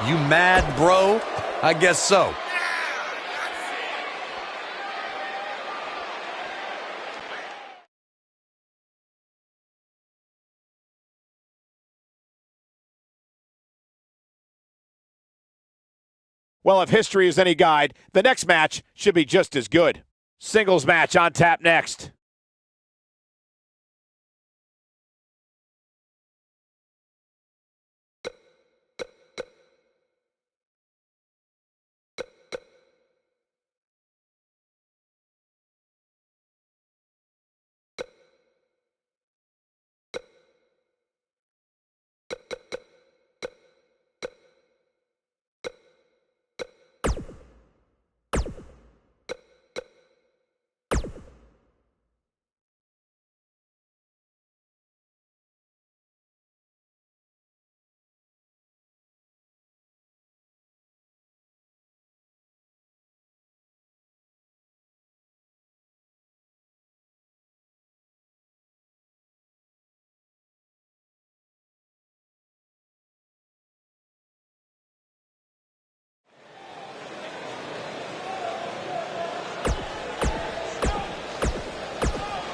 You mad, bro? I guess so. Well, if history is any guide, the next match should be just as good. Singles match on tap next.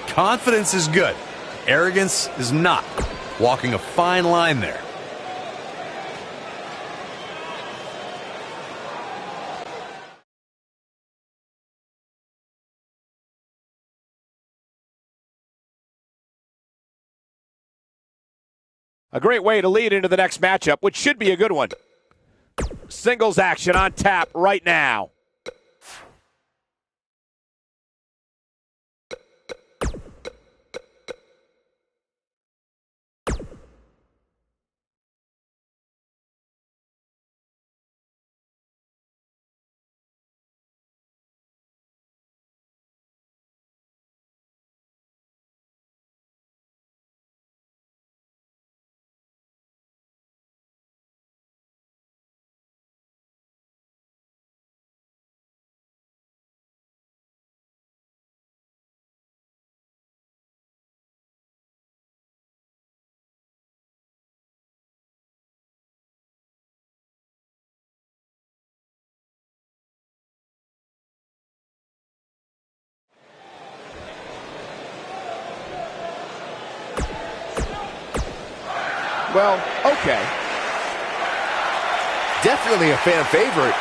Confidence is good. Arrogance is not. Walking a fine line there. A great way to lead into the next matchup, which should be a good one. Singles action on tap right now. Well, okay. Definitely a fan favorite.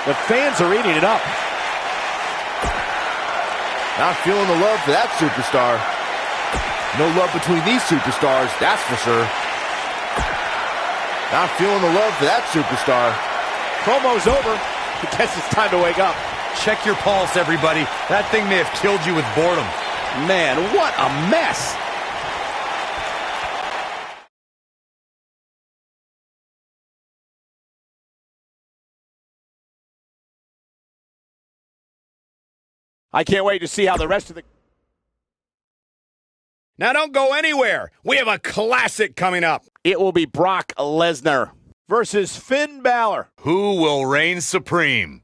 The fans are eating it up. Not feeling the love for that superstar. No love between these superstars, that's for sure. Not feeling the love for that superstar. Promo's over. I guess it's time to wake up. Check your pulse, everybody. That thing may have killed you with boredom. Man, what a mess. I can't wait to see how the rest of the... Now don't go anywhere. We have a classic coming up. It will be Brock Lesnar versus Finn Balor. Who will reign supreme?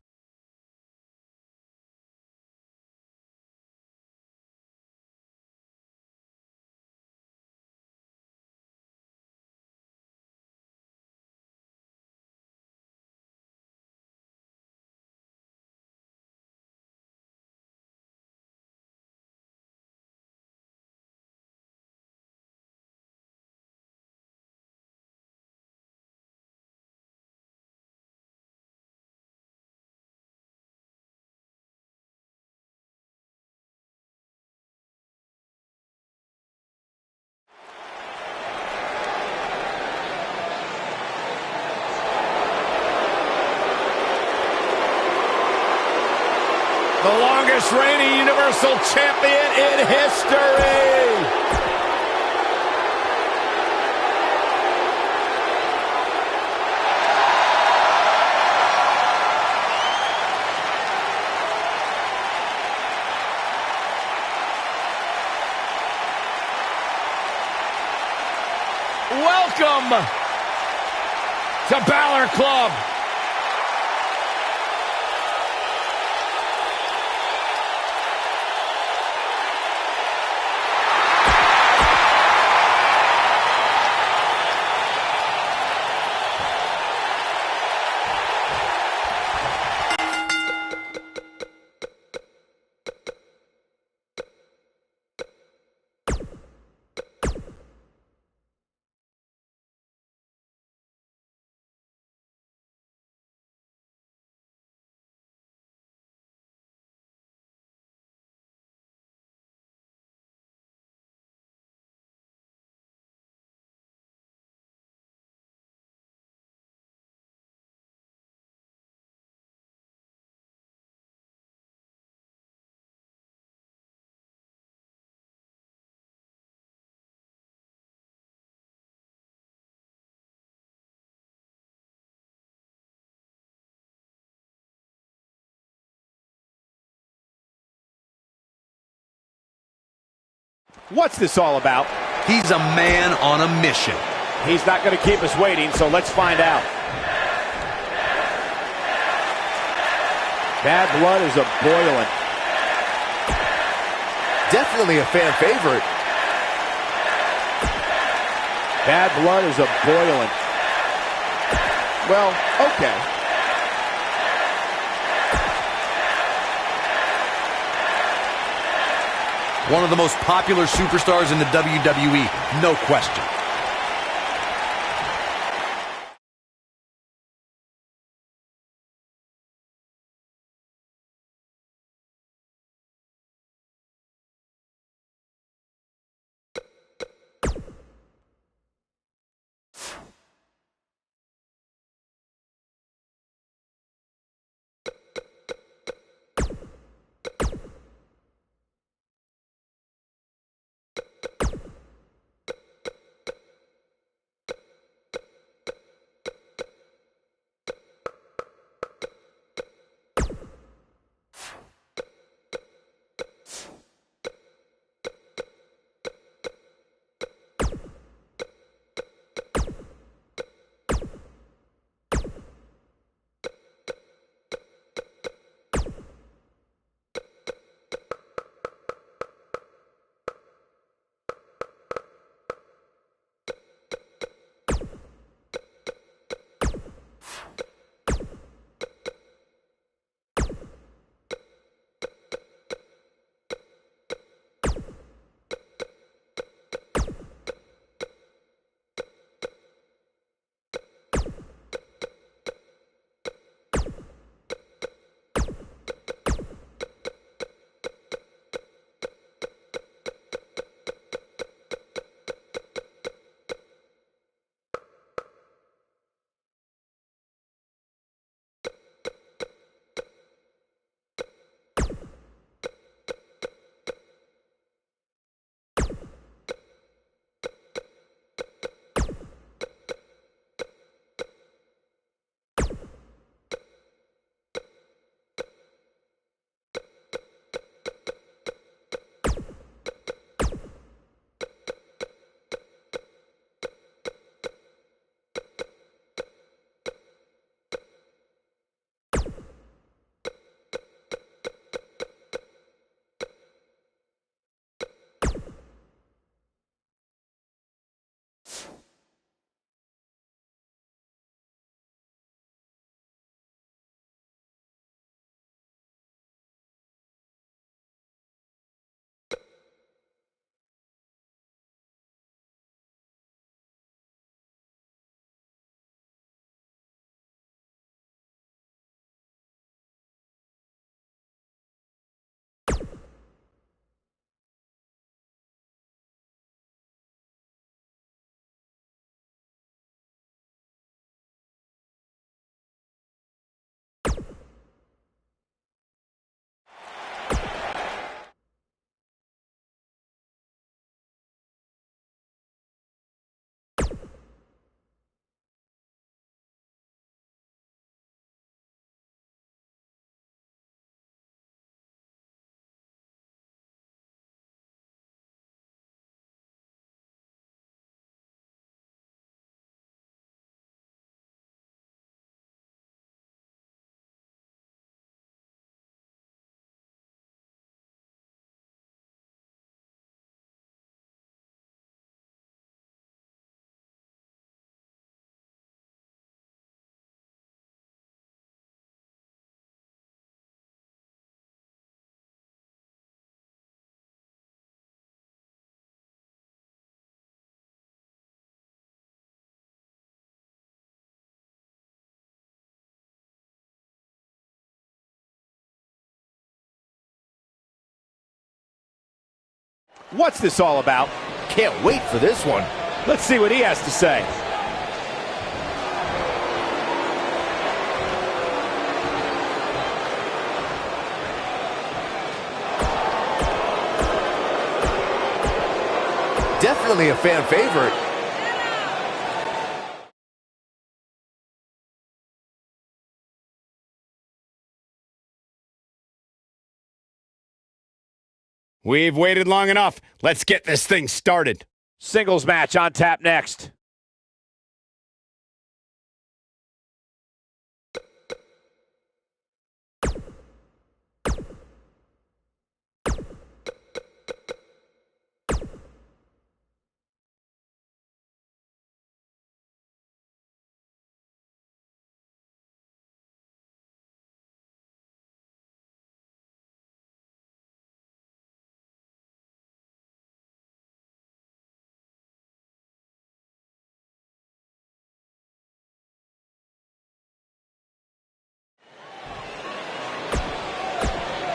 The longest reigning Universal Champion in history. Welcome to Balor Club. What's this all about? He's a man on a mission. He's not going to keep us waiting, so let's find out. Bad blood is a-boiling. Definitely a fan favorite. Bad blood is a-boiling. Well, okay. One of the most popular superstars in the WWE, no question. What's this all about? Can't wait for this one. Let's see what he has to say. Definitely a fan favorite. We've waited long enough. Let's get this thing started. Singles match on tap next.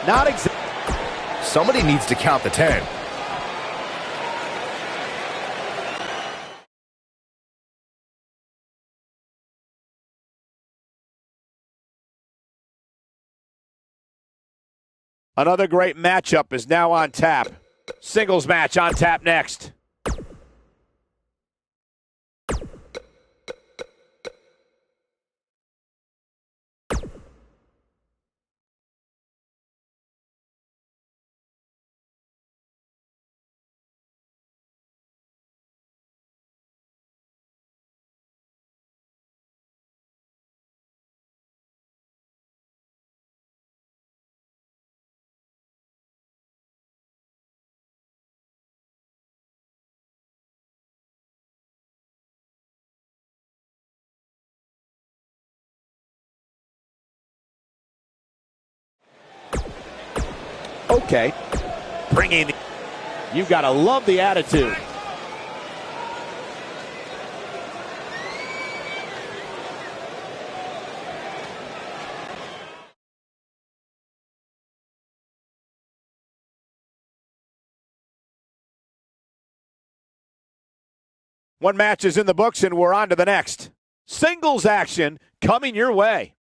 Not exactly. Somebody needs to count the 10. Another great matchup is now on tap. Singles match on tap next. Okay. Bringing. You've got to love the attitude. One match is in the books, and we're on to the next. Singles action coming your way.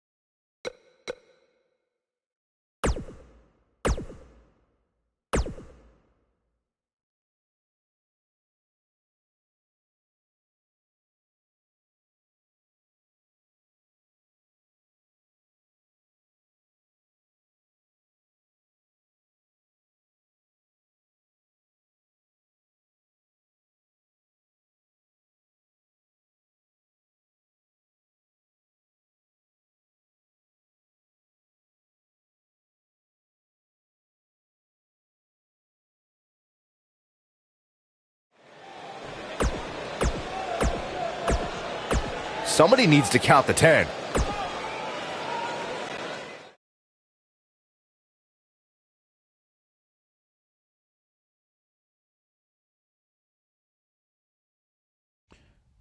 Somebody needs to count the 10.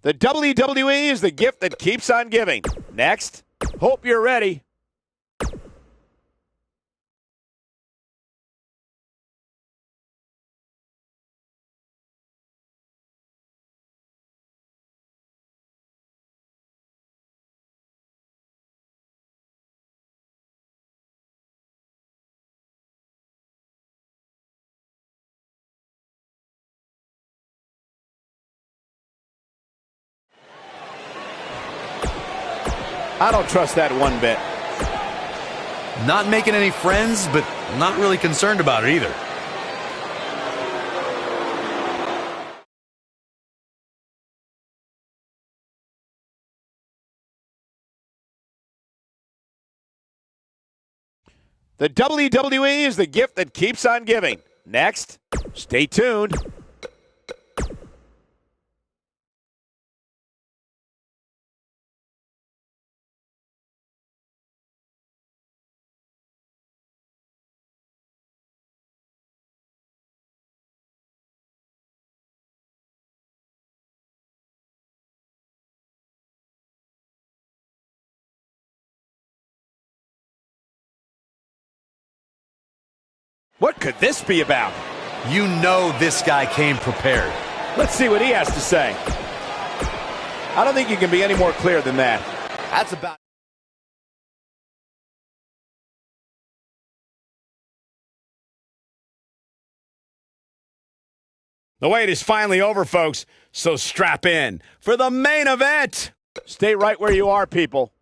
The WWE is the gift that keeps on giving. Next, hope you're ready. I don't trust that one bit. Not making any friends, but not really concerned about it either. The WWE is the gift that keeps on giving. Next, stay tuned. What could this be about? You know this guy came prepared. Let's see what he has to say. I don't think you can be any more clear than that. That's about... The wait is finally over, folks, so strap in for the main event. Stay right where you are, people.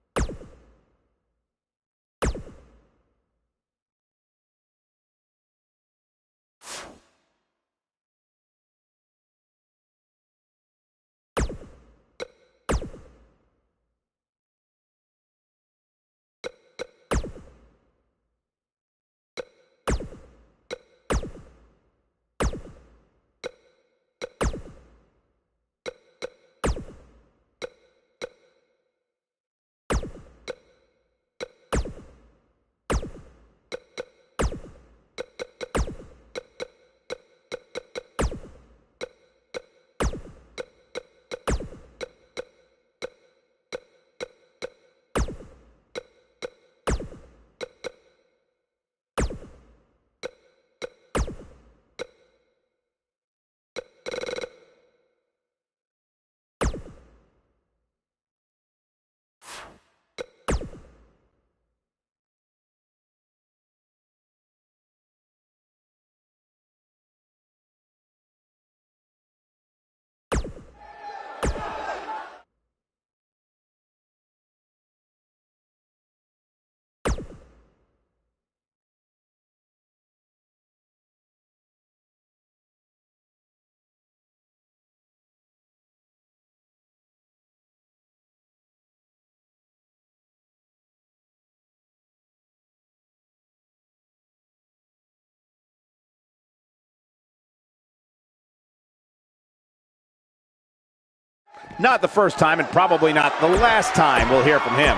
Not the first time and probably not the last time we'll hear from him.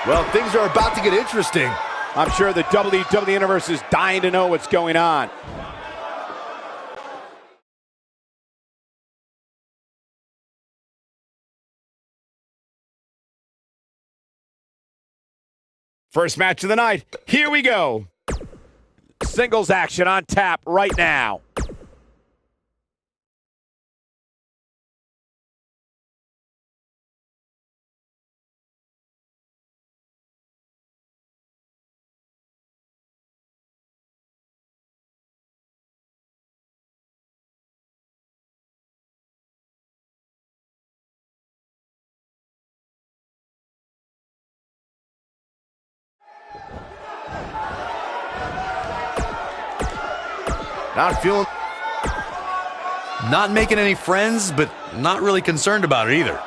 Well, things are about to get interesting. I'm sure the WWE Universe is dying to know what's going on. First match of the night. Here we go. Singles action on tap right now. Not making any friends, but not really concerned about it either.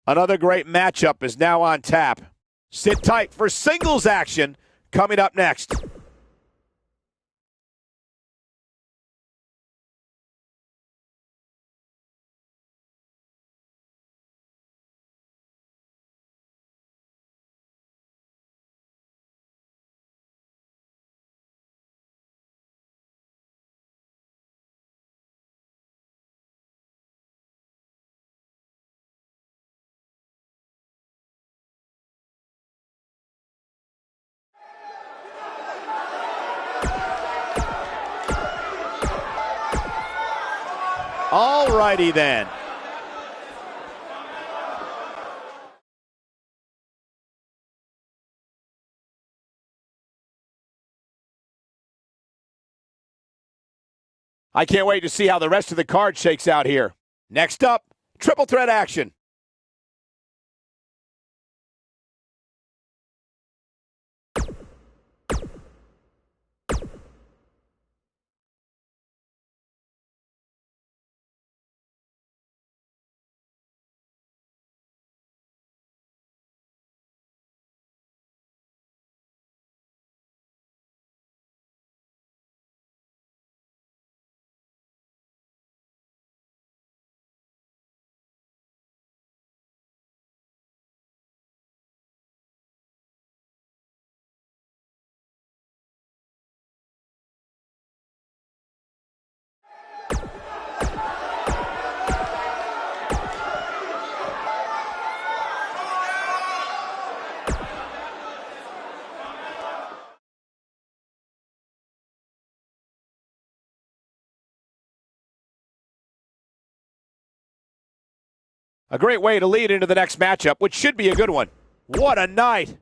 Another great matchup is now on tap. Sit tight for singles action coming up next. All righty then. I can't wait to see how the rest of the card shakes out here. Next up, triple threat action. A great way to lead into the next matchup, which should be a good one. What a night!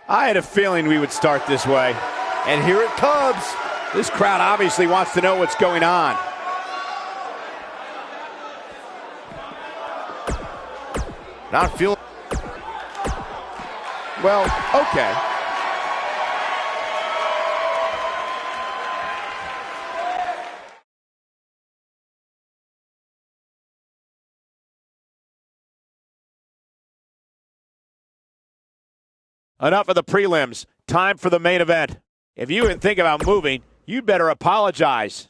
I had a feeling we would start this way. And here it comes. This crowd obviously wants to know what's going on. Not feeling. Well, okay. Enough of the prelims. Time for the main event. If you didn't think about moving, you'd better apologize.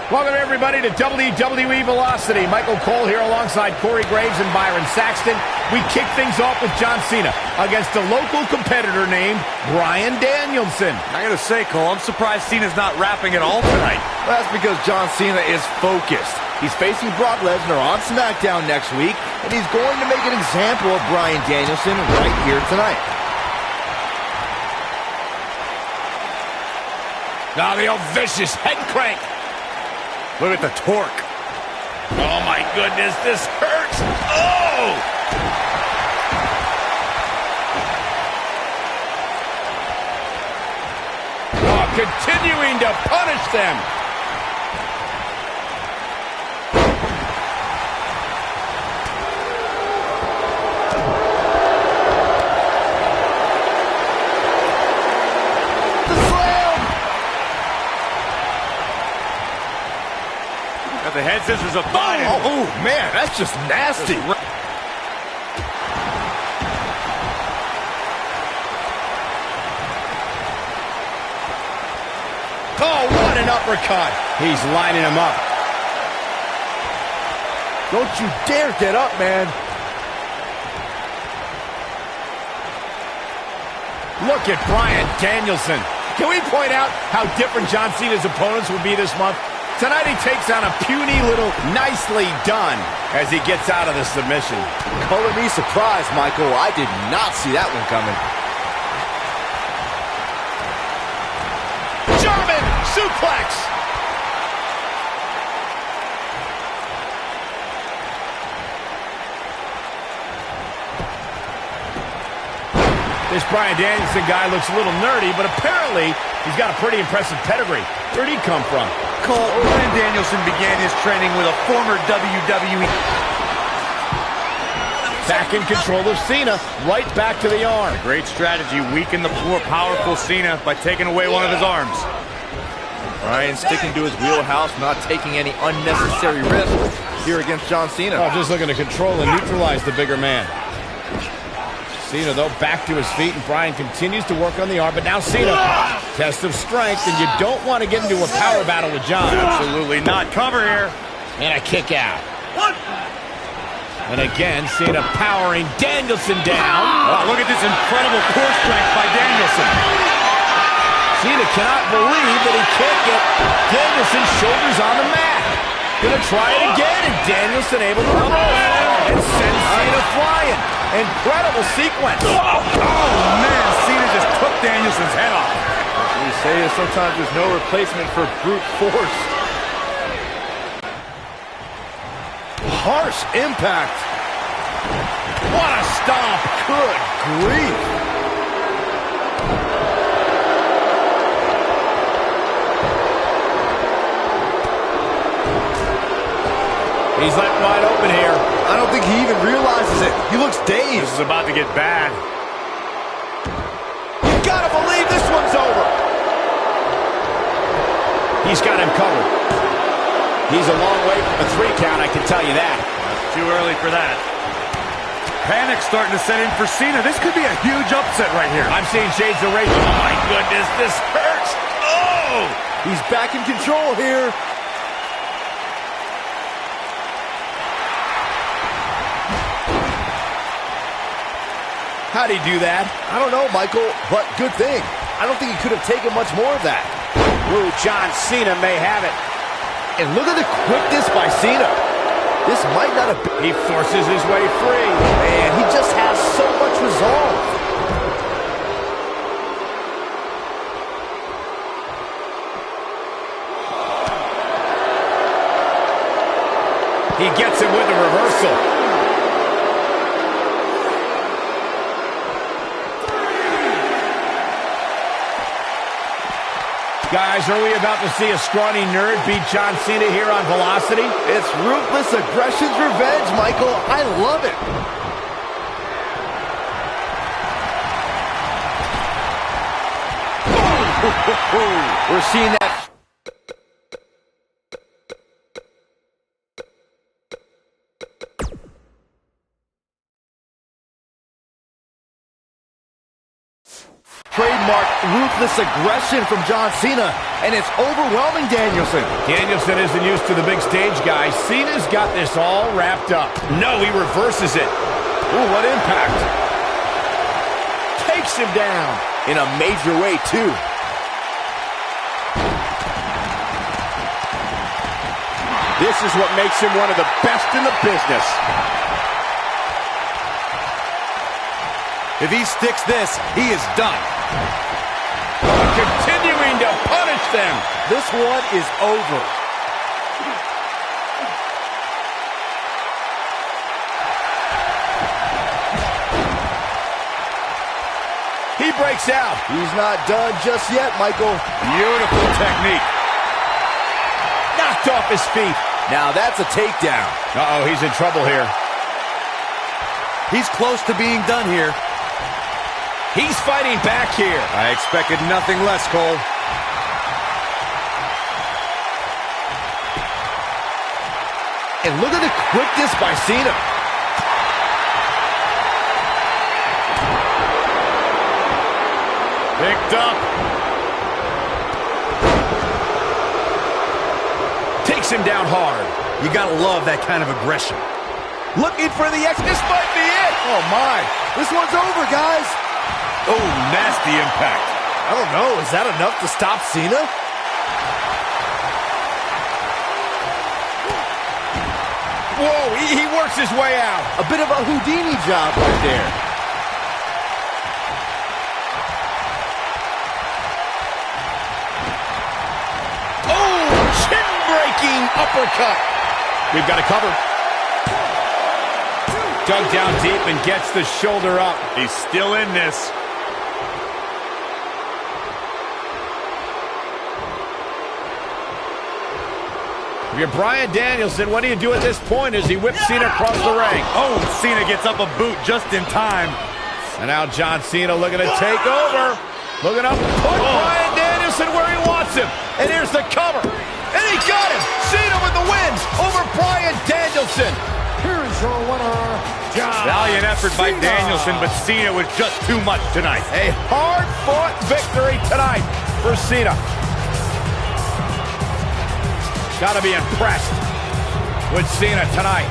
Welcome, everybody, to WWE Velocity. Michael Cole here alongside Corey Graves and Byron Saxton. We kick things off with John Cena against a local competitor named Bryan Danielson. I gotta say, Cole, I'm surprised Cena's not rapping at all tonight. Well, that's because John Cena is focused. He's facing Brock Lesnar on SmackDown next week, and he's going to make an example of Bryan Danielson right here tonight. Now the old vicious head crank. Look at the torque. Oh, my goodness, this hurts. Oh! Oh, continuing to punish them. The head scissors of Biden. Oh, man, that's just nasty. Oh, what an uppercut. He's lining him up. Don't you dare get up, man. Look at Bryan Danielson. Can we point out how different John Cena's opponents will be this month? Tonight he takes on a puny little nicely done as he gets out of the submission. Color me surprised, Michael. I did not see that one coming. German suplex. This Bryan Danielson guy looks a little nerdy, but apparently he's got a pretty impressive pedigree. Where'd he come from? Cole, Bryan Danielson began his training with a former WWE. Back in control of Cena, right back to the arm. Great strategy, weaken the more powerful Cena by taking away one of his arms. Bryan sticking to his wheelhouse, not taking any unnecessary risks here against John Cena. Oh, just looking to control and neutralize the bigger man. Cena, though, back to his feet, and Bryan continues to work on the arm, but now Cena, test of strength, and you don't want to get into a power battle with John. Absolutely not. Cover here. And a kick out. And again, Cena powering Danielson down. Oh, look at this incredible core strength by Danielson. Cena cannot believe that he can't get Danielson's shoulders on the mat. Gonna try it again, and Danielson able to and send Cena flying. Incredible sequence. Oh, man, Cena just took Danielson's head off. As we say, sometimes there's no replacement for brute force. Harsh impact. What a stomp. Good grief. He's left wide open here. I don't think he even realizes it. He looks dazed. This is about to get bad. You gotta believe this one's over. He's got him covered. He's a long way from a 3 count, I can tell you that. Too early for that. Panic starting to set in for Cena. This could be a huge upset right here. I'm seeing shades of rage. Oh, my goodness, this hurts. Oh! He's back in control here. How'd he do that? I don't know, Michael, but good thing. I don't think he could have taken much more of that. Ooh, John Cena may have it. And look at the quickness by Cena. This might not have been... He forces his way free. Man, he just has so much resolve. He gets it with a reversal. Guys, are we about to see a scrawny nerd beat John Cena here on Velocity? It's ruthless aggression's revenge, Michael. I love it. We're seeing that. trademark ruthless aggression from John Cena, and it's overwhelming Danielson. Danielson isn't used to the big stage, guys. Cena's got this all wrapped up. No, he reverses it. Ooh, what impact. Takes him down. In a major way, too. This is what makes him one of the best in the business. If he sticks this, he is done. Continuing to punish them. This one is over. He breaks out. He's not done just yet, Michael. Beautiful technique. Knocked off his feet. Now that's a takedown. Uh-oh, he's in trouble here. He's close to being done here. He's fighting back here. I expected nothing less, Cole. And look at the quickness by Cena. Picked up. Takes him down hard. You gotta love that kind of aggression. Looking for the X. This might be it. Oh, my. This one's over, guys. Oh, nasty impact. I don't know. Is that enough to stop Cena? Whoa, he works his way out. A bit of a Houdini job right there. Oh, chin-breaking uppercut. We've got to cover. Dug down deep and gets the shoulder up. He's still in this. If you're Bryan Danielson, what do you do at this point as he whips Cena across the ring? Oh, Cena gets up a boot just in time. And now John Cena looking to take over. Looking up, put Bryan Danielson where he wants him. And here's the cover. And he got him. Cena with the wins over Bryan Danielson. Here is your winner, John Valiant effort by Cena. Danielson, but Cena was just too much tonight. A hard-fought victory tonight for Cena. Got to be impressed with Cena tonight.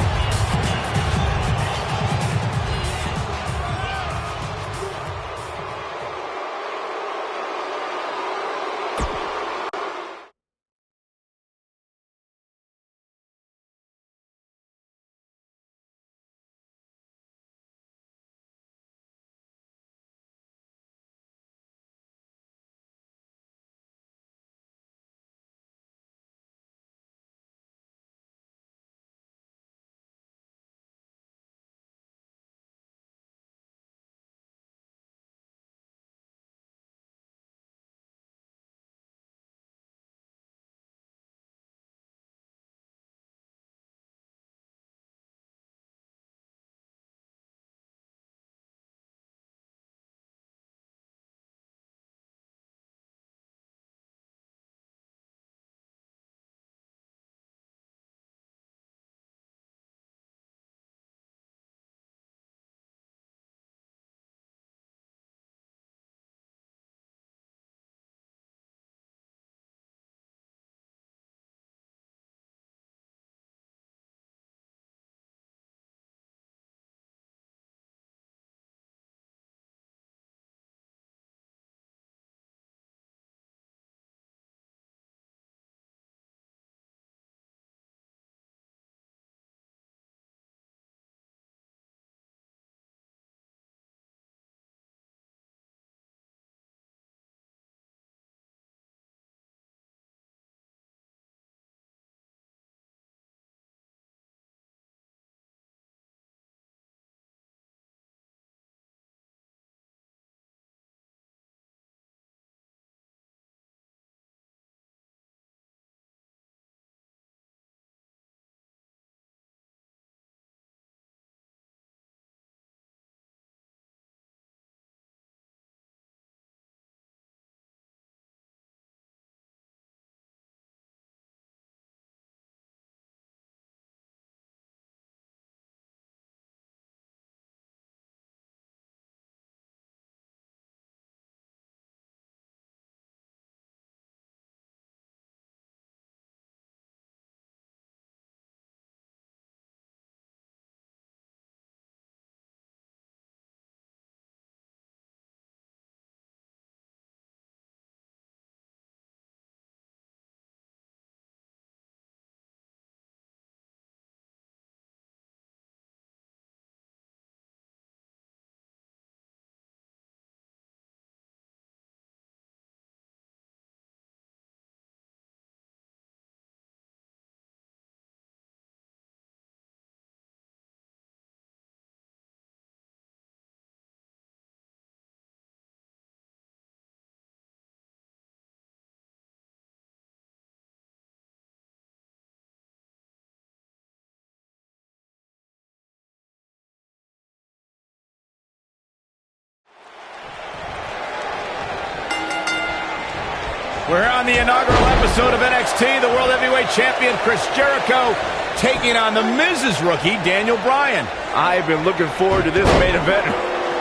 We're here on the inaugural episode of NXT. The World Heavyweight Champion Chris Jericho taking on the Miz's rookie, Daniel Bryan. I've been looking forward to this main event.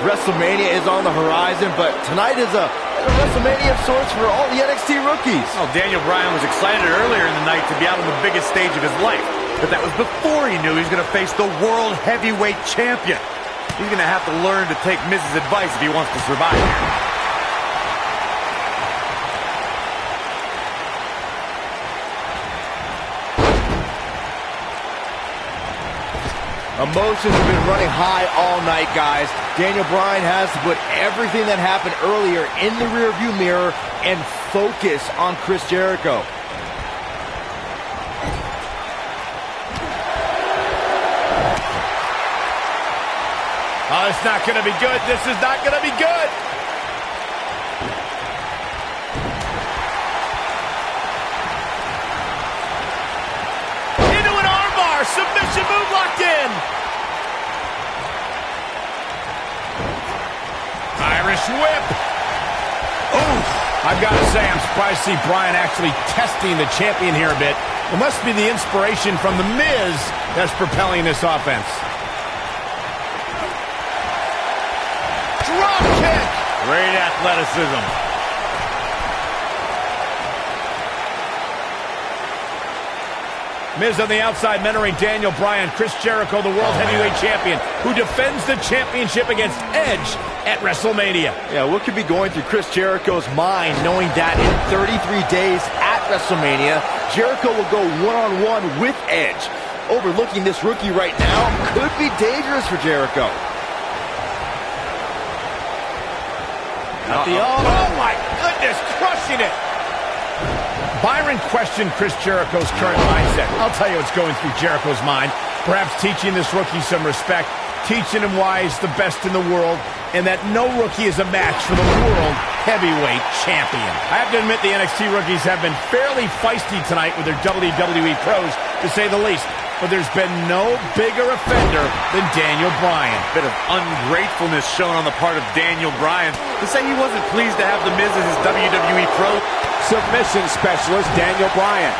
WrestleMania is on the horizon, but tonight is a WrestleMania of sorts for all the NXT rookies. Well, Daniel Bryan was excited earlier in the night to be out on the biggest stage of his life, but that was before he knew he was going to face the World Heavyweight Champion. He's going to have to learn to take Miz's advice if he wants to survive here. Emotions have been running high all night, guys. Daniel Bryan has to put everything that happened earlier in the rearview mirror and focus on Chris Jericho. Oh, it's not going to be good. This is not going to be good. Into an armbar. Submission move locked in. Irish whip. Oh, I've got to say, I'm surprised to see Bryan actually testing the champion here a bit. It must be the inspiration from The Miz that's propelling this offense. Drop kick! Great athleticism. Miz on the outside mentoring Daniel Bryan. Chris Jericho, the World Heavyweight Champion, who defends the championship against Edge at WrestleMania. Yeah, what could be going through Chris Jericho's mind knowing that in 33 days at WrestleMania, Jericho will go one-on-one with Edge. Overlooking this rookie right now could be dangerous for Jericho. Oh my goodness, crushing it! Byron questioned Chris Jericho's current mindset. I'll tell you what's going through Jericho's mind. Perhaps teaching this rookie some respect, teaching him why he's the best in the world, and that no rookie is a match for the World Heavyweight Champion. I have to admit the NXT rookies have been fairly feisty tonight with their WWE pros, to say the least. But there's been no bigger offender than Daniel Bryan. Bit of ungratefulness shown on the part of Daniel Bryan to say he wasn't pleased to have The Miz as his WWE pro. Submission specialist Daniel Bryan.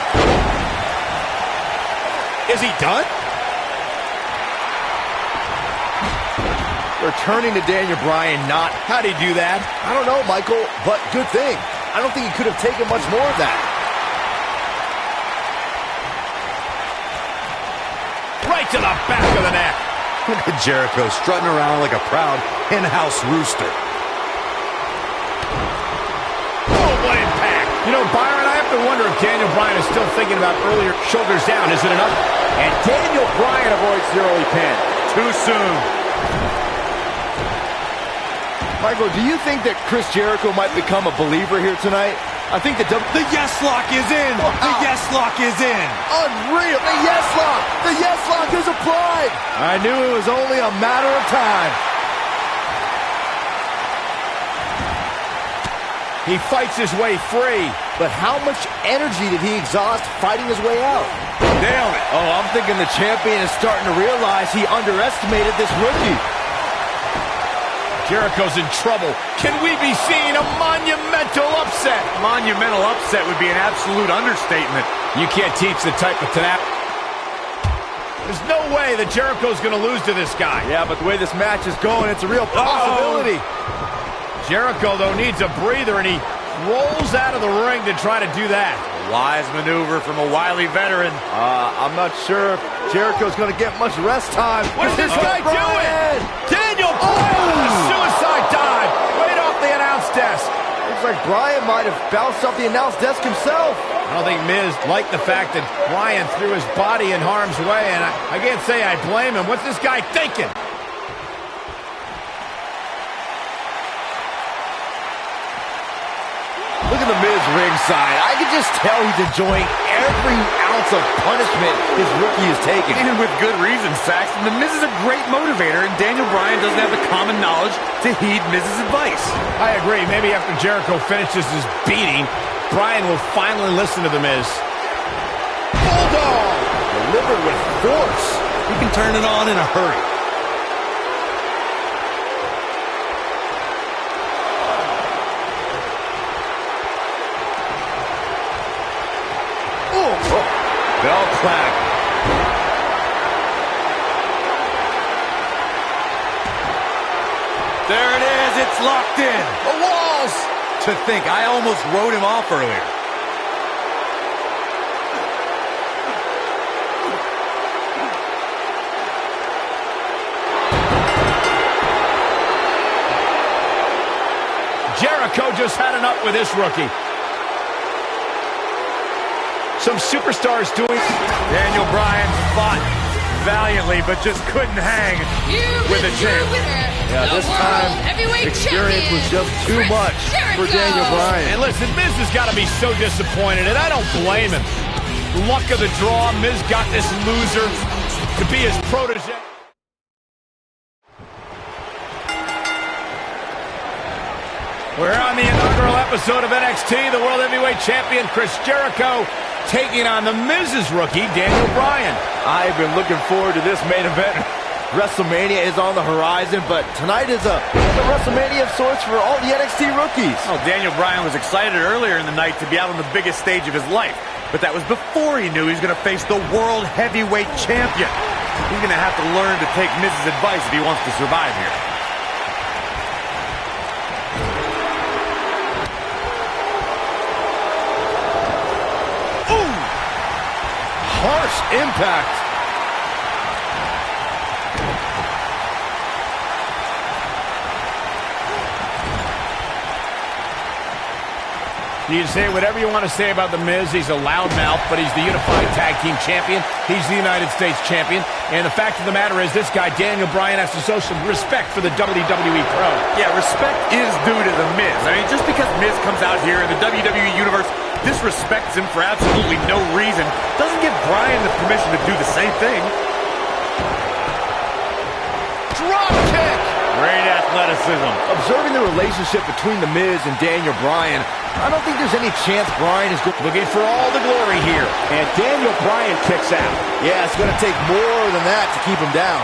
Is he done? They're turning to Daniel Bryan, not... How'd he do that? I don't know, Michael, but good thing. I don't think he could have taken much more of that. Right to the back of the neck. Look at Jericho strutting around like a proud hen-house rooster. Oh, what impact. You know, Byron, I have to wonder if Daniel Bryan is still thinking about earlier shoulders down. Is it enough? And Daniel Bryan avoids the early pin. Too soon. Michael, do you think that Chris Jericho might become a believer here tonight? I think the yes lock is in. The yes lock is in. Unreal. The yes lock. The yes lock is applied. I knew it was only a matter of time. He fights his way free. But how much energy did he exhaust fighting his way out? Nailed it. Oh, I'm thinking the champion is starting to realize he underestimated this rookie. Jericho's in trouble. Can we be seeing a monumental upset? Monumental upset would be an absolute understatement. You can't teach the type of tenacity. There's no way that Jericho's going to lose to this guy. Yeah, but the way this match is going, it's a real possibility. Jericho, though, needs a breather, and he rolls out of the ring to try to do that. Wise maneuver from a wily veteran. I'm not sure if Jericho's going to get much rest time. What is this guy doing? Daniel Bryan, a suicide dive right off the announce desk. Looks like Bryan might have bounced off the announce desk himself. I don't think Miz liked the fact that Bryan threw his body in harm's way, and I can't say I blame him. What's this guy thinking? Look at the Miz ringside. I can just tell he's enjoying every ounce of punishment his rookie is taking. And with good reason, Saxton. The Miz is a great motivator, and Daniel Bryan doesn't have the common knowledge to heed Miz's advice. I agree. Maybe after Jericho finishes his beating, Bryan will finally listen to the Miz. Bulldog! Delivered with force. He can turn it on in a hurry. There it is. It's locked in. The walls! To think, I almost wrote him off earlier. Jericho just had enough with this rookie. Some superstars doing... Daniel Bryan fought valiantly, but just couldn't hang with the champ. Yeah, this time, experience was just too much for Daniel Bryan. And listen, Miz has got to be so disappointed, and I don't blame him. Luck of the draw, Miz got this loser to be his protege. We're on the inaugural episode of NXT. The World Heavyweight Champion Chris Jericho taking on the Miz's rookie, Daniel Bryan. I've been looking forward to this main event. WrestleMania is on the horizon, but tonight is a WrestleMania of sorts for all the NXT rookies. Well, Daniel Bryan was excited earlier in the night to be out on the biggest stage of his life, but that was before he knew he was going to face the World Heavyweight Champion. He's going to have to learn to take Miz's advice if he wants to survive here. Harsh impact. You can say whatever you want to say about The Miz. He's a loudmouth, but he's the Unified Tag Team Champion. He's the United States Champion. And the fact of the matter is, this guy, Daniel Bryan, has to show some respect for the WWE Pro. Yeah, respect is due to The Miz. I mean, just because Miz comes out here in the WWE Universe disrespects him for absolutely no reason doesn't give Bryan the permission to do the same thing. Drop kick! Great athleticism. Observing the relationship between The Miz and Daniel Bryan, I don't think there's any chance Bryan is looking for all the glory here. And Daniel Bryan kicks out. Yeah, it's going to take more than that to keep him down.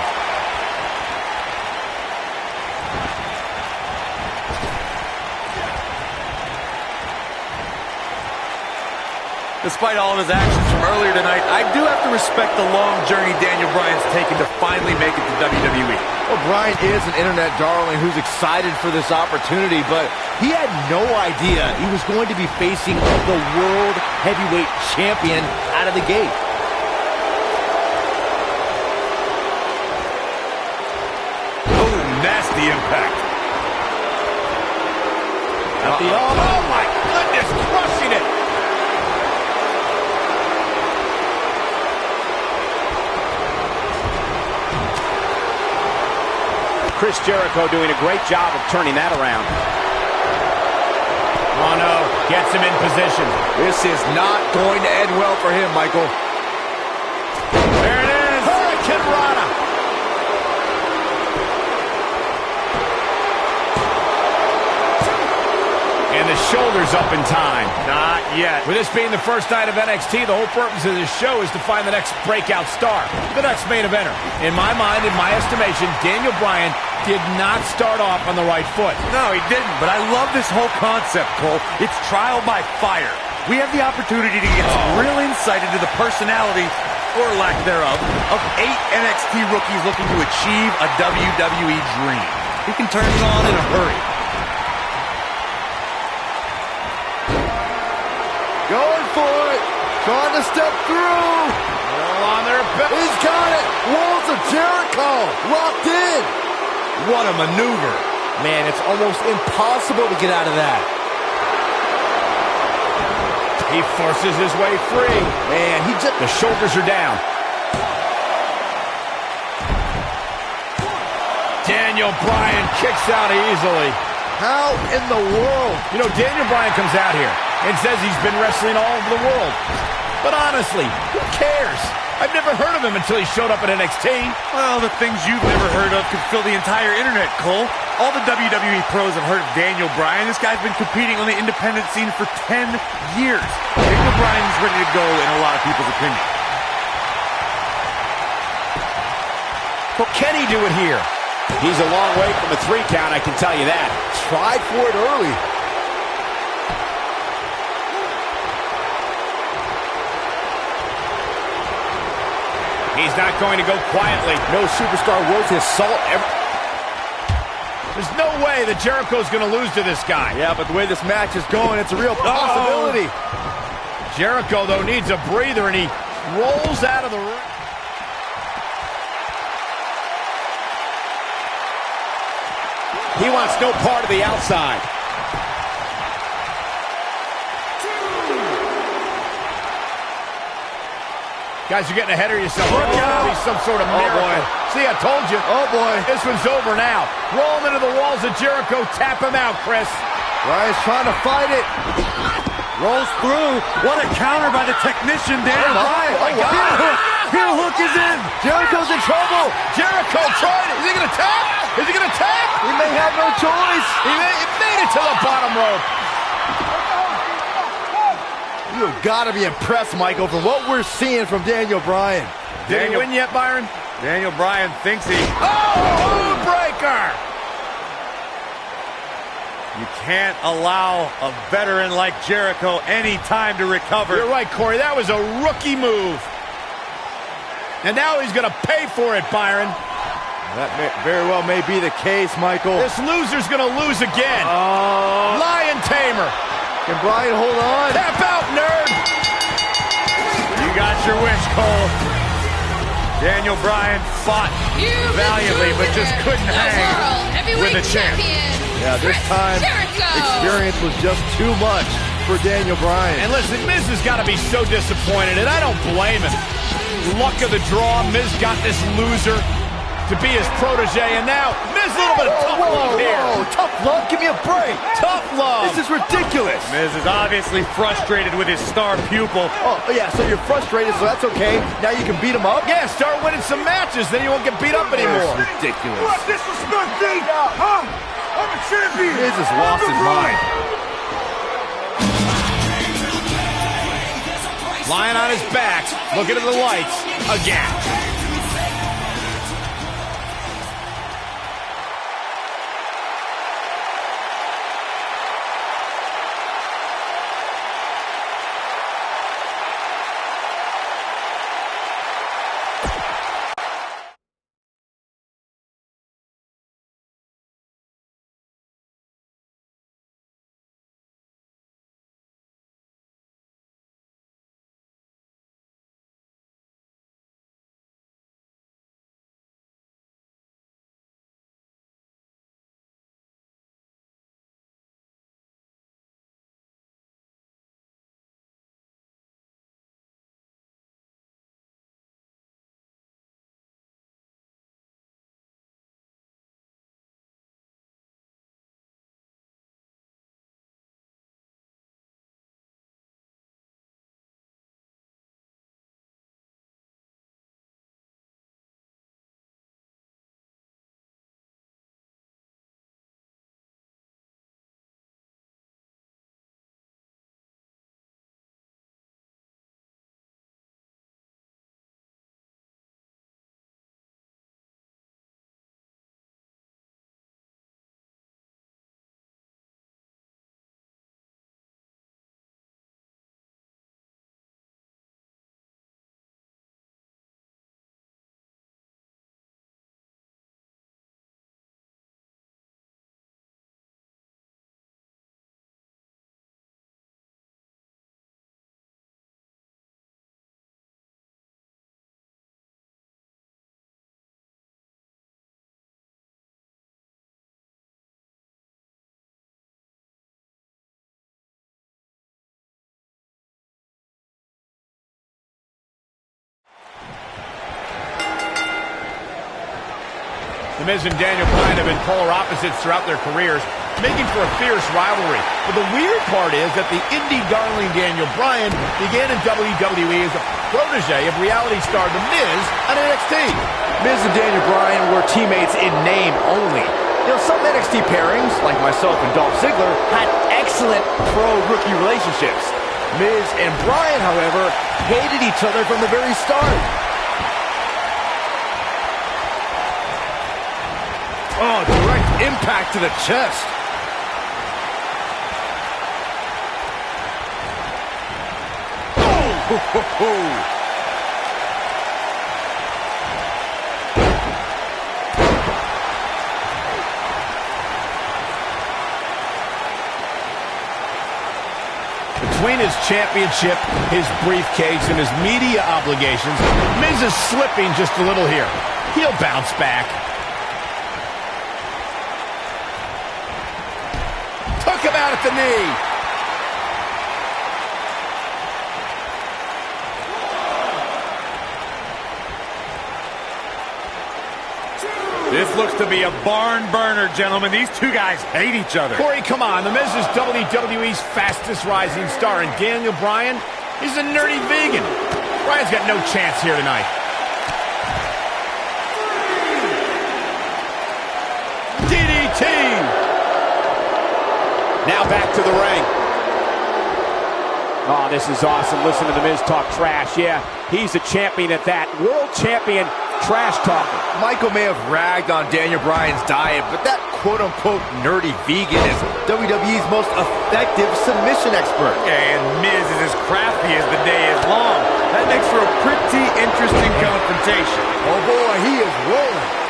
Despite all of his actions from earlier tonight, I do have to respect the long journey Daniel Bryan's taken to finally make it to WWE. Well, Bryan is an internet darling who's excited for this opportunity, but he had no idea he was going to be facing the World Heavyweight Champion out of the gate. Oh, nasty impact. Oh my goodness, crushing it. Chris Jericho doing a great job of turning that around. Oh no, gets him in position. This is not going to end well for him, Michael. There it is. Hurricane Rana. And the shoulders up in time. Not yet. With this being the first night of NXT, the whole purpose of this show is to find the next breakout star, the next main eventer. In my mind, in my estimation, Daniel Bryan did not start off on the right foot. No, he didn't, but I love this whole concept, Cole. It's trial by fire. We have the opportunity to get some real insight into the personality, or lack thereof, of 8 NXT rookies looking to achieve a WWE dream. He can turn it on in a hurry. Going for it. Trying to step through. On their back. He's got it. Walls of Jericho. Locked in. What a maneuver. Man, it's almost impossible to get out of that. He forces his way free. Man, the shoulders are down. Daniel Bryan kicks out easily. How in the world? You know, Daniel Bryan comes out here and says he's been wrestling all over the world. But honestly, who cares? I've never heard of him until he showed up at NXT. Well, the things you've never heard of could fill the entire internet, Cole. All the WWE pros have heard of Daniel Bryan. This guy's been competing on the independent scene for 10 years. Daniel Bryan's ready to go in a lot of people's opinion. Well, can he do it here? He's a long way from a 3 count, I can tell you that. Tried for it early. He's not going to go quietly. No superstar worth his salt ever. There's no way that Jericho's going to lose to this guy. Yeah, but the way this match is going, it's a real possibility. Jericho, though, needs a breather, and he rolls out of the ring. He wants no part of the outside. Guys, you're getting ahead of yourself. Look out. Be some sort of miracle. Boy. See, I told you. Oh, boy. This one's over now. Roll him into the walls of Jericho. Tap him out, Chris. Bryan's trying to fight it. Rolls through. What a counter by the technician, Daniel Bryan. Oh, wow. Heel hook is in. Jericho's in trouble. Jericho tried it. Is he going to tap? Is he going to tap? He may have no choice. He made it to the bottom rope. You've got to be impressed, Michael, from what we're seeing from Daniel Bryan. Did he win yet, Byron? Daniel Bryan thinks he... Oh, breaker! You can't allow a veteran like Jericho any time to recover. You're right, Corey. That was a rookie move. And now he's going to pay for it, Byron. That very well may be the case, Michael. This loser's going to lose again. Lion Tamer. Can Bryan hold on? Tap out, nerd. You got your wish, Cole. Daniel Bryan fought valiantly, but just couldn't hang with a champ. Yeah, this time, experience was just too much for Daniel Bryan. And listen, Miz has got to be so disappointed, and I don't blame him. Luck of the draw, Miz got this loser to be his protege, and now Miz a little bit of tough love here. Whoa, tough love? Give me a break. Tough love. This is ridiculous. Miz is obviously frustrated with his star pupil. Oh, yeah, so you're frustrated, so that's okay. Now you can beat him up? Yeah, start winning some matches, then you won't get beat up anymore. Ridiculous. Disrespect me! Huh? I'm a champion! Miz has lost his mind. Lying on his back, looking at the lights again. The Miz and Daniel Bryan have been polar opposites throughout their careers, making for a fierce rivalry. But the weird part is that the indie darling Daniel Bryan began in WWE as a protege of reality star The Miz on NXT. Miz and Daniel Bryan were teammates in name only. You know, some NXT pairings, like myself and Dolph Ziggler, had excellent pro-rookie relationships. Miz and Bryan, however, hated each other from the very start. Oh, direct impact to the chest. Oh, ho, ho, ho. Between his championship, his briefcase, and his media obligations, Miz is slipping just a little here. He'll bounce back. Took him out at the knee. This looks to be a barn burner, gentlemen. These two guys hate each other. Corey, come on. The Miz is WWE's fastest rising star, and Daniel Bryan is a nerdy vegan. Bryan's got no chance here tonight. DDT! Now back to the ring. Oh, this is awesome. Listen to The Miz talk trash. Yeah, he's a champion at that. World champion trash talker. Michael may have ragged on Daniel Bryan's diet, but that quote-unquote nerdy vegan is WWE's most effective submission expert. And Miz is as crafty as the day is long. That makes for a pretty interesting confrontation. Oh boy, he is rolling.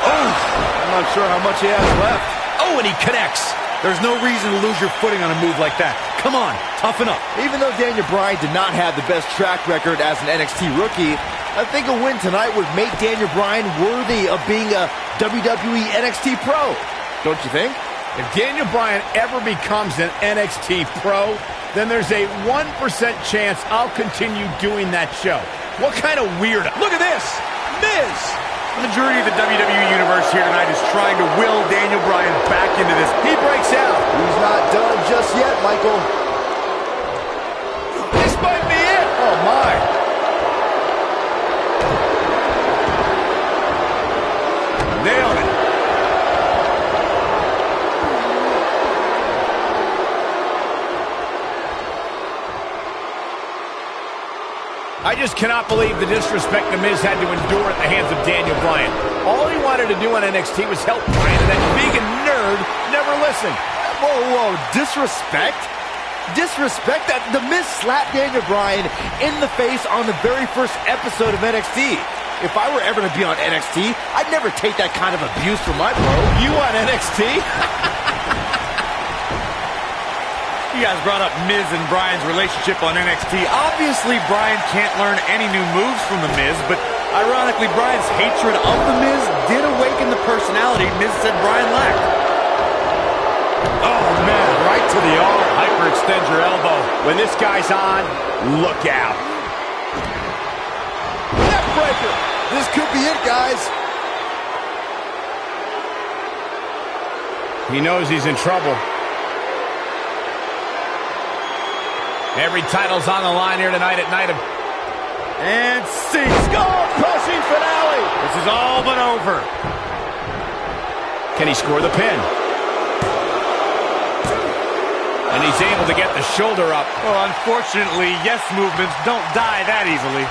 I'm not sure how much he has left. Oh, and he connects. There's no reason to lose your footing on a move like that. Come on, toughen up. Even though Daniel Bryan did not have the best track record as an NXT rookie, I think a win tonight would make Daniel Bryan worthy of being a WWE NXT Pro. Don't you think? If Daniel Bryan ever becomes an NXT Pro, then there's a 1% chance I'll continue doing that show. What kind of weirdo? Look at this! Miz! The majority of the WWE Universe here tonight is trying to will Daniel Bryan back into this. He breaks out. He's not done just yet, Michael. This might be it! Oh, my. Nailed it. I just cannot believe the disrespect The Miz had to endure at the hands of Daniel Bryan. All he wanted to do on NXT was help Bryan, and that vegan nerd never listened. Whoa, whoa, disrespect? Disrespect? That The Miz slapped Daniel Bryan in the face on the very first episode of NXT. If I were ever to be on NXT, I'd never take that kind of abuse from my bro. You on NXT? You guys brought up Miz and Bryan's relationship on NXT. Obviously, Bryan can't learn any new moves from The Miz, but ironically, Bryan's hatred of The Miz did awaken the personality Miz said Bryan lacked. Oh, man, right to the arm. Hyperextend your elbow. When this guy's on, look out. Neckbreaker! This could be it, guys. He knows he's in trouble. Every title's on the line here tonight at Night of... And see, Skull-crushing finale! this is all but over. Can he score the pin? And he's able to get the shoulder up. Well, unfortunately, yes movements don't die that easily.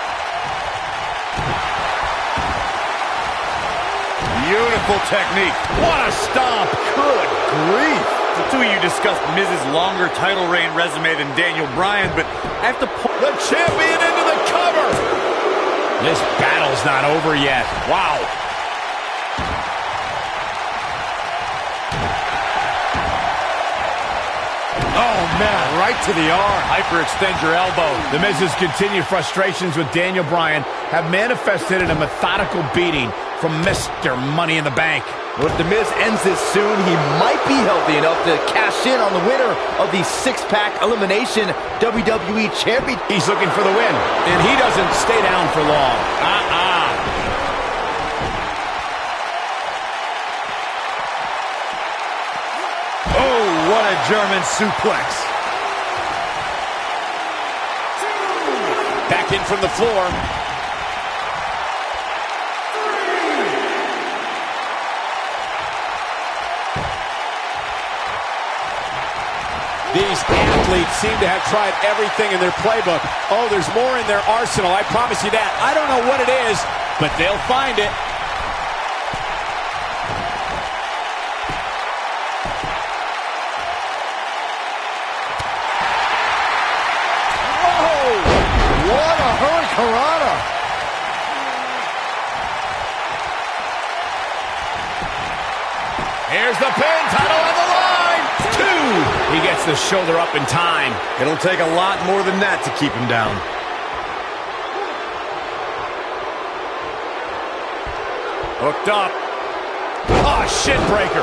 Beautiful technique. What a stomp! Good grief. The two of you discussed Miz's longer title reign resume than Daniel Bryan, but I have to point... The champion into the cover! This battle's not over yet. Wow. Oh, man, right to the arm. Hyperextend your elbow. The Miz's continued frustrations with Daniel Bryan have manifested in a methodical beating from Mr. Money in the Bank. Well, if The Miz ends this soon, he might be healthy enough to cash in on the winner of the six-pack elimination WWE Champion. He's looking for the win, and he doesn't stay down for long. Oh, what a German suplex. Back in from the floor. These athletes seem to have tried everything in their playbook. Oh, there's more in their arsenal, I promise you that. I don't know what it is, but they'll find it. Oh, what a hurricanrana. Here's the pin, title on the line. 2. He gets the shoulder up in time. It'll take a lot more than that to keep him down. Hooked up. Oh, shin breaker.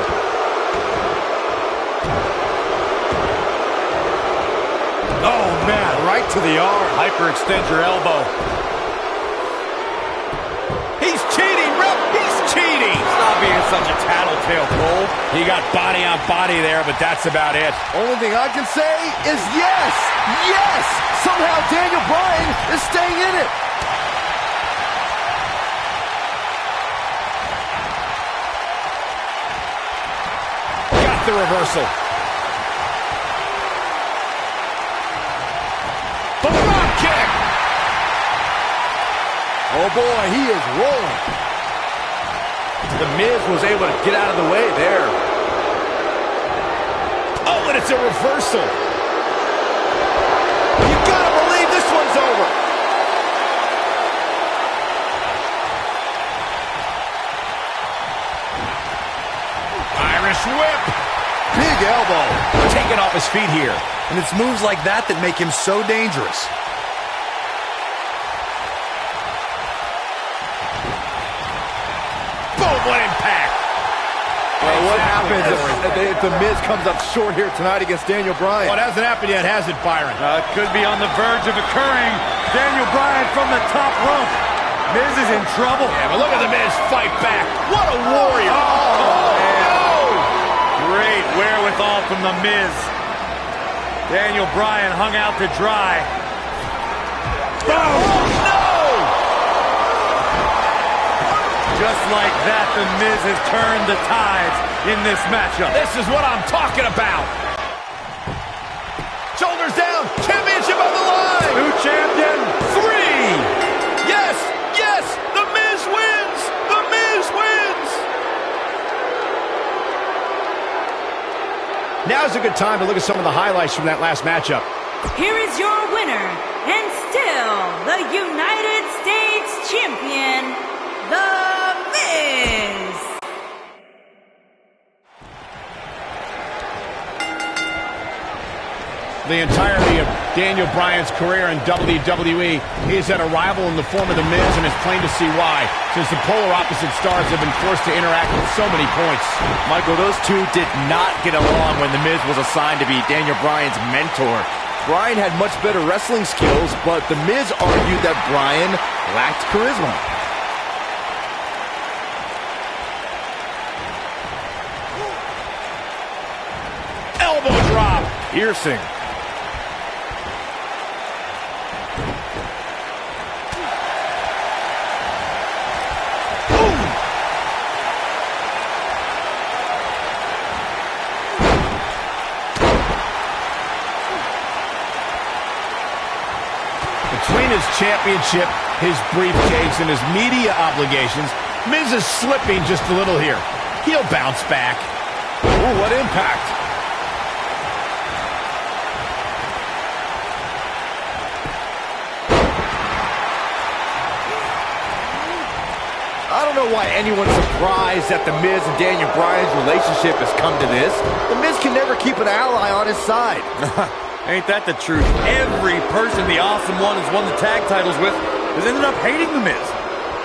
Oh, man, right to the arm. Hyperextend your elbow. He's cheating, ref. He's cheating. Stop being such a tattletale, Cole. He got body on body there, but that's about it. Only thing I can say is yes! Yes! Somehow Daniel Bryan is staying in it. Got the reversal. The drop kick. Oh boy, he is rolling. The Miz was able to get out of the way there. Oh, and it's a reversal. You gotta believe this one's over. Irish whip. Big elbow. Taken off his feet here. And it's moves like that that make him so dangerous. Boom, what impact. Well, what happens if the Miz comes up short here tonight against Daniel Bryan? Well, it hasn't happened yet, has it, Byron? It could be on the verge of occurring. Daniel Bryan from the top rope. Miz is in trouble. Yeah, but look at the Miz fight back. What a warrior. Oh, no. Great wherewithal from the Miz. Daniel Bryan hung out to dry. Boom. Oh, no. Just like that, the Miz has turned the tides in this matchup. This is what I'm talking about. Shoulders down. Championship on the line. New champion. 3. Yes. Yes. The Miz wins. The Miz wins. Now's a good time to look at some of the highlights from that last matchup. Here is your winner, and still the United States Champion, The Miz. The entirety of Daniel Bryan's career in WWE is at a rival in the form of The Miz, and it's plain to see why, since the polar opposite stars have been forced to interact with so many points. Michael, those two did not get along when The Miz was assigned to be Daniel Bryan's mentor. Bryan had much better wrestling skills, but The Miz argued that Bryan lacked charisma. Elbow drop. Piercing. Between his championship, his briefcase, and his media obligations, Miz is slipping just a little here. He'll bounce back. Ooh, what impact. I don't know why anyone's surprised that The Miz and Daniel Bryan's relationship has come to this. The Miz can never keep an ally on his side. Ain't that the truth? Every person the Awesome One has won the tag titles with has ended up hating The Miz.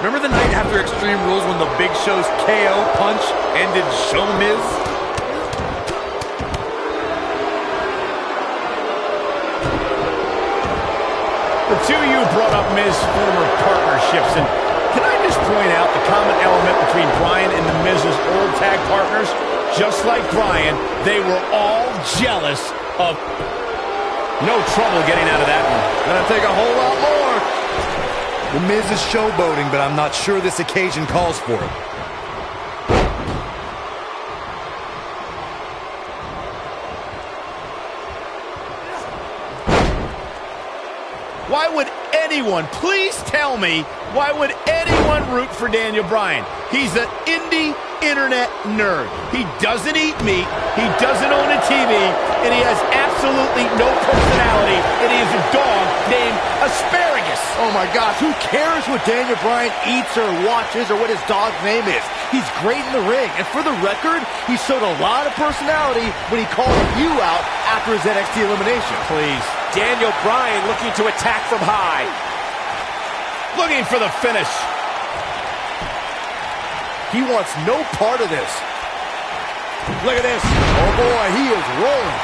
Remember the night after Extreme Rules when the Big Show's KO punch ended Show Miz? The two of you brought up Miz's former partnerships, and can I just point out the common element between Bryan and The Miz's old tag partners? Just like Bryan, they were all jealous of... No trouble getting out of that one. Gonna take a whole lot more. The Miz is showboating, but I'm not sure this occasion calls for it. anyone, please tell me, why would anyone root for Daniel Bryan? He's an indie internet nerd. He doesn't eat meat, he doesn't own a TV, and he has absolutely no personality, and he is a dog named Asparagus. Oh my gosh, who cares what Daniel Bryan eats or watches or what his dog's name is? He's great in the ring, and for the record, he showed a lot of personality when he called you out after his NXT elimination. Please. Daniel Bryan looking to attack from high. Looking for the finish. He wants no part of this. Look at this. Oh boy, he is rolling.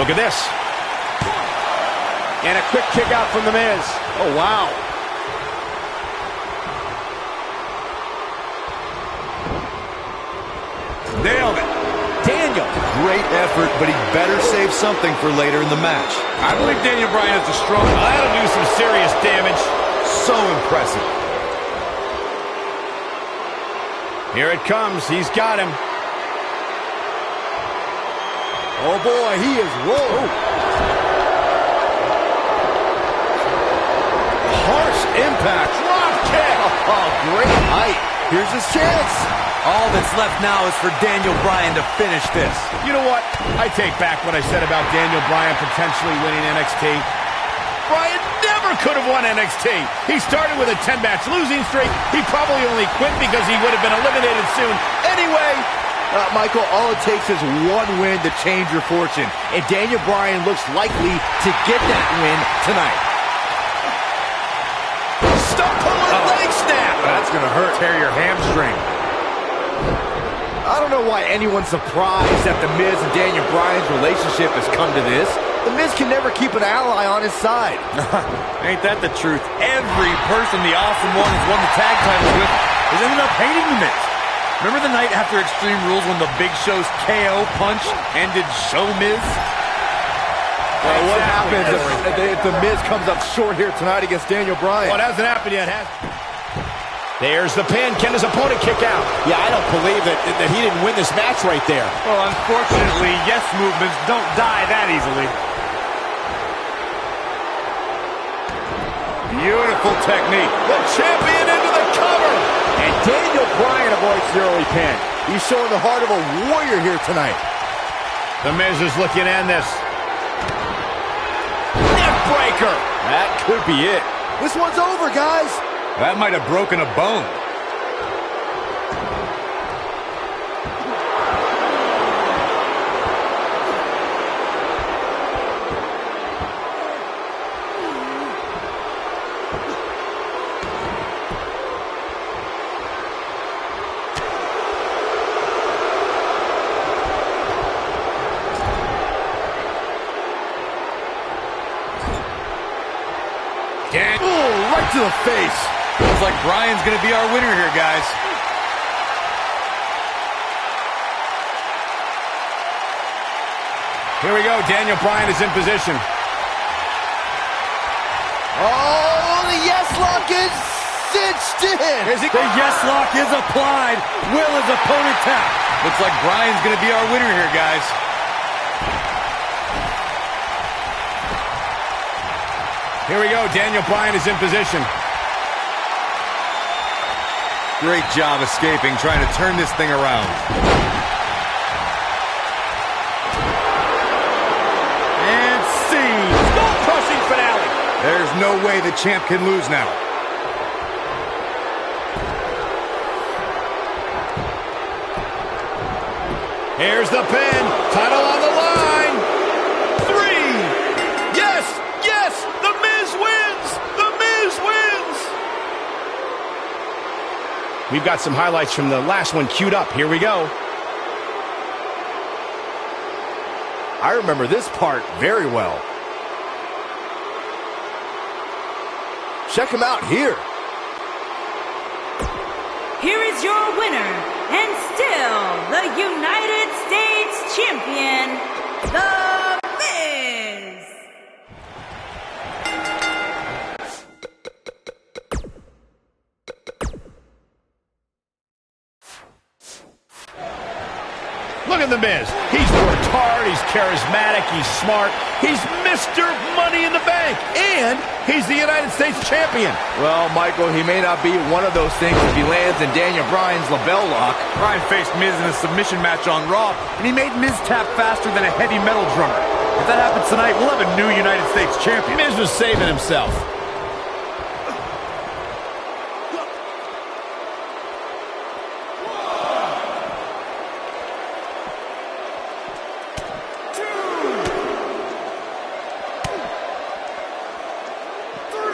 Look at this. And a quick kick out from The Miz. Oh wow. Nailed it. Daniel. Great effort, but he better save something for later in the match. I believe Daniel Bryan is a strong... That'll do some serious damage. So impressive. Here it comes. He's got him. Oh boy, he is rolling. Harsh impact. Drop kick. Oh, great height. Here's his chance. All that's left now is for Daniel Bryan to finish this. You know what? I take back what I said about Daniel Bryan potentially winning NXT. Bryan never could have won NXT. He started with a 10-match losing streak. He probably only quit because he would have been eliminated soon. Anyway, Michael, all it takes is one win to change your fortune. And Daniel Bryan looks likely to get that win tonight. stump puller leg snap. That's going to hurt. Tear your hamstring. I don't know why anyone's surprised that The Miz and Daniel Bryan's relationship has come to this. The Miz can never keep an ally on his side. Ain't that the truth? Every person the Awesome One has won the tag titles with has ended up hating The Miz. Remember the night after Extreme Rules when the Big Show's KO punch ended Show Miz? Well, what happens if The Miz comes up short here tonight against Daniel Bryan? Well, it hasn't happened yet, has it? There's the pin. Can his opponent kick out? Yeah, I don't believe that he didn't win this match right there. Well, unfortunately, yes movements don't die that easily. Beautiful technique. The champion into the cover. And Daniel Bryan avoids the early pin. He's showing the heart of a warrior here tonight. The Miz is looking to end this. Neck breaker. That could be it. This one's over, guys. That might have broken a bone. Oh, right to the face. Looks like Bryan's going to be our winner here, guys. Here we go. Daniel Bryan is in position. Oh, the yes lock is cinched in. The yes lock is applied. Will his opponent tap? Looks like Bryan's going to be our winner here, guys. Here we go. Daniel Bryan is in position. Great job escaping, trying to turn this thing around. And see. Skull-crushing finale. There's no way the champ can lose now. Here's the pin. Title on the line. 3. Yes, yes. The Miz wins. The Miz wins. We've got some highlights from the last one queued up. Here we go. I remember this part very well. Check him out here. Here is your winner, and still the United States Champion, The Miz. Look at The Miz. He's worked hard, he's charismatic, he's smart. He's Mr. Money in the Bank, and he's the United States Champion. Well, Michael, he may not be one of those things if he lands in Daniel Bryan's label lock. Bryan faced Miz in a submission match on Raw, and he made Miz tap faster than a heavy metal drummer. If that happens tonight, we'll have a new United States Champion. Miz was saving himself.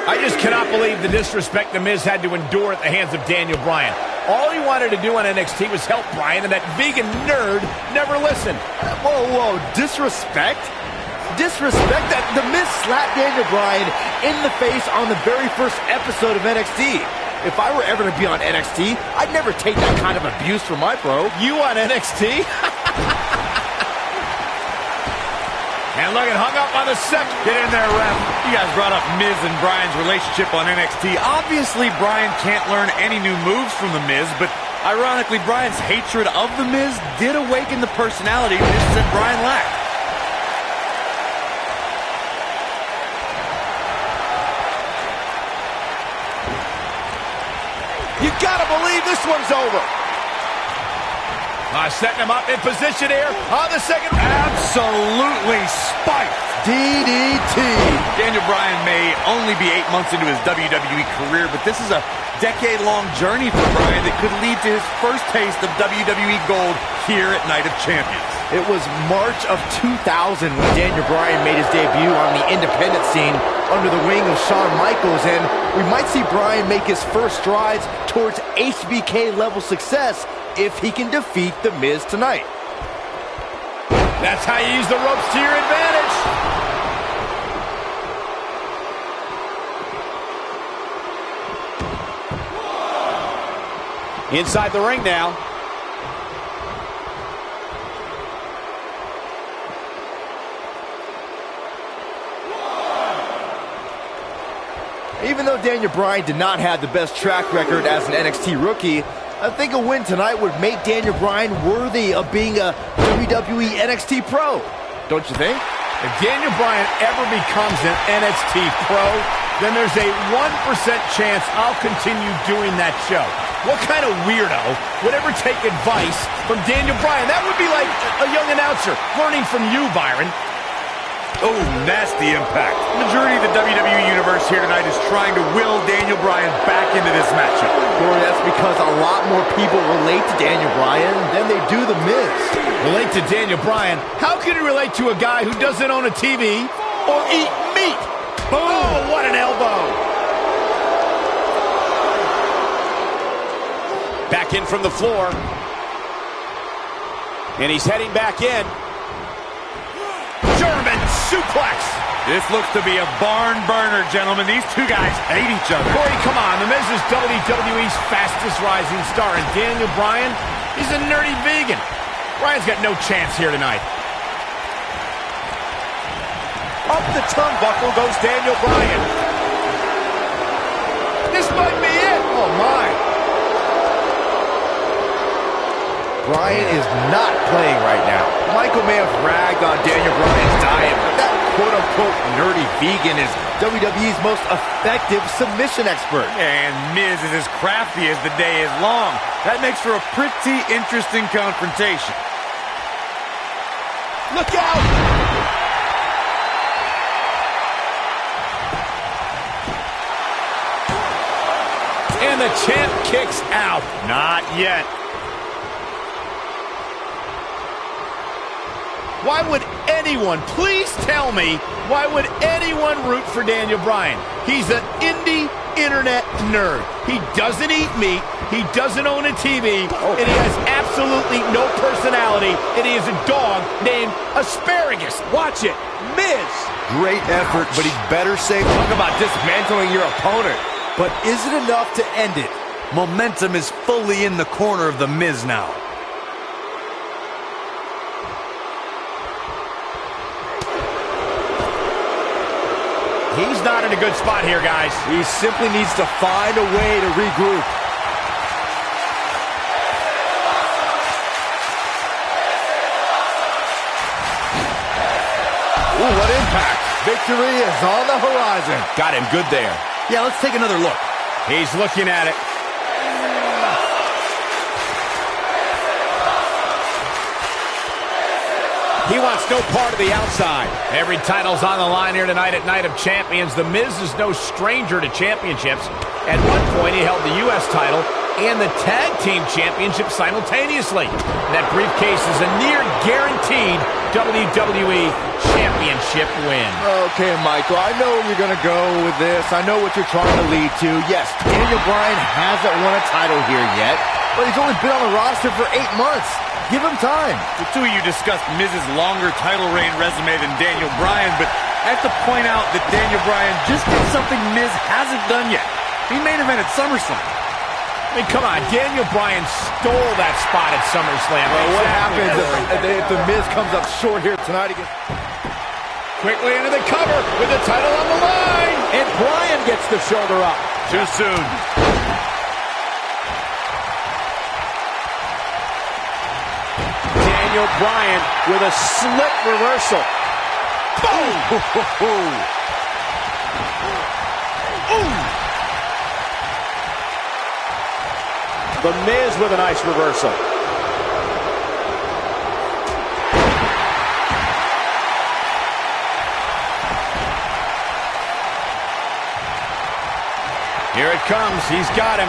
I just cannot believe the disrespect The Miz had to endure at the hands of Daniel Bryan. All he wanted to do on NXT was help Bryan, and that vegan nerd never listened. Whoa, disrespect? Disrespect? That The Miz slapped Daniel Bryan in the face on the very first episode of NXT. If I were ever to be on NXT, I'd never take that kind of abuse from my bro. You on NXT? And look, it hung up on the second. Get in there, ref. You guys brought up Miz and Bryan's relationship on NXT. Obviously, Bryan can't learn any new moves from The Miz, but ironically, Bryan's hatred of The Miz did awaken the personality Miz said Bryan lacked. You gotta believe this one's over. Setting him up in position here on the second. Absolutely spiked. DDT. Daniel Bryan may only be 8 months into his WWE career, but this is a decade-long journey for Bryan that could lead to his first taste of WWE gold here at Night of Champions. It was March of 2000 when Daniel Bryan made his debut on the independent scene under the wing of Shawn Michaels, and we might see Bryan make his first strides towards HBK-level success if he can defeat The Miz tonight. That's how you use the ropes to your advantage. Inside the ring now. Even though Daniel Bryan did not have the best track record as an NXT rookie, I think a win tonight would make Daniel Bryan worthy of being a WWE NXT Pro. Don't you think? If Daniel Bryan ever becomes an NXT Pro, then there's a 1% chance I'll continue doing that show. What kind of weirdo would ever take advice from Daniel Bryan? That would be like a young announcer learning from you, Byron. Oh, nasty impact. The majority of the WWE Universe here tonight is trying to will Daniel Bryan back into this matchup. Corey, that's because a lot more people relate to Daniel Bryan than they do The Miz. Relate to Daniel Bryan? How can you relate to a guy who doesn't own a TV or eat meat? Boom! Oh, what an elbow! Back in from the floor. And he's heading back in. German suplex. This looks to be a barn burner, gentlemen. These two guys hate each other. Corey, come on. The Miz is WWE's fastest rising star, and Daniel Bryan, he's a nerdy vegan. Bryan's got no chance here tonight. Up the turnbuckle goes Daniel Bryan. This might be it. Oh, my. Bryan is not playing right now. Michael may have ragged on Daniel Bryan's diet, but that quote-unquote nerdy vegan is WWE's most effective submission expert. And Miz is as crafty as the day is long. That makes for a pretty interesting confrontation. Look out! And the champ kicks out. Not yet. Why would anyone, please tell me, why would anyone root for Daniel Bryan? He's an indie internet nerd. He doesn't eat meat, he doesn't own a TV, and he has absolutely no personality, and he is a dog named Asparagus. Watch it. Miz. Great effort, but he'd better say, talk about dismantling your opponent. But is it enough to end it? Momentum is fully in the corner of The Miz now. He's not in a good spot here, guys. He simply needs to find a way to regroup. Ooh, what impact. Victory is on the horizon. Got him good there. Yeah, let's take another look. He's looking at it. He wants no part of the outside. Every title's on the line here tonight at Night of Champions. The Miz is no stranger to championships. At one point, he held the U.S. title and the Tag Team Championship simultaneously. That briefcase is a near-guaranteed WWE Championship win. Okay, Michael, I know you're going to go with this. I know what you're trying to lead to. Yes, Daniel Bryan hasn't won a title here yet, but he's only been on the roster for 8 months. Give him time. The two of you discussed Miz's longer title reign resume than Daniel Bryan, but I have to point out that Daniel Bryan just did something Miz hasn't done yet. He main evented SummerSlam. I mean, come on, Daniel Bryan stole that spot at SummerSlam. Well, what happens if the Miz comes up short here tonight again? Quickly into the cover with the title on the line. And Bryan gets the shoulder up. Too soon. Daniel Bryan with a slick reversal. Boom! The Miz with a nice reversal. Here it comes. He's got him.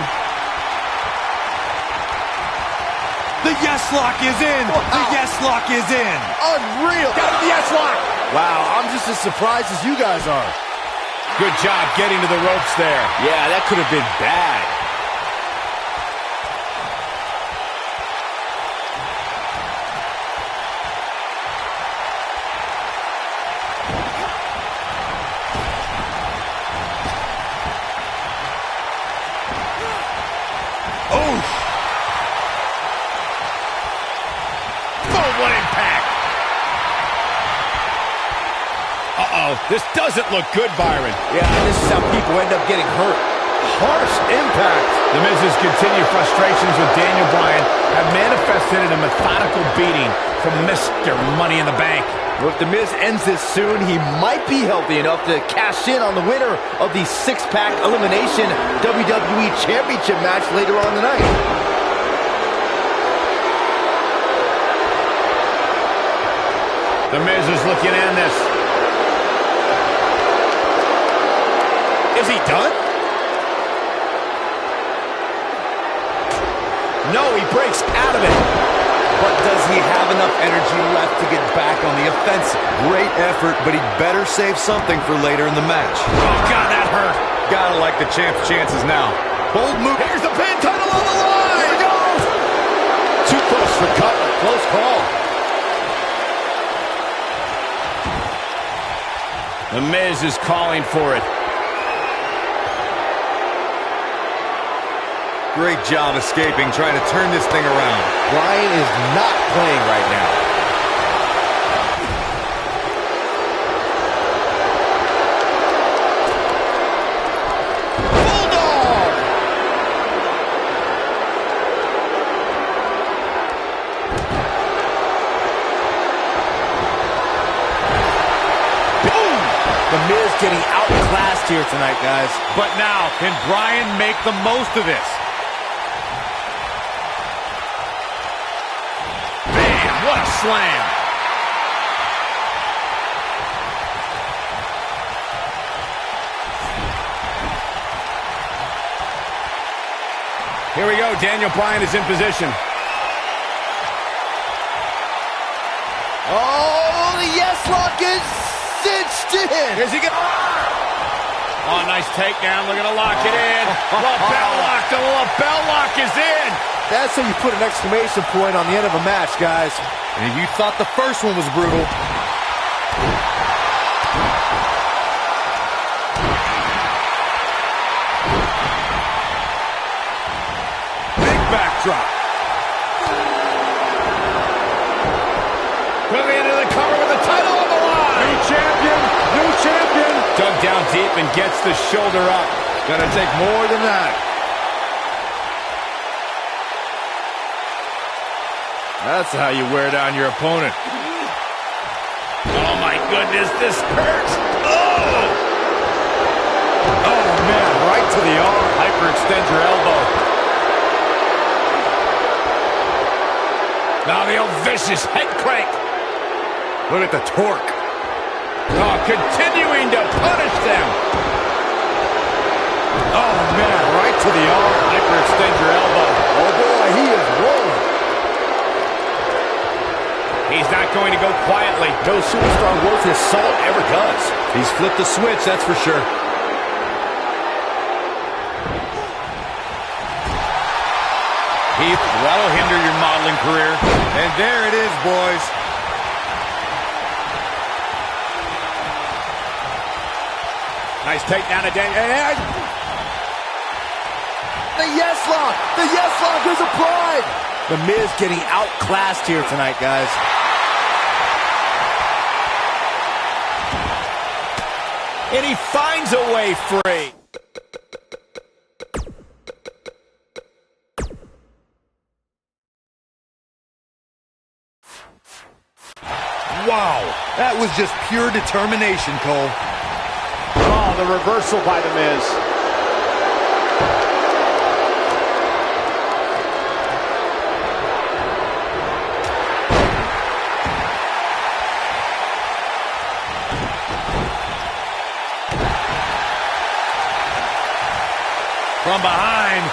The yes lock is in. Wow. The yes lock is in. Unreal. Got the yes lock. Wow, I'm just as surprised as you guys are. Good job getting to the ropes there. Yeah, that could have been bad. What impact! Uh-oh, this doesn't look good, Byron. Yeah, this is how people end up getting hurt. Harsh impact. The Miz's continued frustrations with Daniel Bryan have manifested in a methodical beating from Mr. Money in the Bank. Well, if The Miz ends this soon, he might be healthy enough to cash in on the winner of the six-pack elimination WWE Championship match later on tonight. The Miz is looking in this. Is he done? No, he breaks out of it. But does he have enough energy left to get back on the offensive? Great effort, but he'd better save something for later in the match. Oh, God, that hurt. Gotta like the champ's chances now. Bold move. Here's the pin, title on the line! Here we go! Too close for cover. Close call. The Miz is calling for it. Great job escaping, trying to turn this thing around. Bryan is not playing right now. Bulldog! Boom! The Miz getting outclassed here tonight, guys. But now, can Bryan make the most of this? What a slam. Here we go. Daniel Bryan is in position. Oh, the yes lock is cinched in. Is he going to... Oh, nice takedown. Looking to lock it in. Lapel lock. The lapel lock is in. That's how you put an exclamation point on the end of a match, guys. And you thought the first one was brutal. Big backdrop. Quickly into the cover with the title on the line. New champion. New champion. Dug down deep and gets the shoulder up. Gonna take more than that. That's how you wear down your opponent. Oh, my goodness, this hurts. Oh! Oh, man, right to the arm. Hyperextend your elbow. Now the old vicious head crank. Look at the torque. Oh, continuing to punish them. Oh, man, right to the arm. Hyperextend your elbow. Oh, boy, he is rolling. He's not going to go quietly. No superstar worth his salt ever does. He's flipped the switch, that's for sure. Heath, that'll hinder your modeling career. And there it is, boys. Nice takedown of Daniel. The yes lock! The yes lock is applied! The Miz getting outclassed here tonight, guys. And he finds a way free. Wow, that was just pure determination, Cole. Oh, the reversal by The Miz. From behind.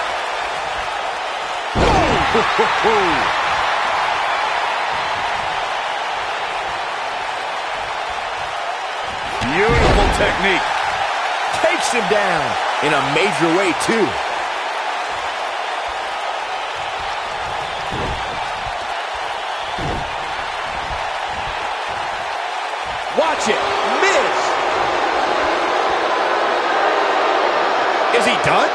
Beautiful technique. Takes him down in a major way, too. Watch it. Miz. Is he done?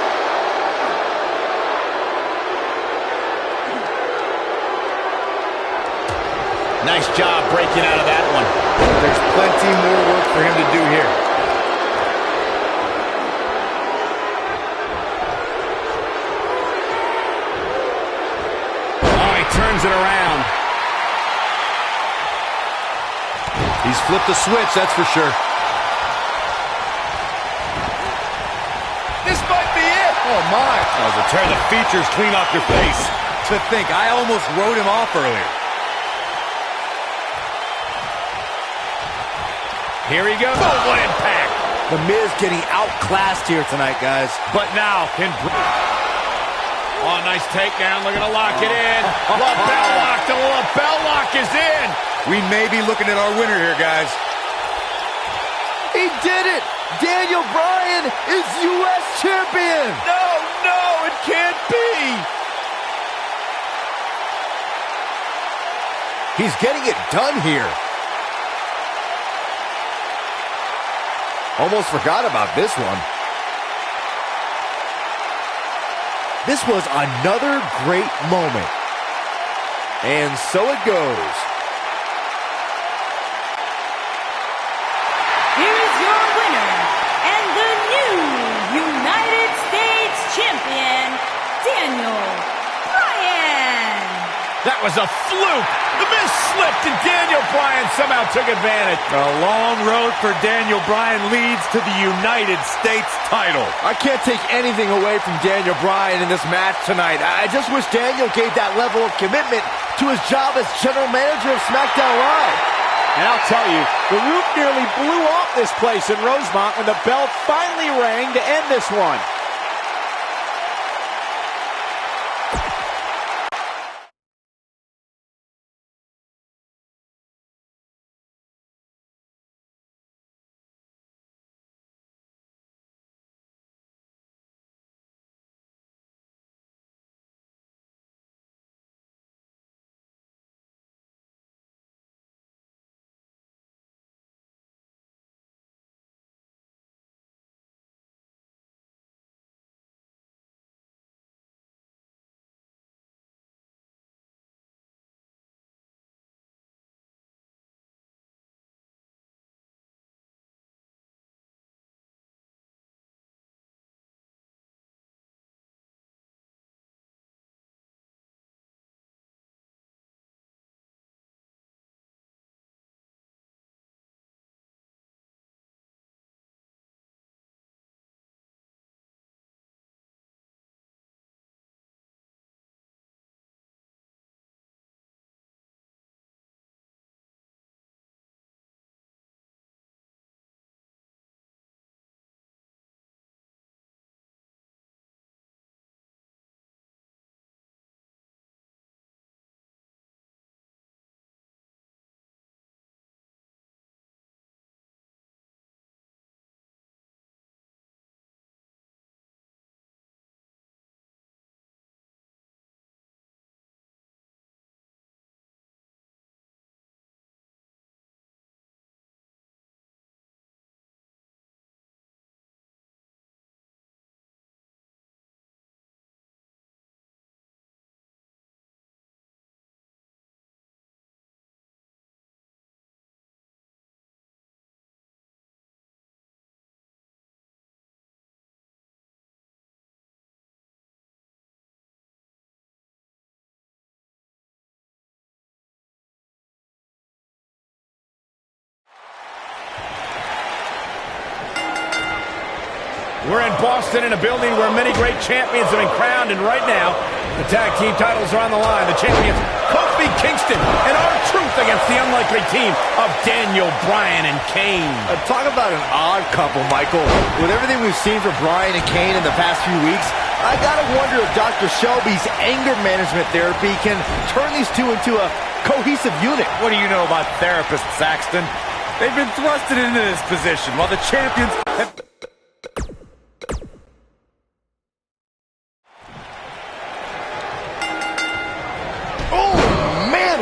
Nice job breaking out of that one. There's plenty more work for him to do here. Oh, he turns it around. He's flipped the switch, that's for sure. This might be it. Oh, my. That was a tear the features clean off your face. To think, I almost wrote him off earlier. Here he goes. Oh, what impact. The Miz getting outclassed here tonight, guys. But now can... Oh, nice takedown. Looking to lock it in. Lapel lock. The lapel lock is in. We may be looking at our winner here, guys. He did it! Daniel Bryan is U.S. champion! No, it can't be. He's getting it done here. Almost forgot about this one. This was another great moment. And so it goes. Here is your winner and the new United States Champion, Daniel Bryan. That was a fluke. The Miz slipped and Daniel Bryan somehow took advantage. A long road for Daniel Bryan leads to the United States title. I can't take anything away from Daniel Bryan in this match tonight. I just wish Daniel gave that level of commitment to his job as general manager of SmackDown Live. And I'll tell you, the roof nearly blew off this place in Rosemont when the bell finally rang to end this one. We're in Boston in a building where many great champions have been crowned, and right now, the tag team titles are on the line. The champions, Kofi Kingston and R-Truth against the unlikely team of Daniel Bryan and Kane. Talk about an odd couple, Michael. With everything we've seen from Bryan and Kane in the past few weeks, I gotta wonder if Dr. Shelby's anger management therapy can turn these two into a cohesive unit. What do you know about therapists, Saxton? They've been thrusted into this position while the champions have...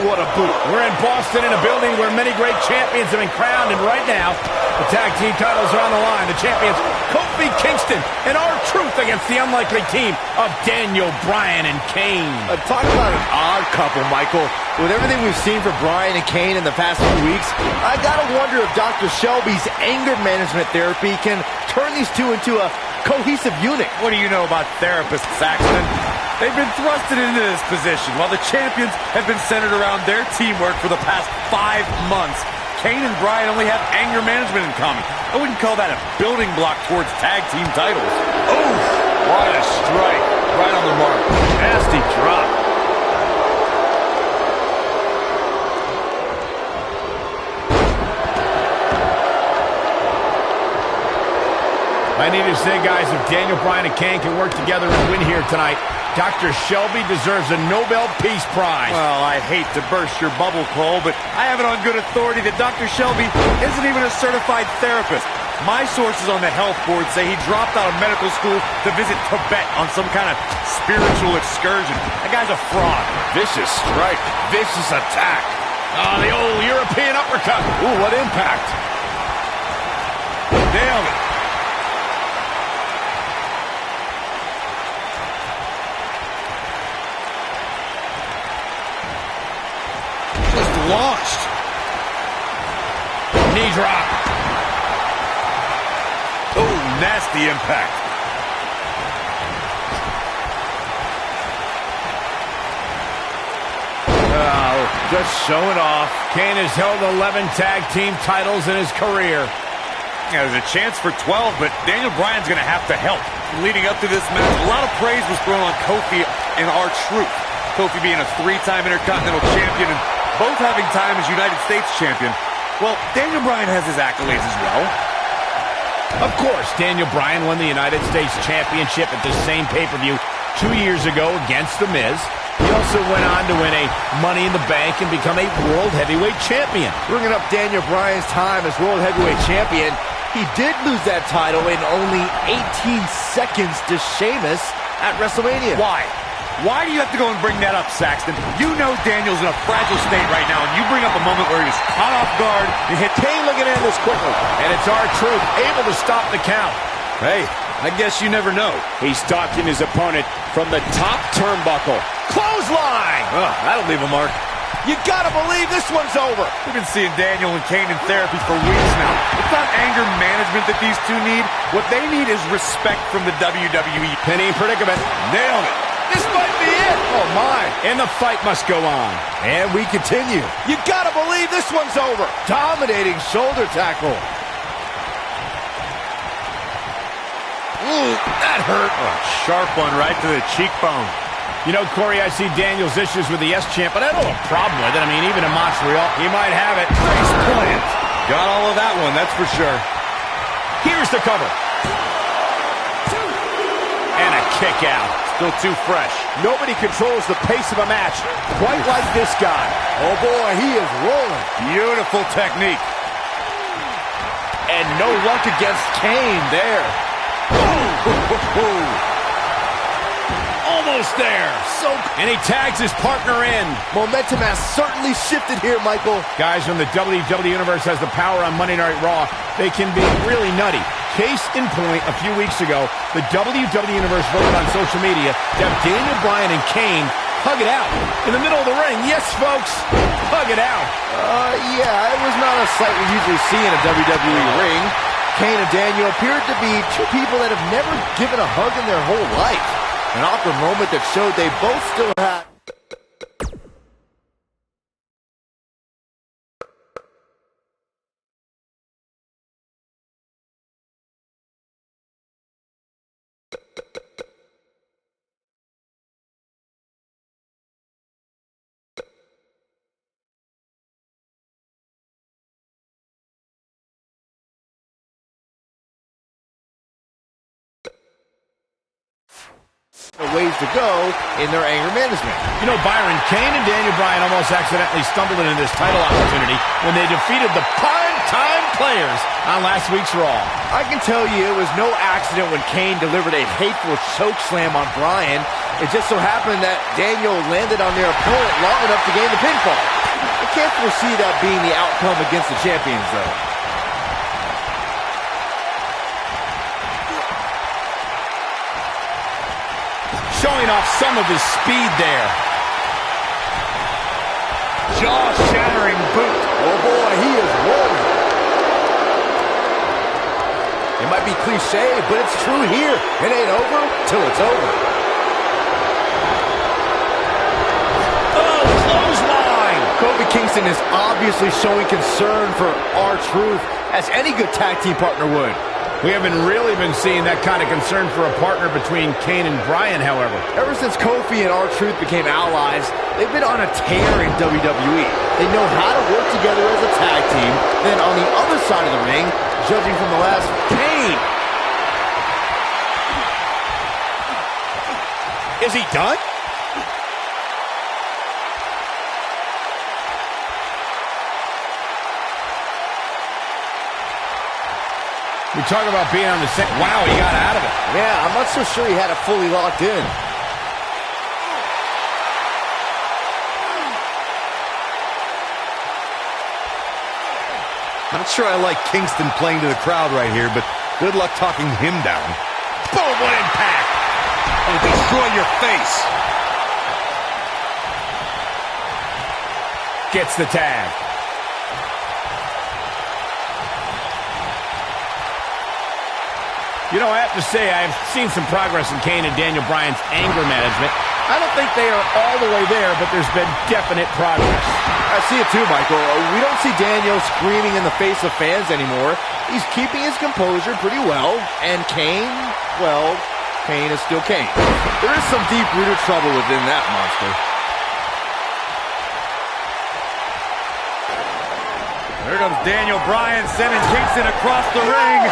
What a boot. We're in Boston in a building where many great champions have been crowned, and right now, the tag team titles are on the line. The champions, Kofi Kingston and R-Truth against the unlikely team of Daniel Bryan and Kane. Talk about an odd couple, Michael. With everything we've seen from Bryan and Kane in the past few weeks, I gotta wonder if Dr. Shelby's anger management therapy can turn these two into a cohesive unit. What do you know about therapists, Saxton? They've been thrusted into this position while the champions have been centered around their teamwork for the past 5 months. Kane and Bryan only have anger management in common. I wouldn't call that a building block towards tag team titles. Oof! What a strike. Right on the mark. Nasty drop. I need to say, guys, if Daniel Bryan and Kane can work together and win here tonight, Dr. Shelby deserves a Nobel Peace Prize. Well, I hate to burst your bubble, Cole, but I have it on good authority that Dr. Shelby isn't even a certified therapist. My sources on the health board say he dropped out of medical school to visit Tibet on some kind of spiritual excursion. That guy's a fraud. Vicious strike. Vicious attack. Oh, the old European uppercut. Ooh, what impact. Nailed it. Launched. Knee drop. Oh, nasty impact. Oh, just showing off. Kane has held 11 tag team titles in his career. Yeah, there's a chance for 12, but Daniel Bryan's going to have to help. Leading up to this match, a lot of praise was thrown on Kofi and R-Truth. Kofi being a 3-time Intercontinental Champion and both having time as United States Champion. Well, Daniel Bryan has his accolades as well. Of course, Daniel Bryan won the United States Championship at the same pay-per-view 2 years ago against The Miz. He also went on to win a Money in the Bank and become a World Heavyweight Champion. Bringing up Daniel Bryan's time as World Heavyweight Champion, he did lose that title in only 18 seconds to Sheamus at WrestleMania. Why? Why do you have to go and bring that up, Saxton? You know Daniel's in a fragile state right now, and you bring up a moment where he was caught off guard and hit. Kane looking at this quickly. And it's R-Truth able to stop the count. Hey, I guess you never know. He's stalking his opponent from the top turnbuckle. Clothesline! That'll leave a mark. You gotta believe this one's over. We've been seeing Daniel and Kane in therapy for weeks now. It's not anger management that these two need. What they need is respect from the WWE. Penny in predicament. Nailed it. This might be it. Oh, my. And the fight must go on. And we continue. You gotta believe this one's over. Dominating shoulder tackle. Ooh, that hurt. Sharp one right to the cheekbone. You know, Corey, I see Daniel's issues with the S-Champ, but I don't have a problem with it. I mean, even in Montreal, he might have it. Face plant. Got all of that one, that's for sure. Here's the cover. And a kick out. Still too fresh. Nobody controls the pace of a match quite like this guy. Oh, boy, he is rolling. Beautiful technique. And no luck against Kane there. Almost there. And he tags his partner in. Momentum has certainly shifted here, Michael. Guys, when the WWE Universe has the power on Monday Night Raw, they can be really nutty. Case in point, a few weeks ago, the WWE Universe voted on social media to have Daniel Bryan and Kane hug it out in the middle of the ring. Yes, folks, hug it out. Yeah, it was not a sight we usually see in a WWE ring. Kane and Daniel appeared to be two people that have never given a hug in their whole life. An awkward moment that showed they both still had ways to go in their anger management. You know, Byron, Kane and Daniel Bryan almost accidentally stumbled into this title opportunity when they defeated the prime-time players on last week's Raw. I can tell you it was no accident when Kane delivered a hateful choke slam on Bryan. It just so happened that Daniel landed on their opponent long enough to gain the pinfall. I can't foresee that being the outcome against the champions, though. Showing off some of his speed there. Jaw-shattering boot. Oh boy, he is rolling. It might be cliche, but it's true here. It ain't over till it's over. Oh, clothesline! Kofi Kingston is obviously showing concern for R-Truth, as any good tag team partner would. We haven't really been seeing that kind of concern for a partner between Kane and Bryan, however. Ever since Kofi and R-Truth became allies, they've been on a tear in WWE. They know how to work together as a tag team. Then on the other side of the ring, judging from the last, Kane! Is he done? We talk about being on the same... Wow, he got out of it. yeah, I'm not so sure he had it fully locked in. Not sure I like Kingston playing to the crowd right here, but good luck talking him down. Boom, what impact! It'll destroy your face. Gets the tag. You know, I have to say, I've seen some progress in Kane and Daniel Bryan's anger management. I don't think they are all the way there, but there's been definite progress. I see it too, Michael. We don't see Daniel screaming in the face of fans anymore. He's keeping his composure pretty well. And Kane, well, Kane is still Kane. There is some deep-rooted trouble within that monster. There comes Daniel Bryan sending Kingston across the ring.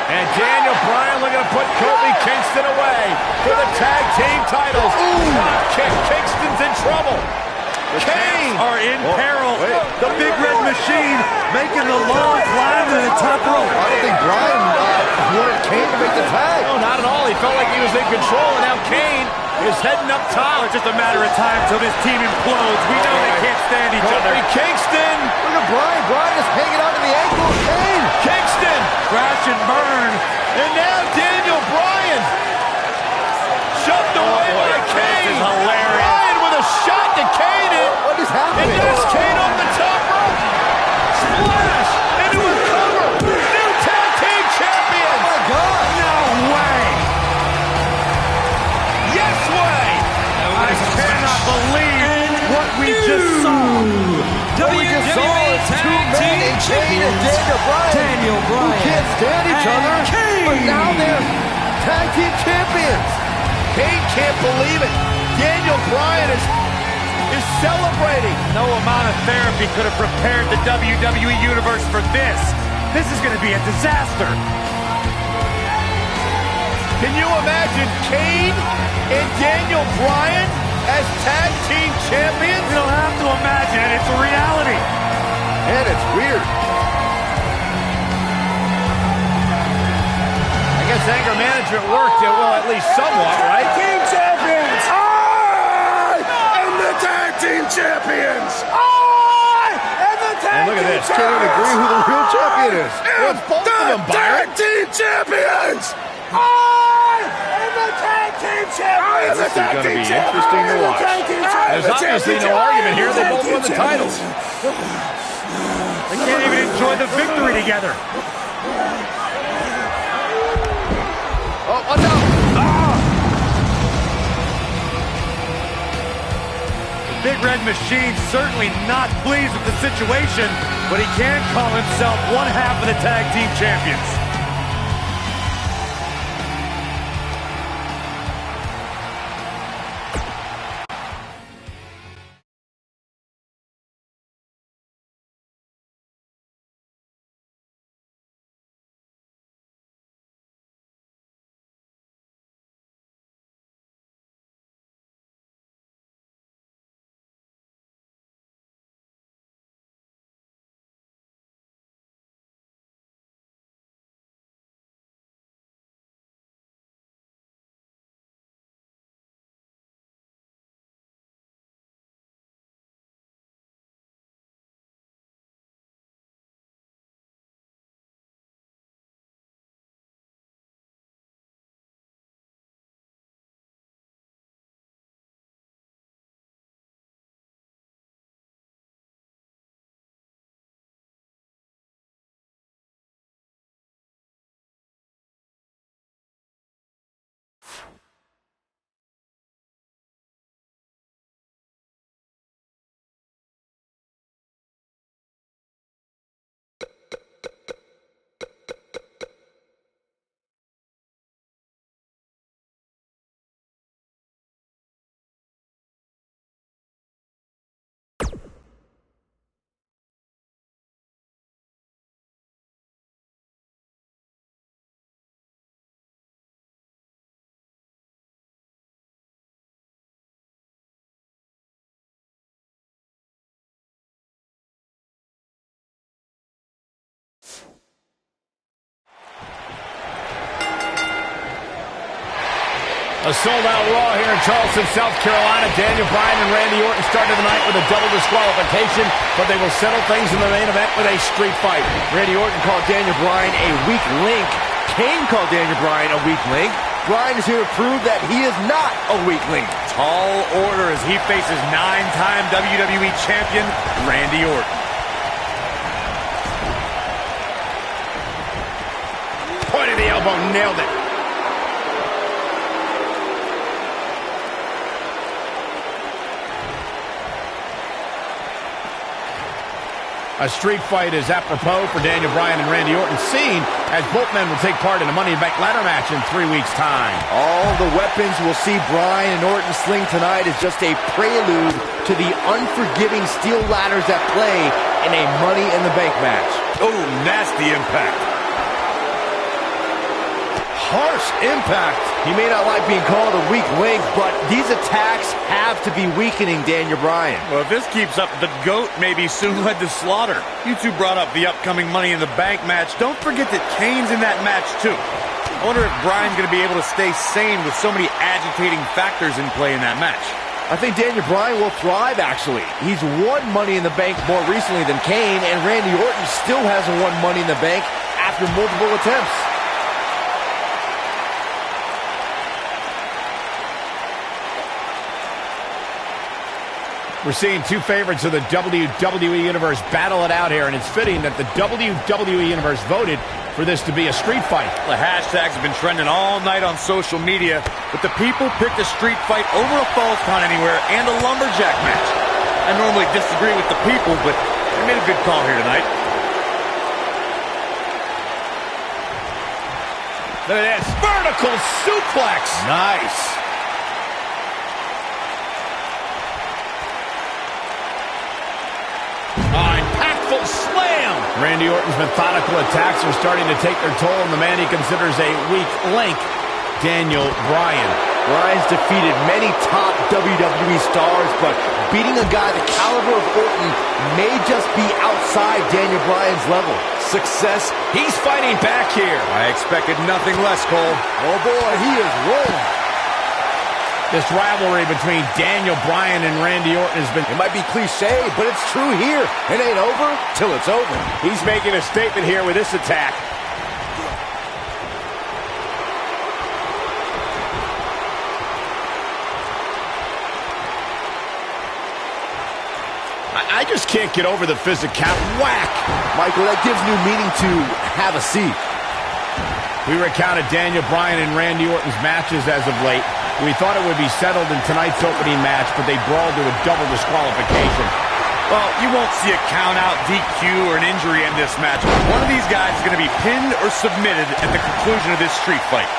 And Daniel Bryan looking to put Kofi Kingston away for the tag team titles. Drop kick. Kingston's in trouble. Kane Are in peril. The Big Red Machine making the long climb to the top rope. I don't think Bryan wanted Kane to make the tag. No, not at all. He felt like he was in control, and now Kane is heading up top. It's just a matter of time till this team implodes. We know they can't stand each other. Kofi Kingston. Look at Bryan. Bryan is hanging on to the ankle of Kane. Kingston. Crash and burn. And now Daniel Bryan. Shoved away by Kane. This is hilarious. Bryan with a shot to Kane. What is happening? And there's Kane on the top rope. Splash into a cover. New tag team champion. Oh, my God. No way. Yes way. I cannot believe what we just saw. What we just saw is two men in Kane and Daniel Bryan. Who can't stand each other, but now they're tag team champions. Kane can't believe it. Daniel Bryan is celebrating. No amount of therapy could have prepared the WWE Universe for this. This is going to be a disaster. Can you imagine Kane and Daniel Bryan as tag team champions? You don't have to imagine it. It's a reality. And it's weird. I guess anger management worked, well, at least somewhat, right? Team champions! I am the tag team champions! I am the tag And look at team this. Can't even agree who the real champion is. Well, it's both of them, Byron. Tag team champions! I am the tag team champions! This is gonna be interesting to watch. There's obviously no argument here. They both won the titles. They can't even enjoy the victory together. Oh, no. The Big Red Machine certainly not pleased with the situation, but he can call himself one half of the tag team champions. A sold-out Raw here in Charleston, South Carolina. Daniel Bryan and Randy Orton started the night with a double disqualification, but they will settle things in the main event with a street fight. Randy Orton called Daniel Bryan a weak link. Kane called Daniel Bryan a weak link. Bryan is here to prove that he is not a weak link. Tall order as he faces 9-time WWE Champion Randy Orton. Point of the elbow, nailed it. A street fight is apropos for Daniel Bryan and Randy Orton, seen as both men will take part in a Money in the Bank ladder match in 3 weeks' time. All the weapons we'll see Bryan and Orton sling tonight is just a prelude to the unforgiving steel ladders at play in a Money in the Bank match. Oh, nasty impact. Harsh impact. He may not like being called a weak link, but these attacks have to be weakening Daniel Bryan. Well, if this keeps up, the GOAT may be soon led to slaughter. You two brought up the upcoming Money in the Bank match. Don't forget that Kane's in that match, too. I wonder if Bryan's going to be able to stay sane with so many agitating factors in play in that match. I think Daniel Bryan will thrive, actually. He's won Money in the Bank more recently than Kane, and Randy Orton still hasn't won Money in the Bank after multiple attempts. We're seeing two favorites of the WWE Universe battle it out here, and it's fitting that the WWE Universe voted for this to be a street fight. The hashtags have been trending all night on social media, but the people picked a street fight over a Falls Count Anywhere and a lumberjack match. I normally disagree with the people, but they made a good call here tonight. Look at this. Vertical suplex. Nice. Impactful slam. Randy Orton's methodical attacks are starting to take their toll on the man he considers a weak link, Daniel Bryan. Bryan's defeated many top WWE stars, but beating a guy the caliber of Orton may just be outside Daniel Bryan's level. Success. He's fighting back here. I expected nothing less, Cole. Oh boy, he is rolling. This rivalry between Daniel Bryan and Randy Orton has been... It might be cliche, but it's true here. It ain't over till it's over. He's making a statement here with this attack. I just can't get over the physical whack. Michael, that gives new meaning to have a seat. We recounted Daniel Bryan and Randy Orton's matches as of late. We thought it would be settled in tonight's opening match, but they brawled to a double disqualification. Well, you won't see a count-out, DQ, or an injury in this match. One of these guys is going to be pinned or submitted at the conclusion of this street fight.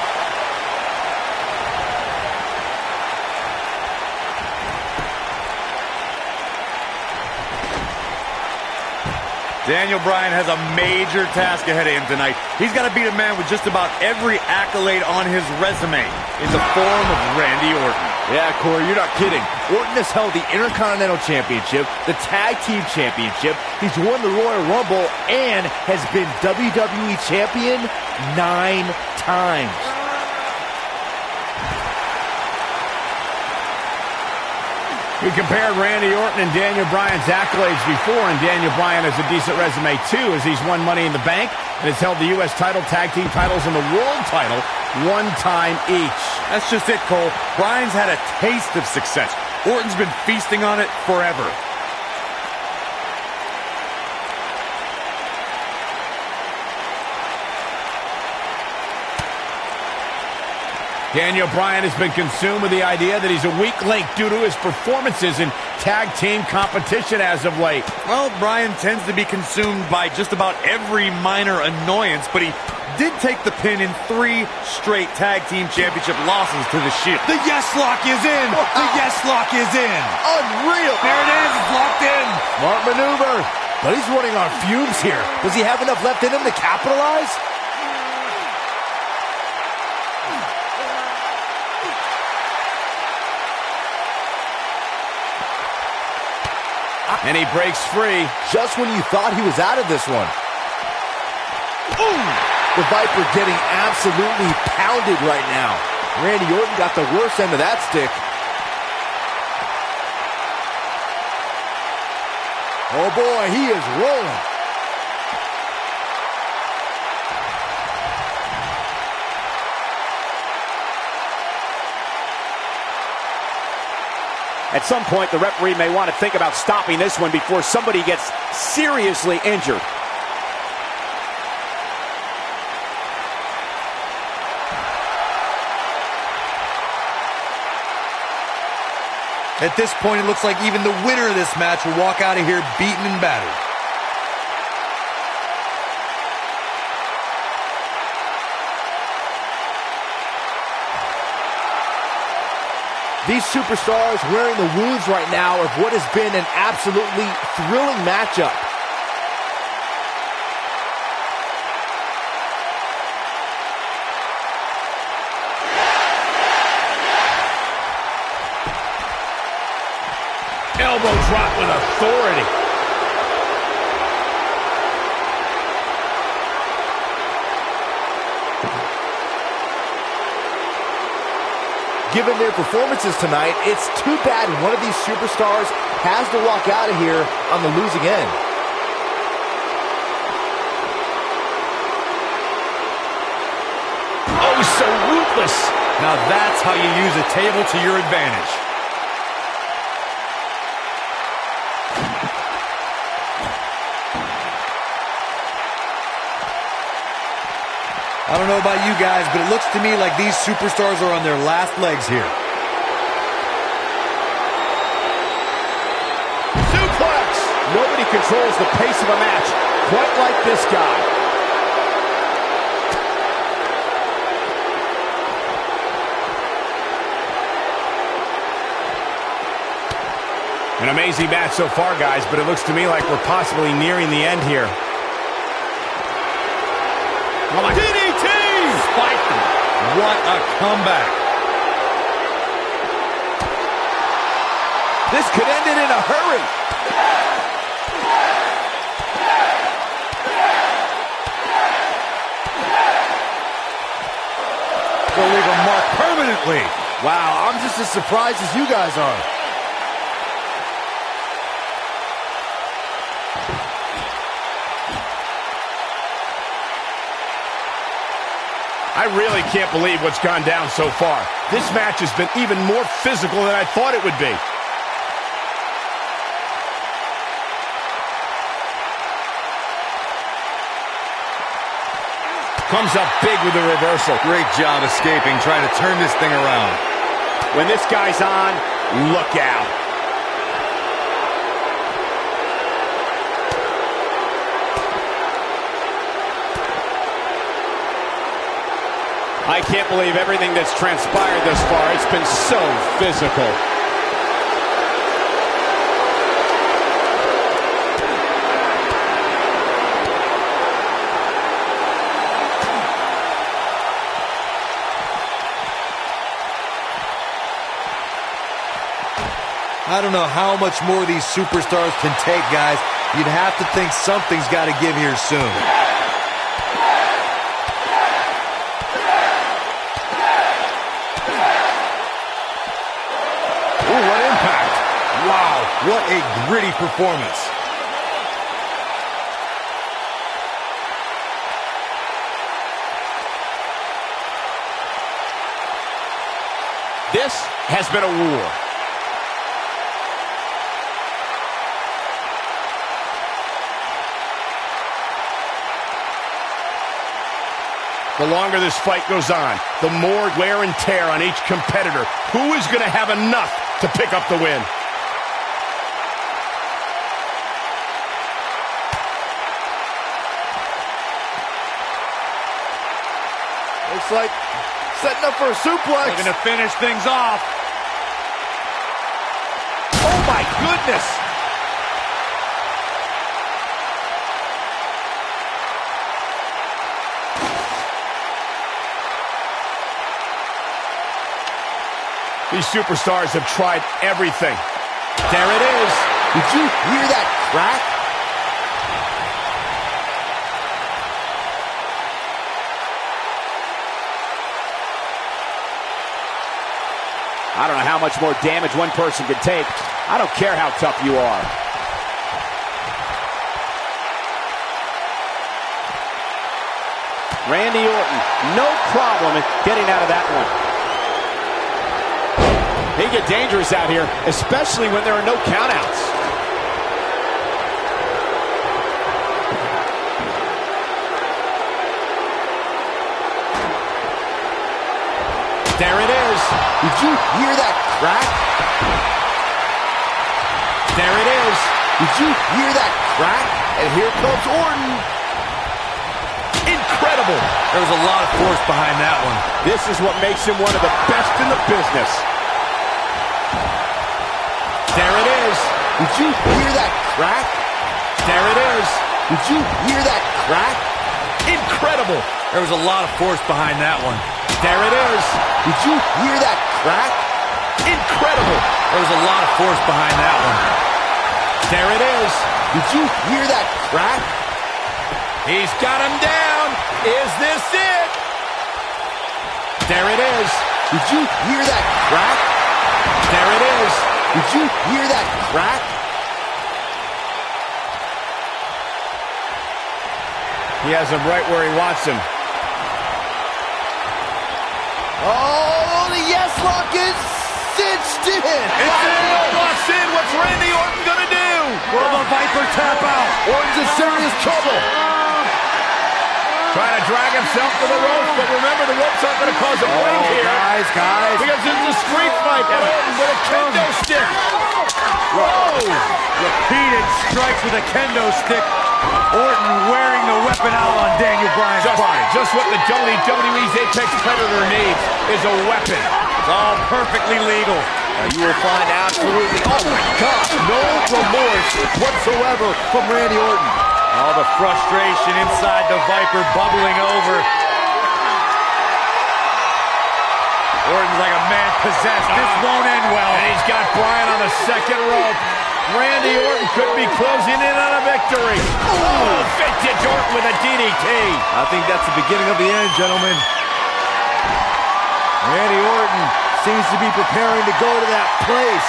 Daniel Bryan has a major task ahead of him tonight. He's got to beat a man with just about every accolade on his resume in the form of Randy Orton. Yeah, Corey, you're not kidding. Orton has held the Intercontinental Championship, the Tag Team Championship, he's won the Royal Rumble, and has been WWE Champion 9 times. We compared Randy Orton and Daniel Bryan's accolades before, and Daniel Bryan has a decent resume too, as he's won Money in the Bank and has held the U.S. title, tag team titles, and the world title 1 time each. That's just it, Cole. Bryan's had a taste of success. Orton's been feasting on it forever. Daniel Bryan has been consumed with the idea that he's a weak link due to his performances in tag team competition as of late. Well, Bryan tends to be consumed by just about every minor annoyance, but he did take the pin in 3 straight tag team championship losses to the Shield. The yes lock is in. Wow. The yes lock is in. Unreal. There it is. It's locked in. Smart maneuver. But he's running on fumes here. Does he have enough left in him to capitalize? And he breaks free. Just when you thought he was out of this one. Ooh. The Viper getting absolutely pounded right now. Randy Orton got the worst end of that stick. Oh boy, he is rolling. At some point, the referee may want to think about stopping this one before somebody gets seriously injured. At this point, it looks like even the winner of this match will walk out of here beaten and battered. These superstars wearing the wounds right now of what has been an absolutely thrilling matchup. Elbow drop with authority. Given their performances tonight, it's too bad one of these superstars has to walk out of here on the losing end. Oh, so ruthless. Now that's how you use a table to your advantage. I don't know about you guys, but it looks to me like these superstars are on their last legs here. Suplex! Nobody controls the pace of a match quite like this guy. An amazing match so far, guys, but it looks to me like we're possibly nearing the end here. DDT! Spiked him. What a comeback. This could end it in a hurry. They'll leave a mark permanently. Wow, I'm just as surprised as you guys are. I really can't believe what's gone down so far. This match has been even more physical than I thought it would be. Comes up big with the reversal. Great job escaping, trying to turn this thing around. When this guy's on, look out. I can't believe everything that's transpired thus far. It's been so physical. I don't know how much more these superstars can take, guys. You'd have to think something's got to give here soon. What a gritty performance. This has been a war. The longer this fight goes on, the more wear and tear on each competitor. Who is going to have enough to pick up the win? Looks like setting up for a suplex. Looking to finish things off. Oh my goodness. These superstars have tried everything. There it is. Did you hear that crack? I don't know how much more damage one person can take. I don't care how tough you are. Randy Orton, no problem in getting out of that one. They get dangerous out here, especially when there are no countouts. There it is. Did you hear that crack? There it is. Did you hear that crack? And here comes Orton. Incredible. There was a lot of force behind that one. This is what makes him one of the best in the business. There it is. Did you hear that crack? There it is. Did you hear that crack? Incredible. There was a lot of force behind that one. There it is. Did you hear that crack? Incredible. There was a lot of force behind that one. There it is. Did you hear that crack? He's got him down. Is this it? There it is. Did you hear that crack? There it is. Did you hear that crack? He has him right where he wants him. Oh, the yes lock is cinched in. It's Daniel walks in. What's Randy Orton gonna do? Will the Viper tap out? Orton's in serious trouble. Trying to drag himself to the ropes, but remember the ropes aren't going to cause a break here. Guys. Because it's a street fight, and Orton with a kendo stick. Whoa! Repeated strikes with a kendo stick. Orton wearing the weapon out on Daniel Bryan's body. Just what the WWE's Apex Predator needs is a weapon. It's all perfectly legal. Now you will find absolutely, oh my God, no remorse whatsoever from Randy Orton. All the frustration inside the Viper bubbling over. Orton's like a man possessed. This won't end well. And he's got Bryan on the second rope. Randy Orton could be closing in on a victory. Oh, vintage Orton with a DDT. I think that's the beginning of the end, gentlemen. Randy Orton seems to be preparing to go to that place.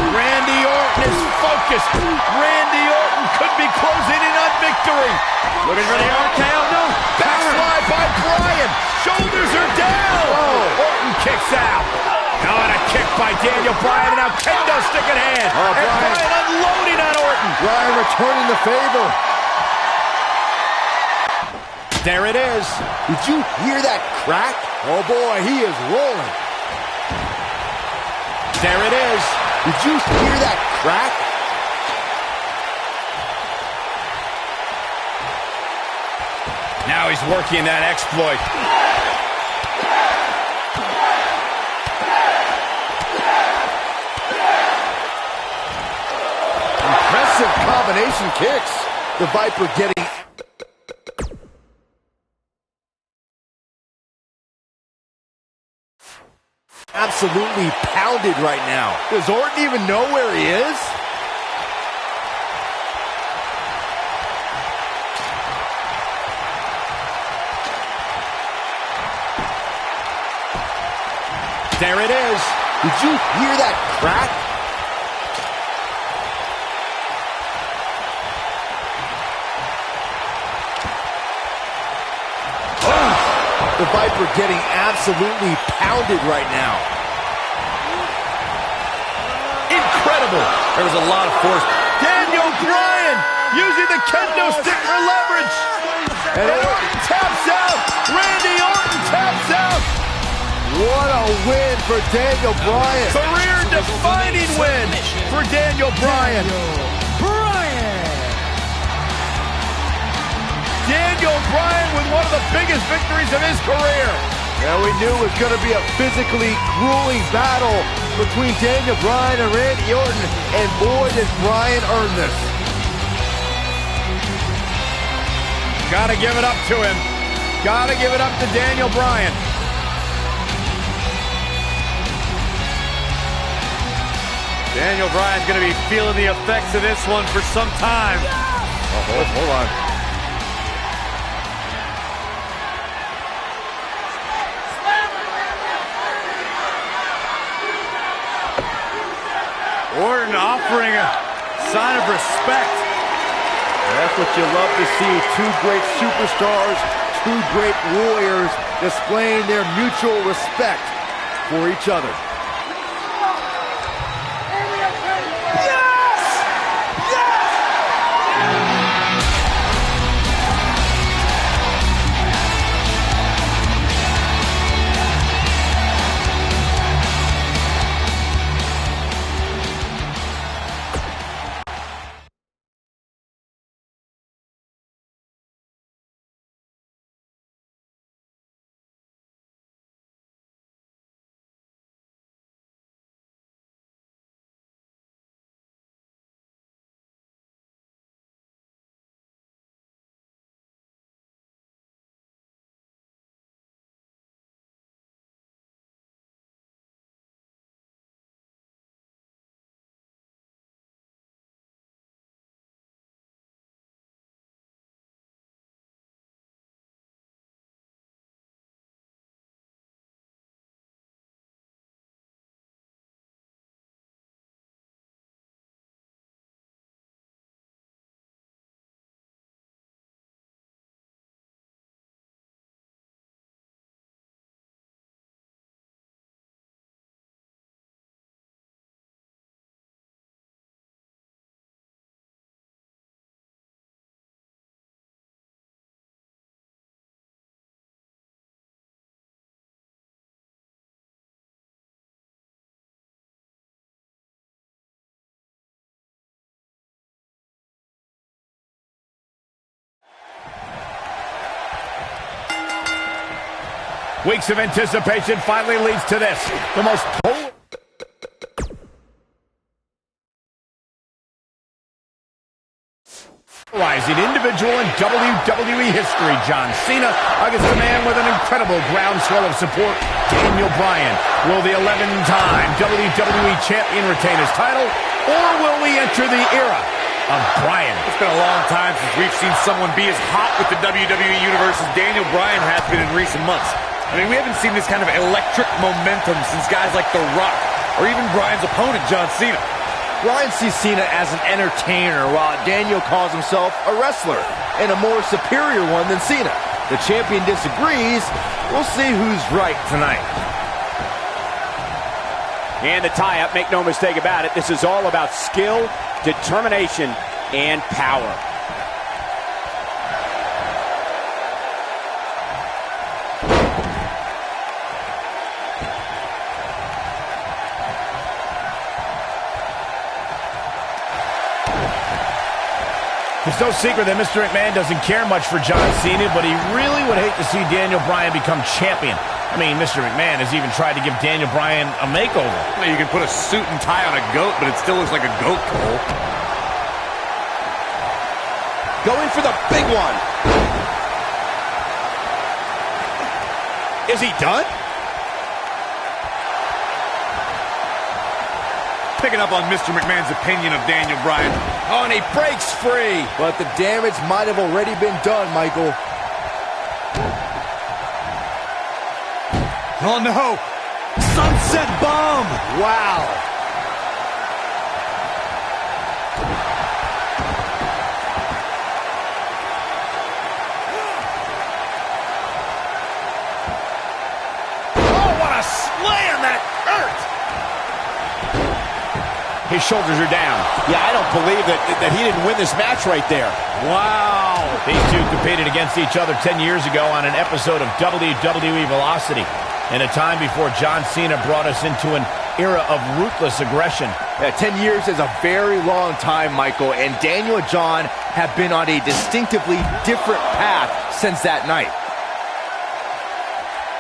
Randy Orton is focused. Randy Orton could be closing in on victory. Looking for the RKO. No. Backslide by Bryan. Shoulders are down. Oh. Orton kicks out. Now on a kick by Daniel Bryan. And now kendo stick in hand. Oh, and Bryan unloading on Orton. Bryan returning the favor. There it is. Did you hear that crack? Oh boy, he is rolling. There it is. Did you hear that crack? Now he's working that exploit. Impressive combination kicks. The Viper getting absolutely pounded right now. Does Orton even know where he is? There it is. Did you hear that crack? The Viper getting absolutely pounded right now. Incredible. There was a lot of force. Daniel Bryan using the kendo stick for leverage. And Orton taps out. Randy Orton taps out. What a win for Daniel Bryan. Career-defining win for Daniel Bryan. Daniel Bryan with one of the biggest victories of his career. Yeah, we knew it was going to be a physically grueling battle between Daniel Bryan and Randy Orton, and boy, did Bryan earn this. Gotta give it up to him. Gotta give it up to Daniel Bryan. Daniel Bryan's going to be feeling the effects of this one for some time. Oh, hold on. Orton offering a sign of respect. That's what you love to see. Two great superstars, two great warriors displaying their mutual respect for each other. Weeks of anticipation finally leads to this. The most polarizing individual in WWE history, John Cena, against a man with an incredible groundswell of support, Daniel Bryan. Will the 11-time WWE Champion retain his title, or will we enter the era of Bryan? It's been a long time since we've seen someone be as hot with the WWE Universe as Daniel Bryan has been in recent months. I mean, we haven't seen this kind of electric momentum since guys like The Rock, or even Bryan's opponent, John Cena. Bryan sees Cena as an entertainer, while Daniel calls himself a wrestler, and a more superior one than Cena. The champion disagrees. We'll see who's right tonight. And the tie-up, make no mistake about it, this is all about skill, determination, and power. It's no secret that Mr. McMahon doesn't care much for John Cena, but he really would hate to see Daniel Bryan become champion. I mean, Mr. McMahon has even tried to give Daniel Bryan a makeover. Well, you can put a suit and tie on a goat, but it still looks like a goat pole. Going for the big one. Is he done? Picking up on Mr. McMahon's opinion of Daniel Bryan. Oh, and he breaks free. But the damage might have already been done, Michael. Oh, no. Sunset bomb. Wow. Oh, what a slam. That hurt. His shoulders are down. Yeah, I don't believe that he didn't win this match right there. Wow! These two competed against each other 10 years ago on an episode of WWE Velocity, in a time before John Cena brought us into an era of ruthless aggression. Yeah, 10 years is a very long time, Michael, and Daniel and John have been on a distinctively different path since that night.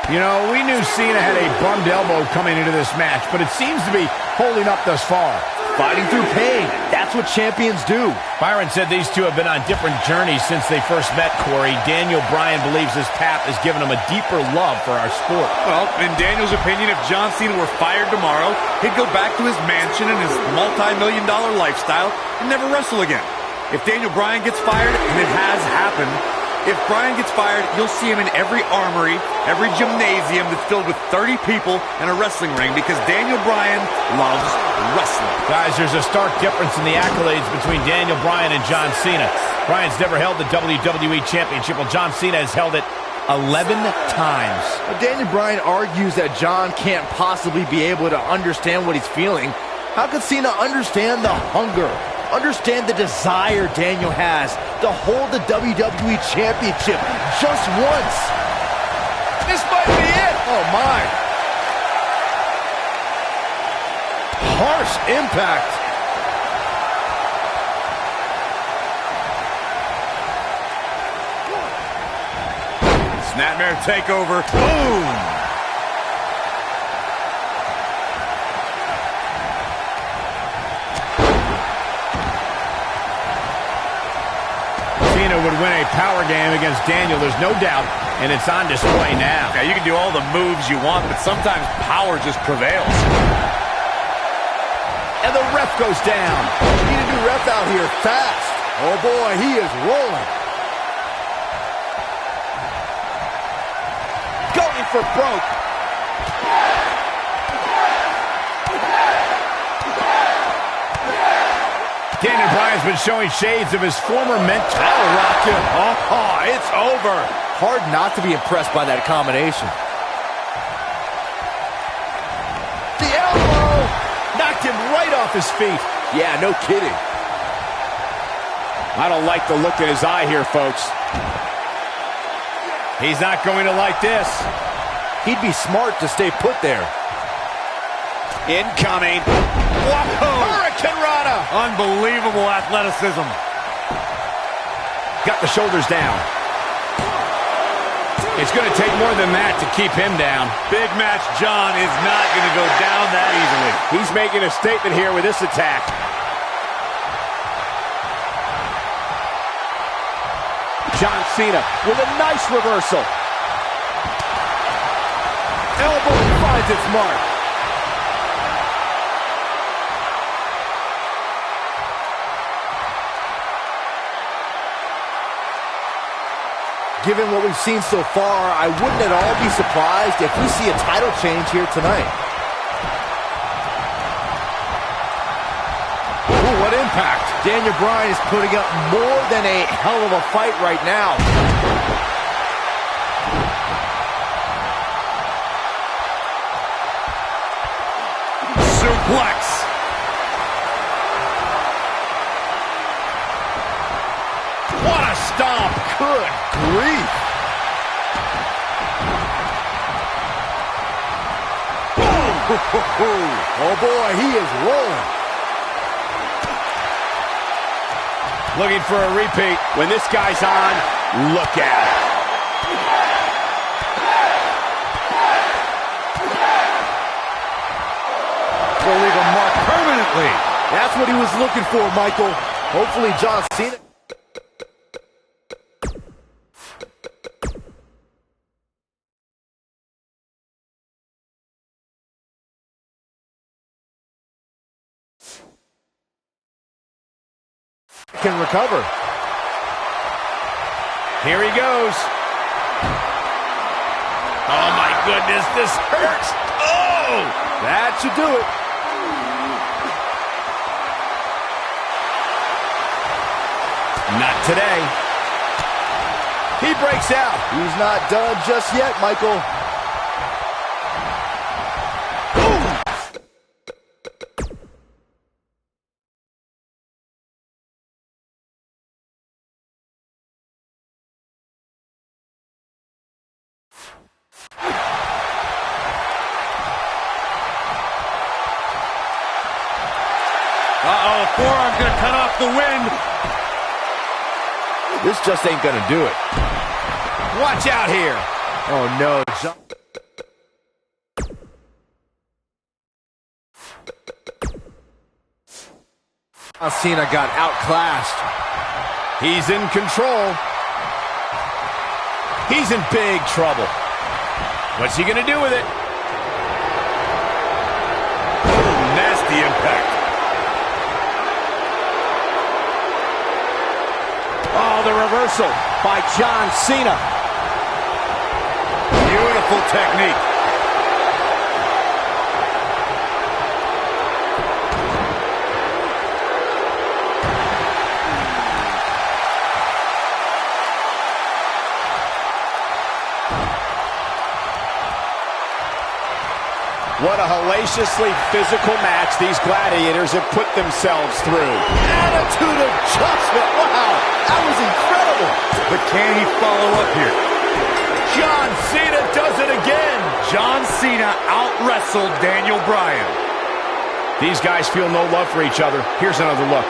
You know, we knew Cena had a bummed elbow coming into this match, but it seems to be holding up thus far. Fighting through pain. That's what champions do. Byron said these two have been on different journeys since they first met, Corey. Daniel Bryan believes this path has given him a deeper love for our sport. Well, in Daniel's opinion, if John Cena were fired tomorrow, he'd go back to his mansion and his multi-million-dollar lifestyle and never wrestle again. If Daniel Bryan gets fired, and it has happened, If Bryan gets fired, you'll see him in every armory, every gymnasium that's filled with 30 people and a wrestling ring because Daniel Bryan loves wrestling. Guys, there's a stark difference in the accolades between Daniel Bryan and John Cena. Bryan's never held the WWE Championship, while John Cena has held it 11 times. Daniel Bryan argues that John can't possibly be able to understand what he's feeling. How could Cena understand the hunger? Understand the desire Daniel has to hold the WWE Championship just once. This might be it. Oh, my. Harsh impact. Snapmare takeover. Boom. Would win a power game against Daniel, there's no doubt, and it's on display now. Yeah, you can do all the moves you want, but sometimes power just prevails. And the ref goes down. We need a new ref out here fast. Oh boy, he is rolling. Going for broke. Daniel Bryan's been showing shades of his former mentor. That'll rock him. Oh, it's over. Hard not to be impressed by that combination. The elbow Knocked him right off his feet. Yeah, no kidding. I don't like the look in his eye here, folks. He's not going to like this. He'd be smart to stay put there. Incoming. Whoa! Hurricane Rana! Unbelievable athleticism. Got the shoulders down. It's going to take more than that to keep him down. Big Match John is not going to go down that easily. He's making a statement here with this attack. John Cena with a nice reversal. Elbow finds its mark. Given what we've seen so far, I wouldn't at all be surprised if we see a title change here tonight. Ooh, what impact. Daniel Bryan is putting up more than a hell of a fight right now. Suplex. What a stomp! Good grief. Oh boy, he is rolling. Looking for a repeat. When this guy's on, look out. Will leave a mark permanently. That's what he was looking for, Michael. Hopefully John Cena can recover. Here he goes. Oh, my goodness, this hurts. Oh! That should do it. Not today. He breaks out. He's not done just yet, Michael. Uh-oh, forearm's going to cut off the wind. This just ain't gonna do it. Watch out here. Oh no, John Cena got outclassed. He's in control. He's in big trouble. What's he gonna do with it? Nasty impact. Oh, the reversal. by John Cena. Beautiful technique. What a hellaciously physical match these gladiators have put themselves through. Attitude adjustment. Wow, that was incredible. But can he follow up here? John Cena does it again. John Cena out-wrestled Daniel Bryan. These guys feel no love for each other. Here's another look.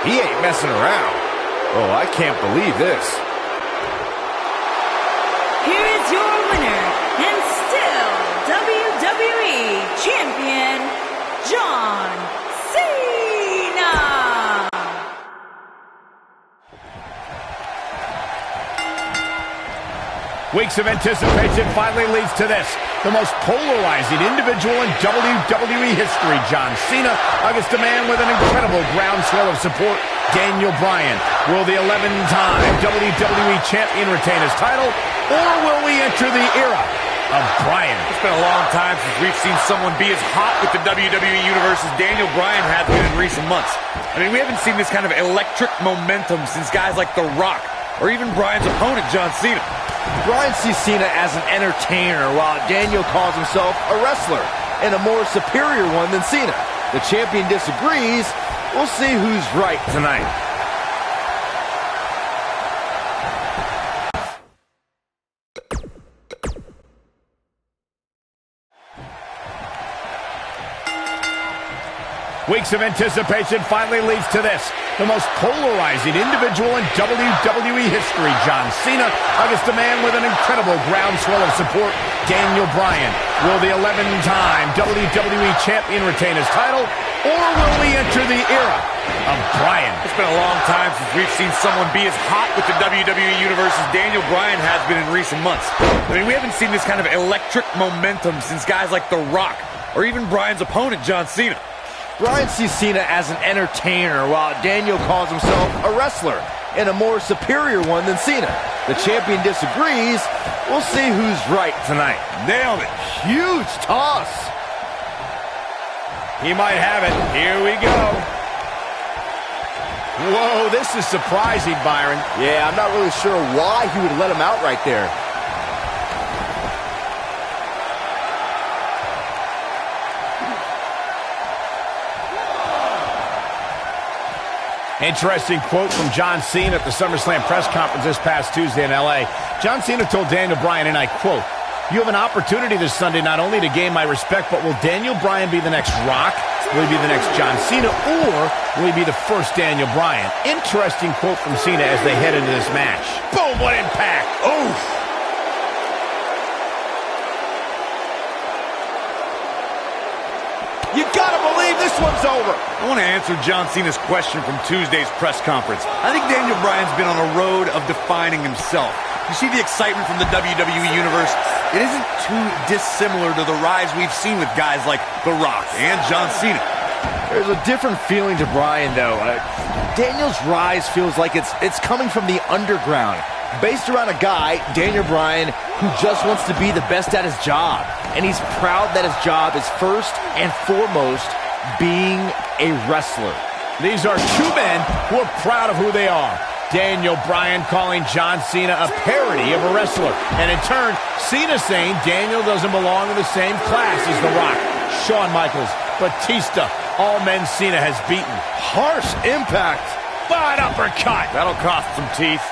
He ain't messing around. Oh, I can't believe this. Here is your winner, and still WWE Champion, John Cena. Weeks of anticipation finally leads to this. The most polarizing individual in WWE history, John Cena, against a man with an incredible groundswell of support, Daniel Bryan. Will the 11-time WWE Champion retain his title, or will we enter the era of Bryan? It's been a long time since we've seen someone be as hot with the WWE Universe as Daniel Bryan has been in recent months. I mean, we haven't seen this kind of electric momentum since guys like The Rock, or even Bryan's opponent, John Cena. Bryan sees Cena as an entertainer, while Daniel calls himself a wrestler, and a more superior one than Cena. The champion disagrees. We'll see who's right tonight. Weeks of anticipation finally leads to this. The most polarizing individual in WWE history, John Cena, against a man with an incredible groundswell of support, Daniel Bryan. Will the 11-time WWE Champion retain his title, or will we enter the era of Bryan? It's been a long time since we've seen someone be as hot with the WWE Universe as Daniel Bryan has been in recent months. I mean, we haven't seen this kind of electric momentum since guys like The Rock, or even Bryan's opponent, John Cena. Bryan sees Cena as an entertainer, while Daniel calls himself a wrestler, and a more superior one than Cena. The champion disagrees. We'll see who's right tonight. Nailed it. Huge toss. He might have it. Here we go. Whoa, this is surprising, Byron. Yeah, I'm not really sure why he would let him out right there. Interesting quote from John Cena at the SummerSlam press conference this past Tuesday in L.A. John Cena told Daniel Bryan, and I quote, "You have an opportunity this Sunday not only to gain my respect, but will Daniel Bryan be the next Rock? Will he be the next John Cena? Or will he be the first Daniel Bryan?" Interesting quote from Cena as they head into this match. Boom, what impact. Oof. You gotta believe this one's over. I want to answer John Cena's question from Tuesday's press conference. I think Daniel Bryan's been on a road of defining himself. You see the excitement from the WWE Universe? It isn't too dissimilar to the rise we've seen with guys like The Rock and John Cena. There's a different feeling to Bryan, though. Daniel's rise feels like it's coming from the underground, based around a guy, Daniel Bryan, who just wants to be the best at his job. And he's proud that his job is first and foremost being a wrestler. These are two men who are proud of who they are. Daniel Bryan calling John Cena a parody of a wrestler. And in turn, Cena saying Daniel doesn't belong in the same class as The Rock, Shawn Michaels, Batista, all men Cena has beaten. Harsh impact. But uppercut. That'll cost some teeth.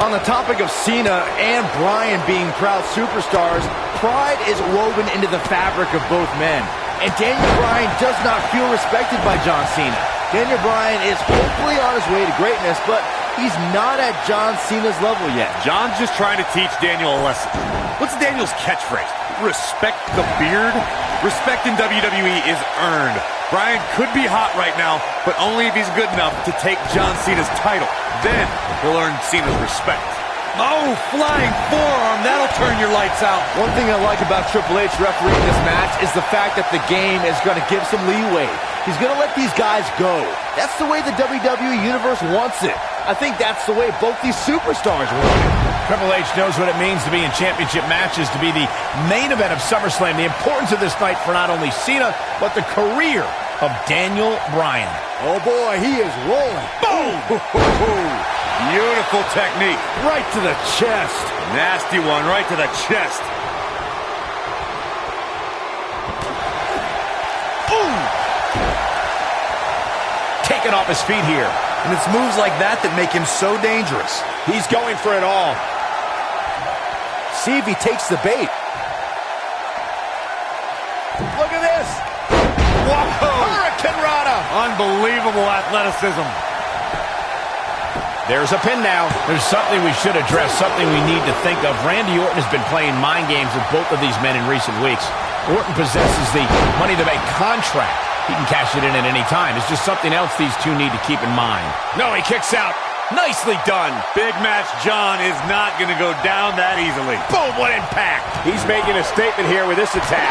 On the topic of Cena and Bryan being proud superstars, pride is woven into the fabric of both men. And Daniel Bryan does not feel respected by John Cena. Daniel Bryan is hopefully on his way to greatness, but he's not at John Cena's level yet. John's just trying to teach Daniel a lesson. What's Daniel's catchphrase? Respect the beard? Respect in WWE is earned. Bryan could be hot right now, but only if he's good enough to take John Cena's title. Then he'll earn Cena's respect. Oh, flying forearm. That'll turn your lights out. One thing I like about Triple H refereeing this match is the fact that the game is going to give some leeway. He's going to let these guys go. That's the way the WWE Universe wants it. I think that's the way both these superstars want it. Triple H knows what it means to be in championship matches, to be the main event of SummerSlam. The importance of this night for not only Cena, but the career of Daniel Bryan. Oh boy, he is rolling. Boom! Beautiful technique. Right to the chest. Nasty one, right to the chest. Ooh! Taken off his feet here. And it's moves like that that make him so dangerous. He's going for it all. See if he takes the bait. Look at this. Whoa! Hurricane Rana. Unbelievable athleticism. There's a pin now. There's something we should address, something we need to think of. Randy Orton has been playing mind games with both of these men in recent weeks. Orton possesses the Money to Make contract. He can cash it in at any time. It's just something else these two need to keep in mind. No, he kicks out. Nicely done. Big Match John is not going to go down that easily. Boom, what impact. He's making a statement here with this attack.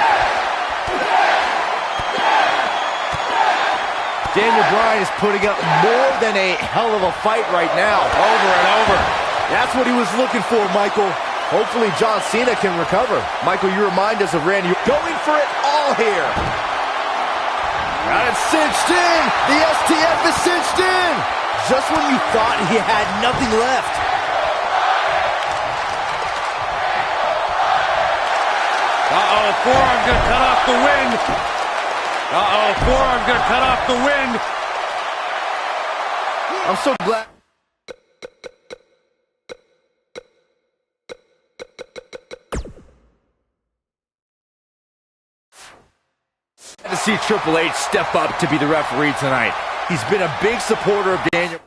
Daniel Bryan is putting up more than a hell of a fight right now. Over and over. That's what he was looking for, Michael. Hopefully John Cena can recover. Michael, you remind us of Randy going for it all here. Got it cinched in. The STF is cinched in. Just when you thought he had nothing left. Uh-oh, forearm's going to cut off the wind. Uh-oh, forearm's going to cut off the wind. I'm so glad. To see Triple H step up to be the referee tonight. He's been a big supporter of Daniel.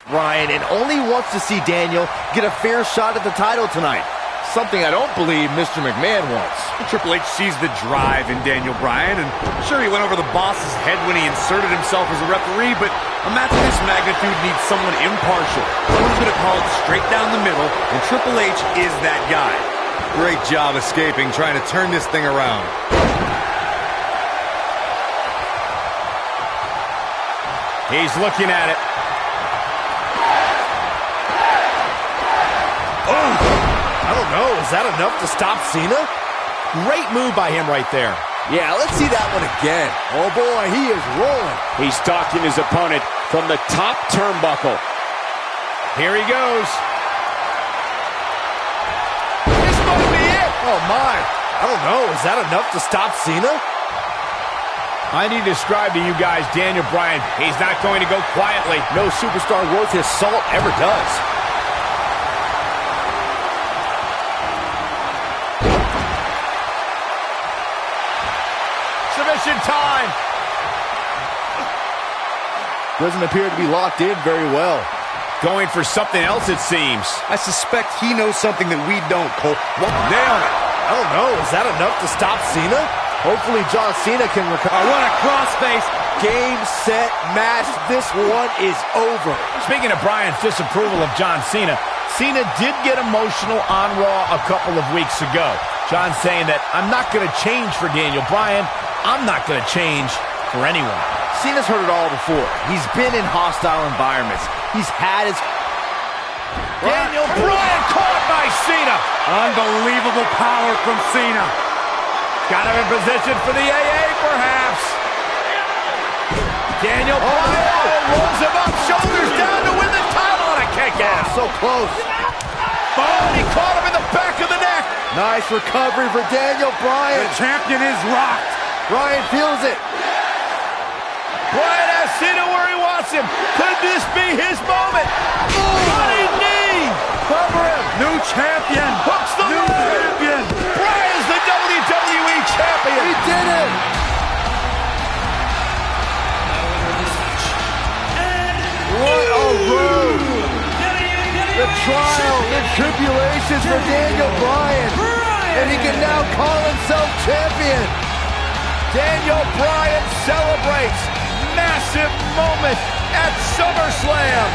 Bryan, and only wants to see Daniel get a fair shot at the title tonight. Something I don't believe Mr. McMahon wants. Triple H sees the drive in Daniel Bryan, and sure, he went over the boss's head when he inserted himself as a referee, but a match of this magnitude needs someone impartial. Someone's going to call it straight down the middle, and Triple H is that guy. Great job escaping, trying to turn this thing around. He's looking at it. I don't know, is that enough to stop Cena? Great move by him right there. Yeah, let's see that one again. Oh boy, he is rolling. He's stalking his opponent from the top turnbuckle. Here he goes. This might be it. Oh my, I don't know, is that enough to stop Cena? I need to describe to you guys Daniel Bryan. He's not going to go quietly. No superstar worth his salt ever does. Submission time. Doesn't appear to be locked in very well. Going for something else, it seems. I suspect he knows something that we don't, Cole. Nailed it. I don't know, is that enough to stop Cena? Hopefully John Cena can recover. What a crossface. Game, set, match. This one is over. Speaking of Bryan's disapproval of John Cena, Cena did get emotional on Raw a couple of weeks ago. John saying that, I'm not going to change for Daniel Bryan. I'm not going to change for anyone. Cena's heard it all before. He's been in hostile environments. He's had his... Daniel Bryan caught by Cena. Unbelievable power from Cena. Got him in position for the AA, perhaps. Daniel Bryan rolls him up, shoulders down to win the title, and a kick out. So close. Oh, he caught him in the back of the neck. Nice recovery for Daniel Bryan. The champion is rocked. Bryan feels it. Bryan has Cena where he wants him. Could this be his moment? Running knee. Cover him. New champion. Hooks the New leg. champion. Bryan's the WWE champion. He did it. What a road. The trial, the tribulations for Daniel Bryan. And he can now call himself champion. Daniel Bryan celebrates massive moment at SummerSlam.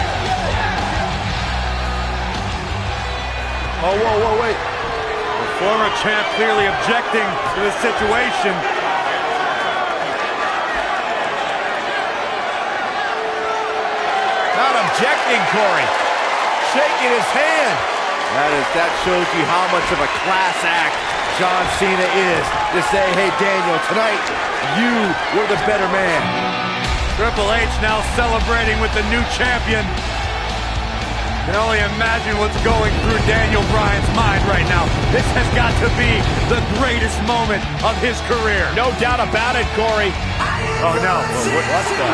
Oh, whoa, wait. The former champ clearly objecting to the situation. Not objecting, Corey. Shaking his hand. That shows you how much of a class act John Cena is. To say, hey, Daniel, tonight, you were the better man. Triple H now celebrating with the new champion. Can only imagine what's going through Daniel Bryan's mind right now. This has got to be the greatest moment of his career. No doubt about it, Corey. Oh, no. What's the...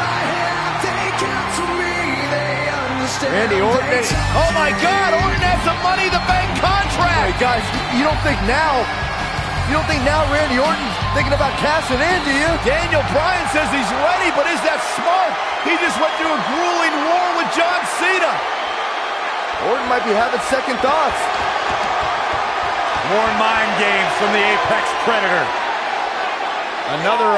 Randy Orton. Oh, my God. Orton has the Money in the Bank contract. Hey, guys, you don't think now Randy Orton's thinking about cashing in, do you? Daniel Bryan says he's ready, but is that smart? He just went through a grueling war with John Cena. Orton might be having second thoughts. More mind games from the Apex Predator. Another,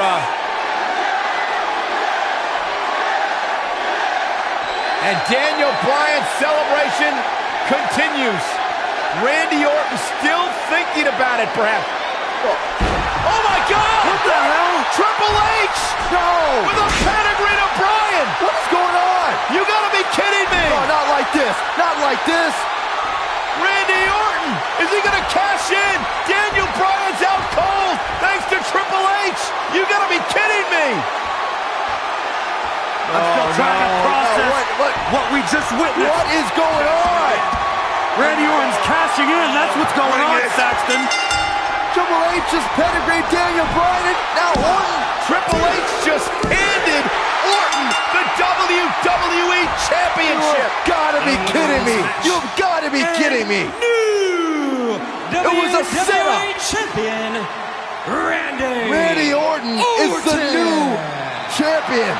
And Daniel Bryan's celebration continues. Randy Orton still thinking about it, perhaps. Oh, my God! What the hell? Triple H! No! With a pedigree to Bryan! What's going on? You gotta be kidding me! No, not like this. Not like this. Randy Orton! Is he gonna cash in? Daniel Bryan's out cold thanks to Triple H! You gotta be kidding me! I'm still trying to process what we just witnessed. What is going on? Randy Orton's cashing in. That's what's going on, Saxton. Triple H just pedigreed Daniel Bryan. Now Orton. Triple H just handed Orton the WWE Championship. You've gotta be kidding me. You've gotta be kidding me. New It was a setup. WWE Champion, Randy Orton is the new champion.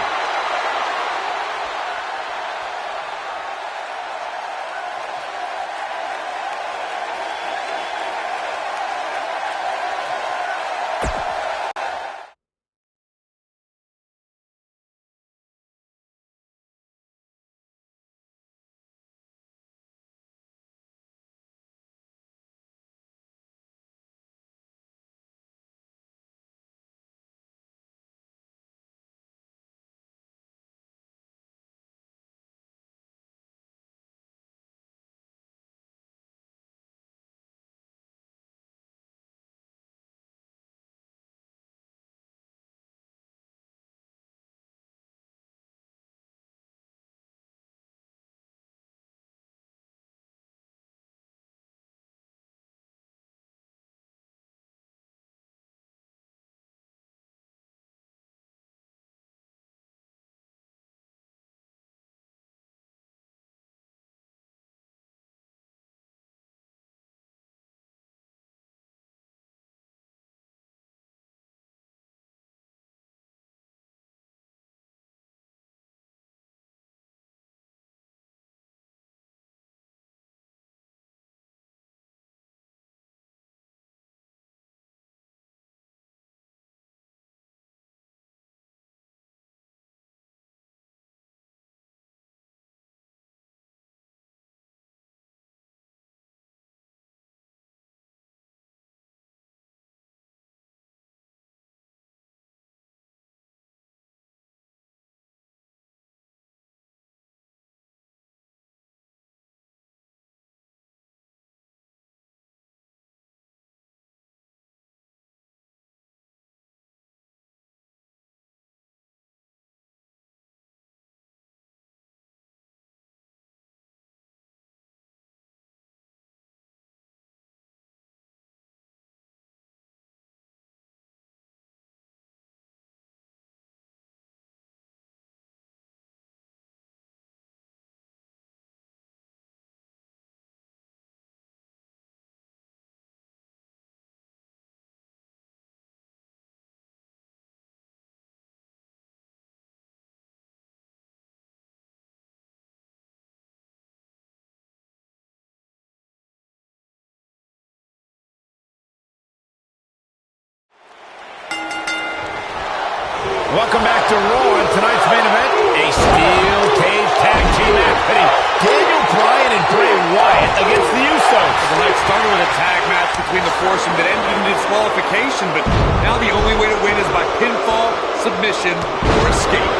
Welcome back to Raw on tonight's main event. A steel cage tag team match pitting Daniel Bryan and Bray Wyatt against the Usos. The night started with a tag match between the foursome that ended in disqualification, but now the only way to win is by pinfall, submission, or escape.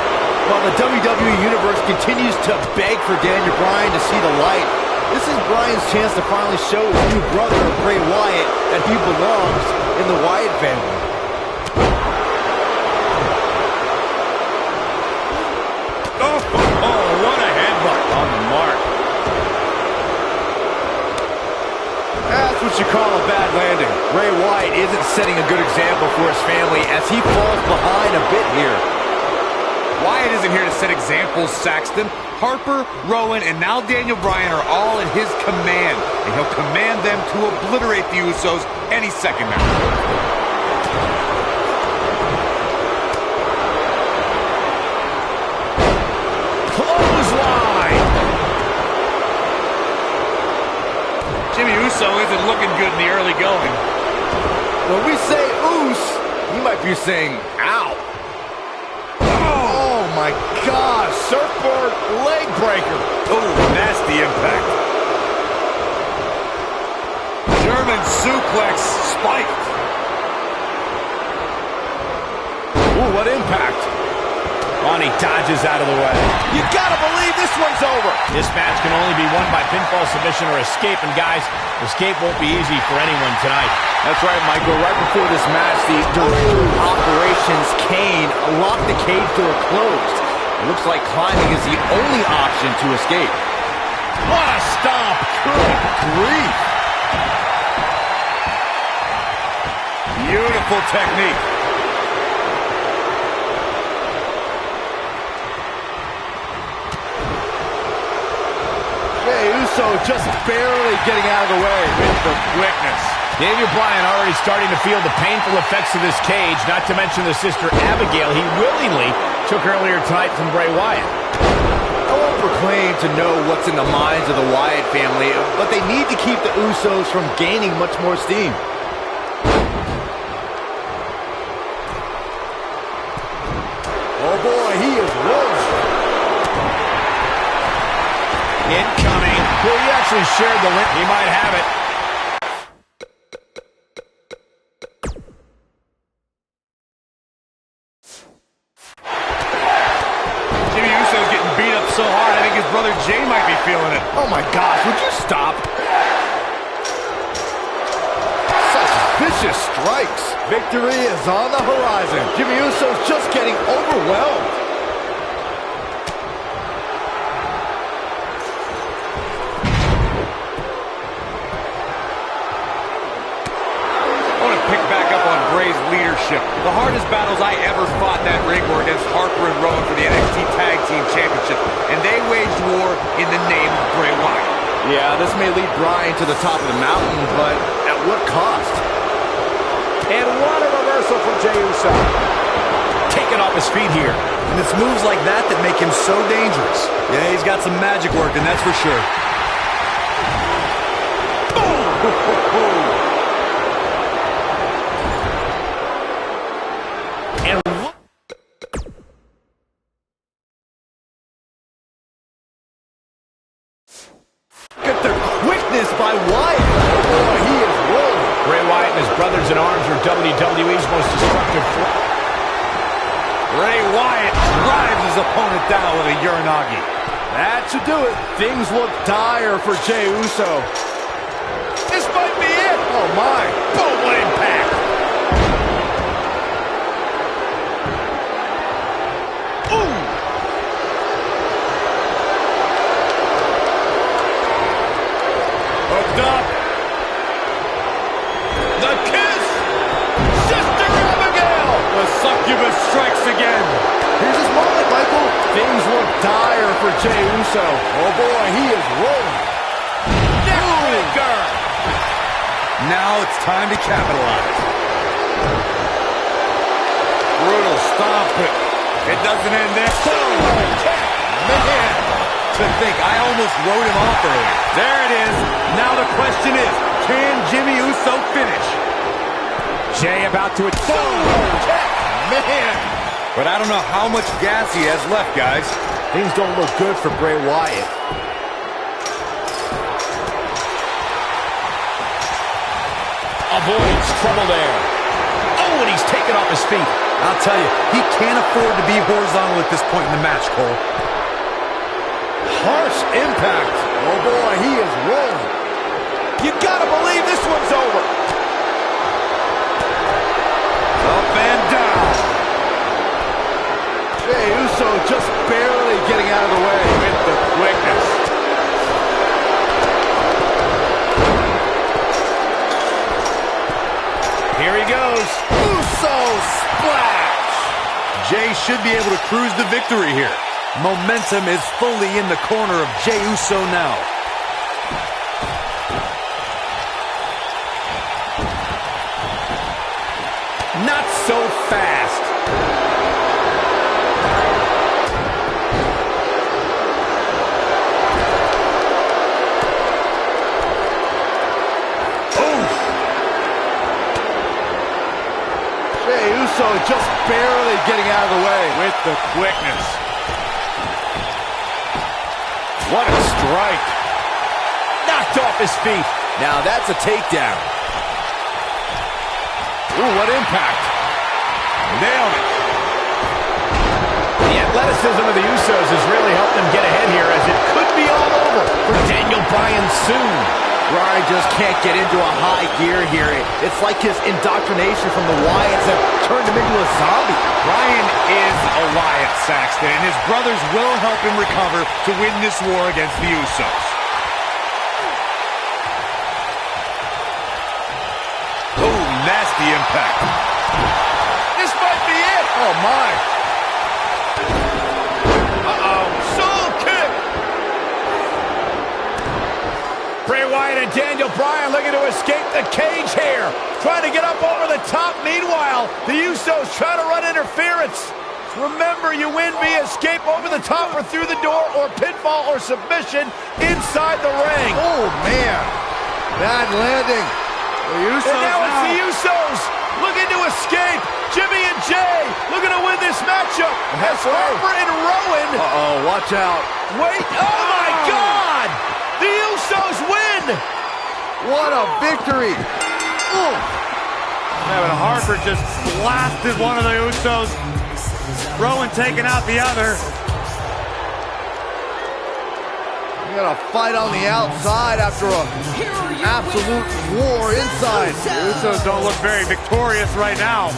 While the WWE Universe continues to beg for Daniel Bryan to see the light, this is Bryan's chance to finally show his new brother, Bray Wyatt, that he belongs in the Wyatt family. Oh, what a headbutt on the mark. That's what you call a bad landing. Bray Wyatt isn't setting a good example for his family as he falls behind a bit here. Wyatt isn't here to set examples, Saxton. Harper, Rowan, and now Daniel Bryan are all in his command, and he'll command them to obliterate the Usos any second now. Clothesline! Jimmy Uso isn't looking good in the early going. When we say oos, you might be saying ow. Oh my God, surfboard leg breaker. Oh, nasty impact. German suplex spiked. Ooh, what impact. Ronnie dodges out of the way. You gotta believe this one's over. This match can only be won by pinfall, submission, or escape. And guys, escape won't be easy for anyone tonight. That's right, Michael. Right before this match, the director of Operations Kane locked the cage door closed. It looks like climbing is the only option to escape. What a stomp! Good grief. Beautiful technique. Jey Uso just barely getting out of the way with the quickness. Daniel Bryan already starting to feel the painful effects of this cage, not to mention the sister Abigail he willingly took earlier tonight from Bray Wyatt. I won't proclaim to know what's in the minds of the Wyatt family, but they need to keep the Usos from gaining much more steam. Oh boy, he is rolling. Incoming. Well, he actually shared the link. He might have it. Jimmy Uso's getting beat up so hard, I think his brother Jay might be feeling it. Oh my gosh, would you stop? Such vicious strikes. Victory is on the horizon. Jimmy Uso's just getting overwhelmed. Leadership. The hardest battles I ever fought in that ring were against Harper and Rowan for the NXT Tag Team Championship, and they waged war in the name of Bray Wyatt. Yeah, this may lead Bryan to the top of the mountain, but at what cost? And what a reversal from Jey Uso. Taken off his feet here. And it's moves like that that make him so dangerous. Yeah, he's got some magic working, that's for sure. By Wyatt. Oh boy, he is rolling. Bray Wyatt and his brothers-in-arms are WWE's most destructive force. Bray Wyatt drives his opponent down with a Uranagi. That should do it. Things look dire for Jey Uso. This might be it. Oh my. Boom, what impact. Ooh. Hooked up. The kiss. Sister Abigail. The succubus strikes again. Here's his moment, Michael. Things look dire for Jey Uso. Oh boy, he is rolling. Neckbreaker. Now it's time to capitalize. Brutal stomp, but it doesn't end there. Man. To think, I almost wrote him off earlier. There it is. Now the question is, can Jimmy Uso finish? Jey about to... Man. But I don't know how much gas he has left, guys. Things don't look good for Bray Wyatt. Avoids trouble there. Oh, and he's taken off his feet. I'll tell you, he can't afford to be horizontal at this point in the match, Cole. Harsh impact. Oh boy, he is rolling. You gotta believe this one's over. Up and down. Jey Uso just barely getting out of the way. With the quickness. Here he goes. Uso splash. Jey should be able to cruise the victory here. Momentum is fully in the corner of Jey Uso now. Not so fast. Jey Uso just barely getting out of the way. With the quickness. What a strike. Knocked off his feet. Now that's a takedown. Ooh, what impact. Nailed it. The athleticism of the Usos has really helped them get ahead here, as it could be all over for Daniel Bryan soon. Bryan just can't get into a high gear here. It's like his indoctrination from the Wyatts have turned him into a zombie. Bryan is a Wyatt, Saxton, and his brothers will help him recover to win this war against the Usos. Oh, nasty impact. This might be it. Oh, my. Soul kick. Bray Wyatt and Daniel Bryan looking to escape the cage here. Trying to get up over the top. Meanwhile, the Usos trying to run interference. Remember, you win via escape over the top or through the door, or pinfall or submission inside the ring. Oh, man. Bad landing. The Usos And now it's the Usos looking to escape. Jimmy and Jey looking to win this matchup. As Harper and Rowan. Uh-oh, watch out. Wait, oh my God! The Usos win! What a victory. Ooh. Yeah, but Harper just blasted one of the Usos. Rowan taking out the other. You got a fight on the outside after a absolute war inside. The Usos don't look very victorious right now.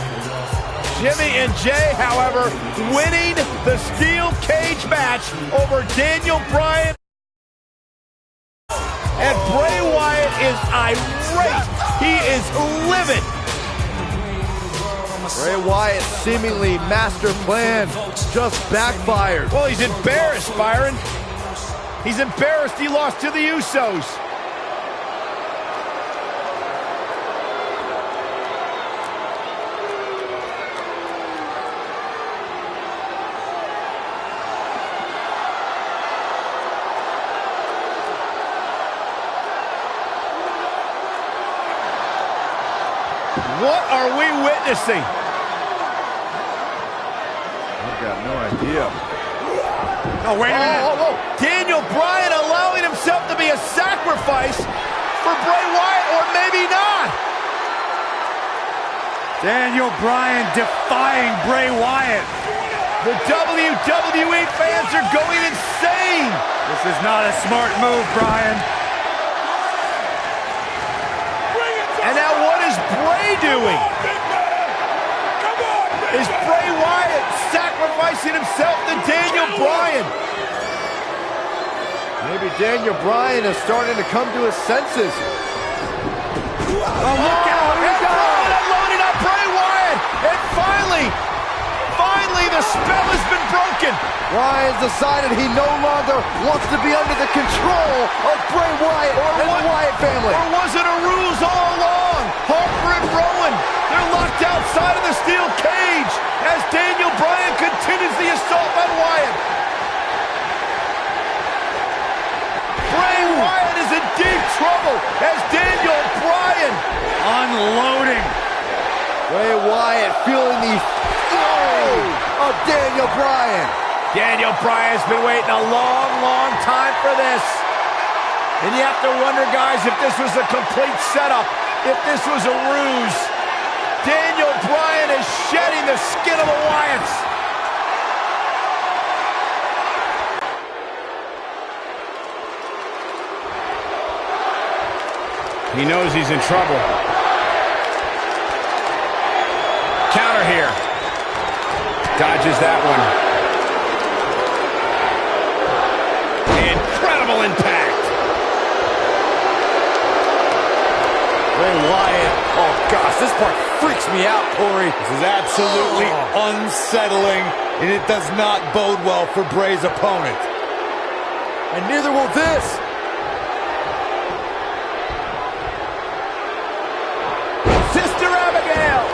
Jimmy and Jey, however, winning the steel cage match over Daniel Bryan. And Bray Wyatt is irate. He is livid. Bray Wyatt's seemingly master plan just backfired. Well, he's embarrassed, Byron. He's embarrassed he lost to the Usos. What are we witnessing? I've got no idea. Oh, wait a minute. Daniel Bryan allowing himself to be a sacrifice for Bray Wyatt, or maybe not. Daniel Bryan defying Bray Wyatt. The WWE fans are going insane. This is not a smart move, Bryan. And now what is Bray doing? Is Bray Wyatt sacrificing himself to Daniel Bryan? Maybe Daniel Bryan is starting to come to his senses. Oh, look out! And Bryan unloading on Bray Wyatt. And finally, the spell has been broken. Bryan's decided he no longer wants to be under the control of Bray Wyatt and the Wyatt family. Or was it a ruse all along? Harper and Rowan, they're locked outside of the steel cage as Daniel Bryan continues the assault on Wyatt. Bray Wyatt is in deep trouble as Daniel Bryan Unloading. Bray Wyatt feeling the... Oh! about Daniel Bryan? Daniel Bryan's been waiting a long, long time for this. And you have to wonder, guys, if this was a complete setup, if this was a ruse. Daniel Bryan is shedding the skin of the Wyatts. He knows he's in trouble. Counter here. Dodges that one. Incredible impact. Bray Wyatt. Oh, gosh, this part freaks me out, Corey. This is absolutely unsettling, and it does not bode well for Bray's opponent. And neither will this. Sister Abigail.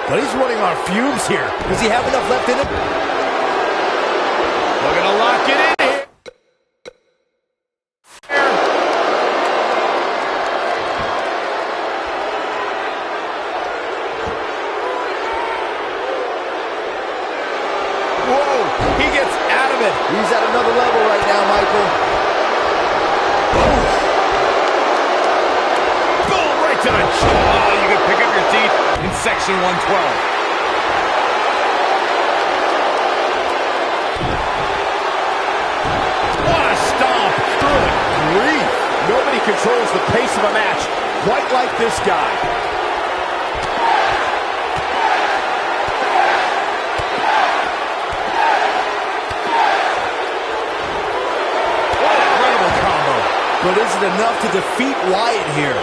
But he's running on fumes here. Does he have enough left in him? Looking to lock it in here. Whoa, he gets out of it. He's at another level right now, Michael. Boom, right to the jaw. Oh, you can pick up your teeth in section 112. What a stomp. Good grief. Nobody controls the pace of a match quite like this guy. What an incredible combo. But is it enough to defeat Wyatt here?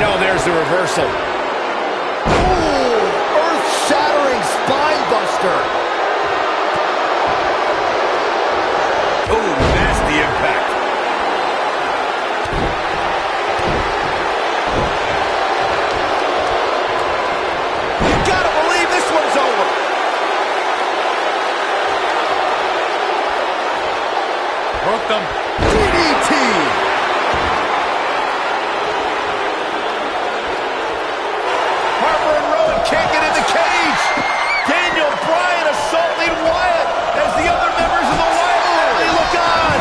No, there's the reversal. Ooh, earth-shattering spine buster. Oh, nasty impact. You gotta believe this one's over. Hooked him. DDT. Harper and Rowan can't get in the cage. Daniel Bryan assaulting Wyatt as the other members of the Wyatt family look on.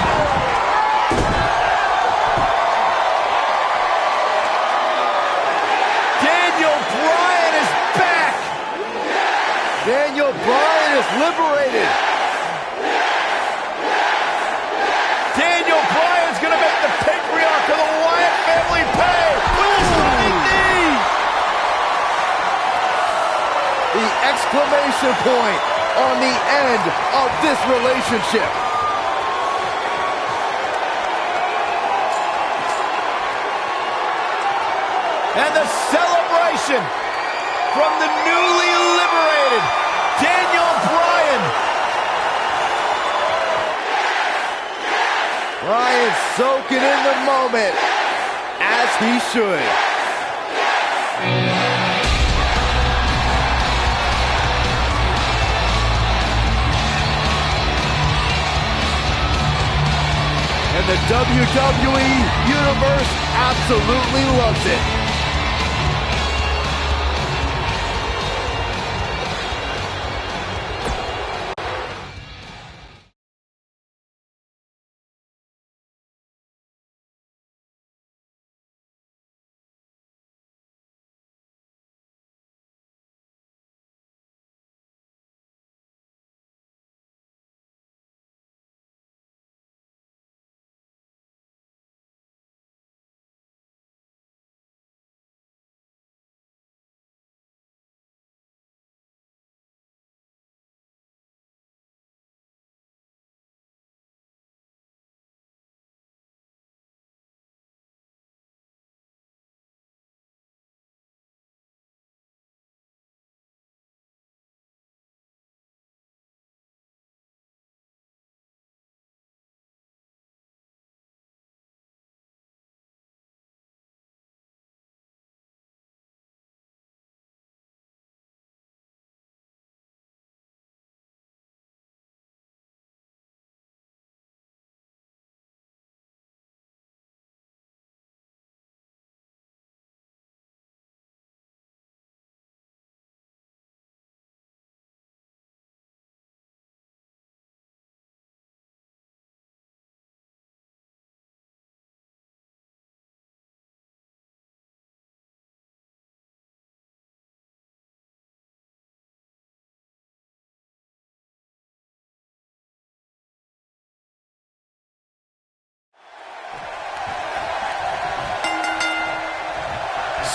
Daniel Bryan is back. Daniel Bryan is liberated. Daniel Bryan's gonna make the patriarch of the Wyatt family pay with a stunning knee. The exclamation point on the end of this relationship. And the celebration from the newly liberated Daniel Bryan. Bryan soaking in the moment, as he should. And the WWE Universe absolutely loves it.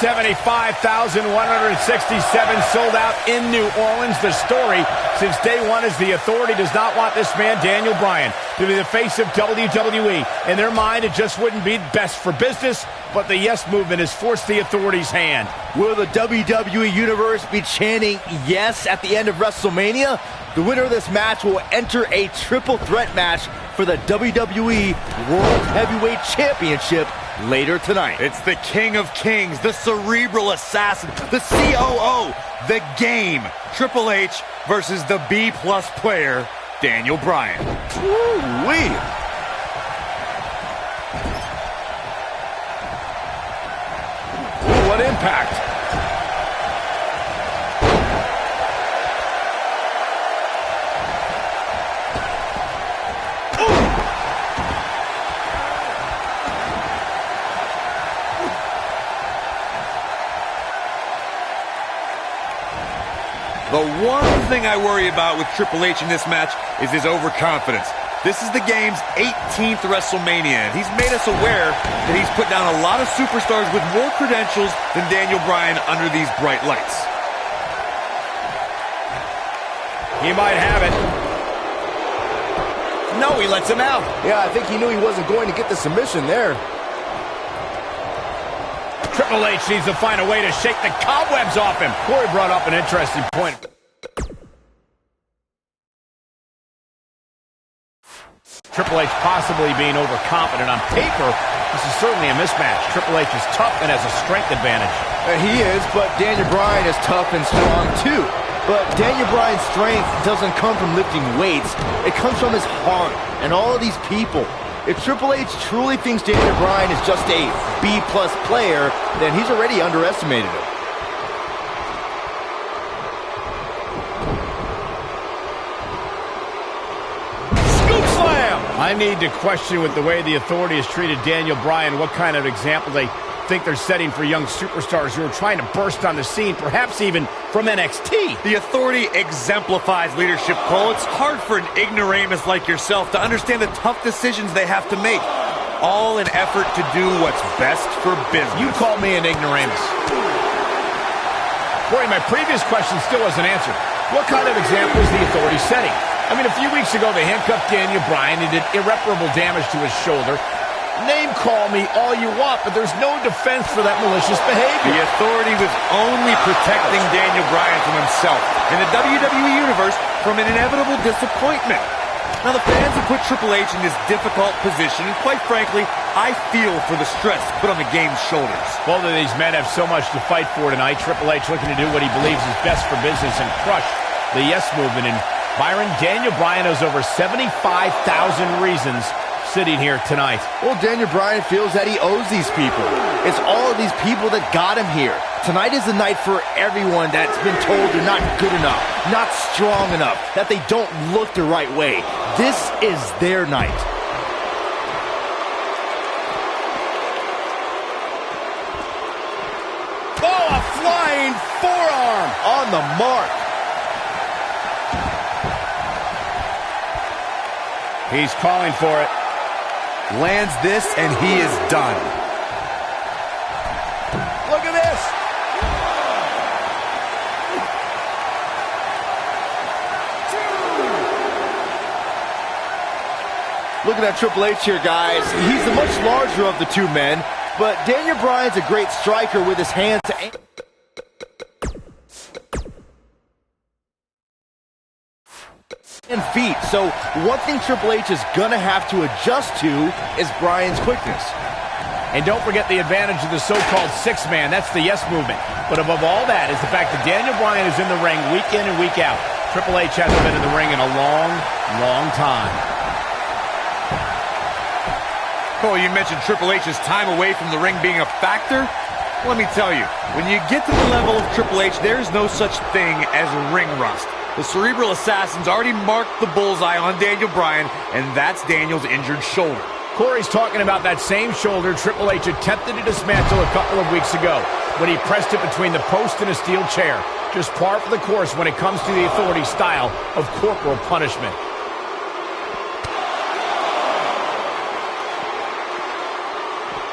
75,167 sold out in New Orleans. The story since day one is the Authority does not want this man, Daniel Bryan, to be the face of WWE. In their mind, it just wouldn't be best for business, but the Yes Movement has forced the Authority's hand. Will the WWE Universe be chanting yes at the end of WrestleMania? The winner of this match will enter a triple threat match for the WWE World Heavyweight Championship later tonight. It's the King of Kings, the Cerebral Assassin, the COO, the Game. Triple H versus the B-plus player, Daniel Bryan. Woo-wee. What impact. The one thing I worry about with Triple H in this match is his overconfidence. This is the Game's 18th WrestleMania, and he's made us aware that he's put down a lot of superstars with more credentials than Daniel Bryan under these bright lights. He might have it. No, he lets him out. Yeah, I think he knew he wasn't going to get the submission there. Triple H needs to find a way to shake the cobwebs off him. Corey brought up an interesting point. Triple H possibly being overconfident on paper. This is certainly a mismatch. Triple H is tough and has a strength advantage. He is, but Daniel Bryan is tough and strong too. But Daniel Bryan's strength doesn't come from lifting weights. It comes from his heart and all of these people. If Triple H truly thinks Daniel Bryan is just a B-plus player, then he's already underestimated him. Scoop slam! I need to question with the way the Authority has treated Daniel Bryan, what kind of example they think they're setting for young superstars who are trying to burst on the scene, perhaps even from NXT. The Authority exemplifies leadership, Cole. It's hard for an ignoramus like yourself to understand the tough decisions they have to make, all in effort to do what's best for business. You called me an ignoramus. Corey, my previous question still wasn't answered. What kind of example is the Authority setting? I mean, a few weeks ago, they handcuffed Daniel Bryan and did irreparable damage to his shoulder. Name call me all you want, but there's no defense for that malicious behavior. The Authority was only protecting Daniel Bryan from himself and the WWE Universe from an inevitable disappointment. Now, the fans have put Triple H in this difficult position, and quite frankly, I feel for the stress put on the Game's shoulders. Both of these men have so much to fight for tonight. Triple H looking to do what he believes is best for business and crush the Yes Movement. And Byron, Daniel Bryan has over 75,000 reasons sitting here tonight. Well, Daniel Bryan feels that he owes these people. It's all of these people that got him here. Tonight is the night for everyone that's been told they're not good enough, not strong enough, that they don't look the right way. This is their night. Oh, a flying forearm! On the mark. He's calling for it. Lands this, and he is done. Look at this! Looking at Triple H here, guys. He's the much larger of the two men, but Daniel Bryan's a great striker with his hands and feet. So one thing Triple H is gonna have to adjust to is Bryan's quickness. And don't forget the advantage of the so-called six-man. That's the Yes Movement. But above all that is the fact that Daniel Bryan is in the ring week in and week out. Triple H hasn't been in the ring in a long, long time. Cole, you mentioned Triple H's time away from the ring being a factor. Let me tell you, when you get to the level of Triple H, there's no such thing as ring rust. The Cerebral Assassin's already marked the bullseye on Daniel Bryan, and that's Daniel's injured shoulder. Corey's talking about that same shoulder Triple H attempted to dismantle a couple of weeks ago when he pressed it between the post and a steel chair. Just par for the course when it comes to the Authority style of corporal punishment.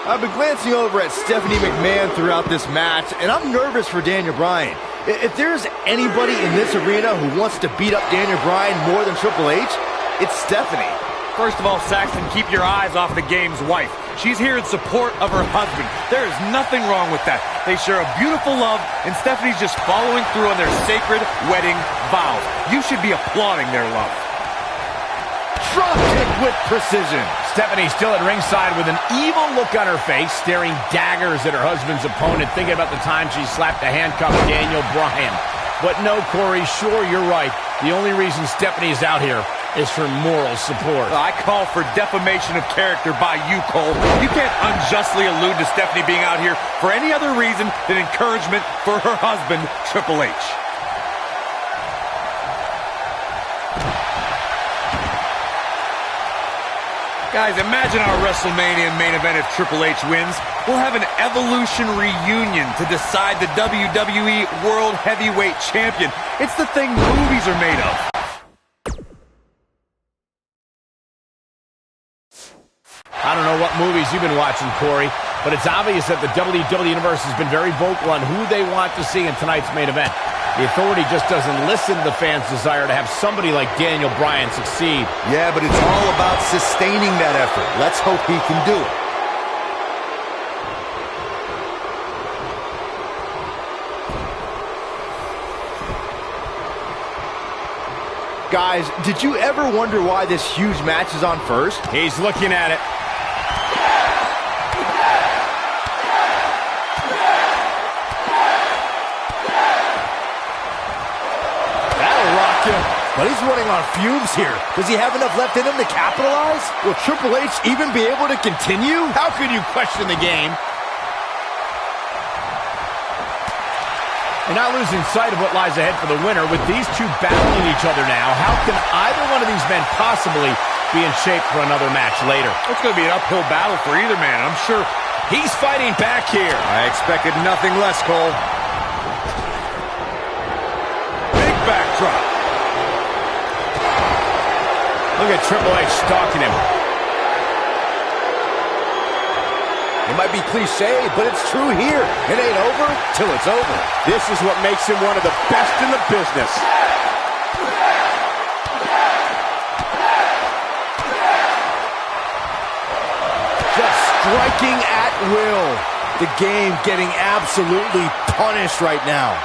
I've been glancing over at Stephanie McMahon throughout this match, and I'm nervous for Daniel Bryan. If there's anybody in this arena who wants to beat up Daniel Bryan more than Triple H, it's Stephanie. First of all, Saxton, keep your eyes off the game's wife. She's here in support of her husband. There is nothing wrong with that. They share a beautiful love, and Stephanie's just following through on their sacred wedding vows. You should be applauding their love. Drop kick with precision. Stephanie still at ringside with an evil look on her face, staring daggers at her husband's opponent, thinking about the time she slapped the handcuffed Daniel Bryan. But no, Corey, sure, you're right. The only reason Stephanie is out here is for moral support. I call for defamation of character by you, Cole. You can't unjustly allude to Stephanie being out here for any other reason than encouragement for her husband, Triple H. Guys, imagine our WrestleMania main event if Triple H wins. We'll have an Evolution reunion to decide the WWE World Heavyweight Champion. It's the thing movies are made of. I don't know what movies you've been watching, Corey, but it's obvious that the WWE Universe has been very vocal on who they want to see in tonight's main event. The Authority just doesn't listen to the fans' desire to have somebody like Daniel Bryan succeed. Yeah, but it's all about sustaining that effort. Let's hope he can do it. Guys, did you ever wonder why this huge match is on first? He's looking at it. But he's running on fumes here. Does he have enough left in him to capitalize? Will Triple H even be able to continue? How could you question the game? You're not losing sight of what lies ahead for the winner. With these two battling each other now, how can either one of these men possibly be in shape for another match later? It's going to be an uphill battle for either man, I'm sure. He's fighting back here. I expected nothing less, Cole. Big backdrop. Look at Triple H stalking him. It might be cliche, but it's true here. It ain't over till it's over. This is what makes him one of the best in the business. Just striking at will. The game getting absolutely punished right now.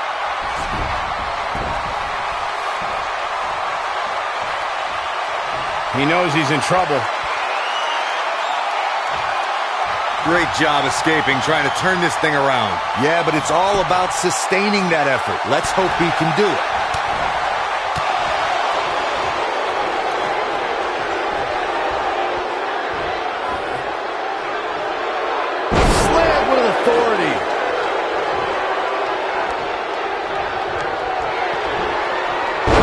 He knows he's in trouble. Great job escaping, trying to turn this thing around. Yeah, but it's all about sustaining that effort. Let's hope he can do it. Slam with authority.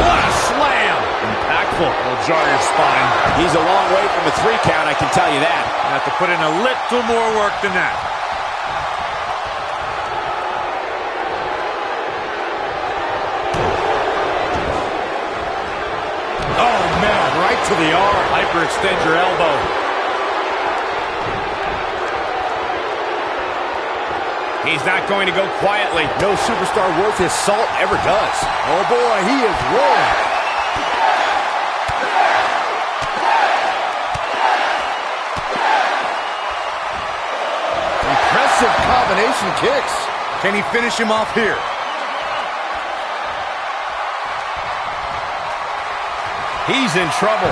What a slam! Impactful. Will jar your spine. He's a long way from the 3 count, I can tell you that. You have to put in a little more work than that. Oh, man, right to the arm. Hyperextend your elbow. He's not going to go quietly. No superstar worth his salt ever does. Oh boy, he is rolling. Impressive combination kicks. Can he finish him off here? He's in trouble.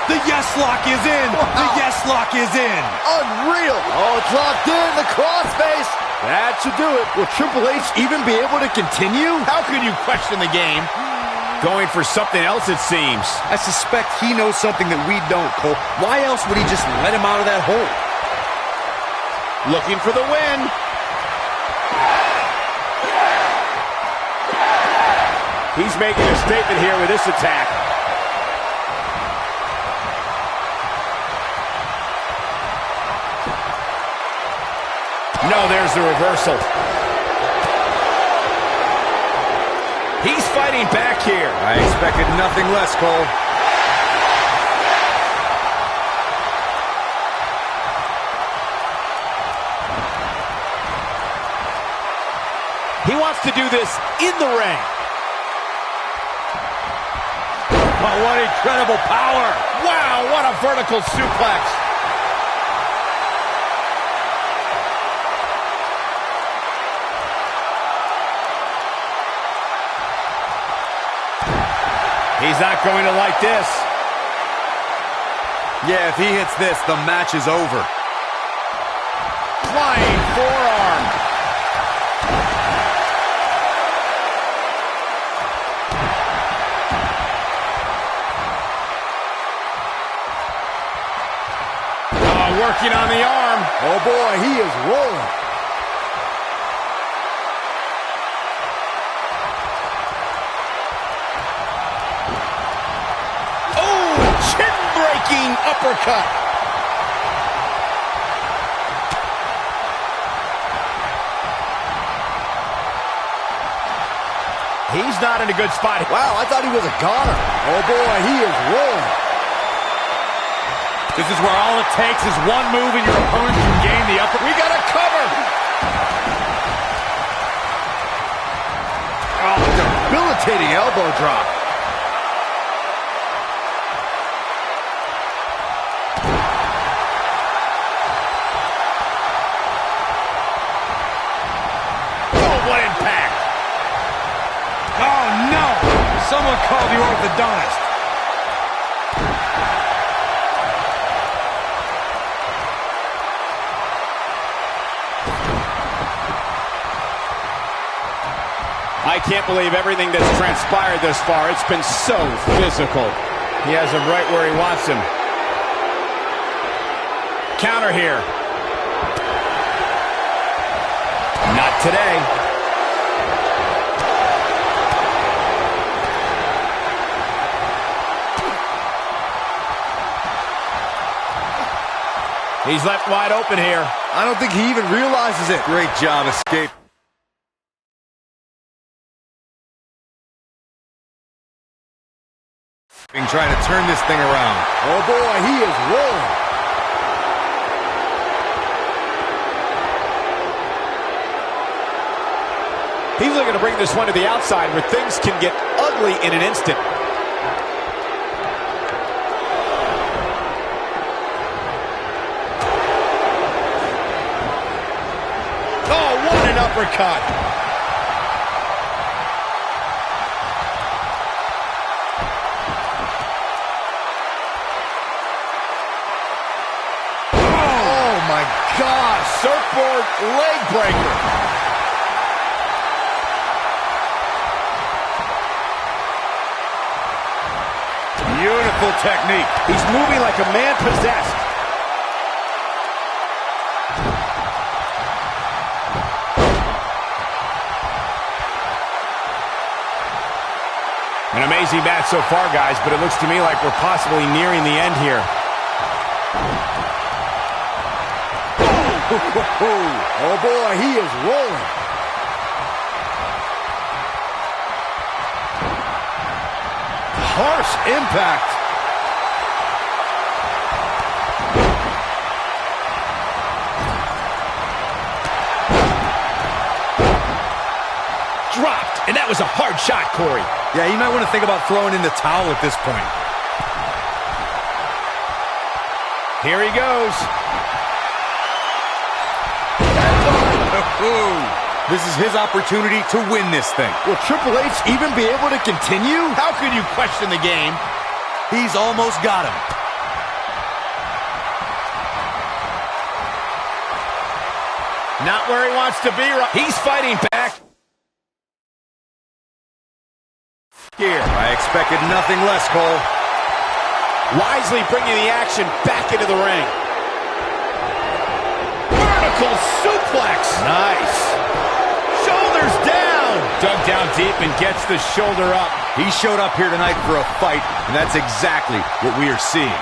The yes lock is in. Wow. The yes lock is in. Unreal. Oh, it's locked in. The crossface. That should do it. Will Triple H even be able to continue? How could you question the game? Going for something else, it seems. I suspect he knows something that we don't, Cole. Why else would he just let him out of that hole? Looking for the win. He's making a statement here with this attack. No, there's the reversal. He's fighting back here. I expected nothing less, Cole. wants to do this in the ring. Oh, what incredible power. Wow, what a vertical suplex. He's not going to like this. Yeah, if he hits this, the match is over. Flying forearm. Oh, working on the arm. Oh boy, he is rolling. Chin-breaking uppercut. He's not in a good spot. Wow, I thought he was a goner. Oh boy, he is rolling. This is where all it takes is one move and your opponent can gain the upper. We got a cover. Oh, debilitating elbow drop. Someone call the orthodontist. I can't believe everything that's transpired thus far. It's been so physical. He has him right where he wants him. Counter here. Not today. He's left wide open here. I don't think he even realizes it. Great job, Escape. Trying to turn this thing around. Oh boy, he is rolling. He's looking to bring this one to the outside where things can get ugly in an instant. Uppercut. Oh my gosh, surfboard leg breaker. Beautiful technique. He's moving like a man possessed. An amazing match so far, guys, but it looks to me like we're possibly nearing the end here. Oh boy, he is rolling. Harsh impact. Dropped, and that was a hard shot, Corey. Yeah, you might want to think about throwing in the towel at this point. Here he goes. This is his opportunity to win this thing. Will Triple H even be able to continue? How could you question the game? He's almost got him. Not where he wants to be. He's fighting back. Here, I expected nothing less, Cole. Wisely bringing the action back into the ring. Vertical suplex. Nice. Shoulders down. Dug down deep and gets the shoulder up. He showed up here tonight for a fight, and that's exactly what we are seeing.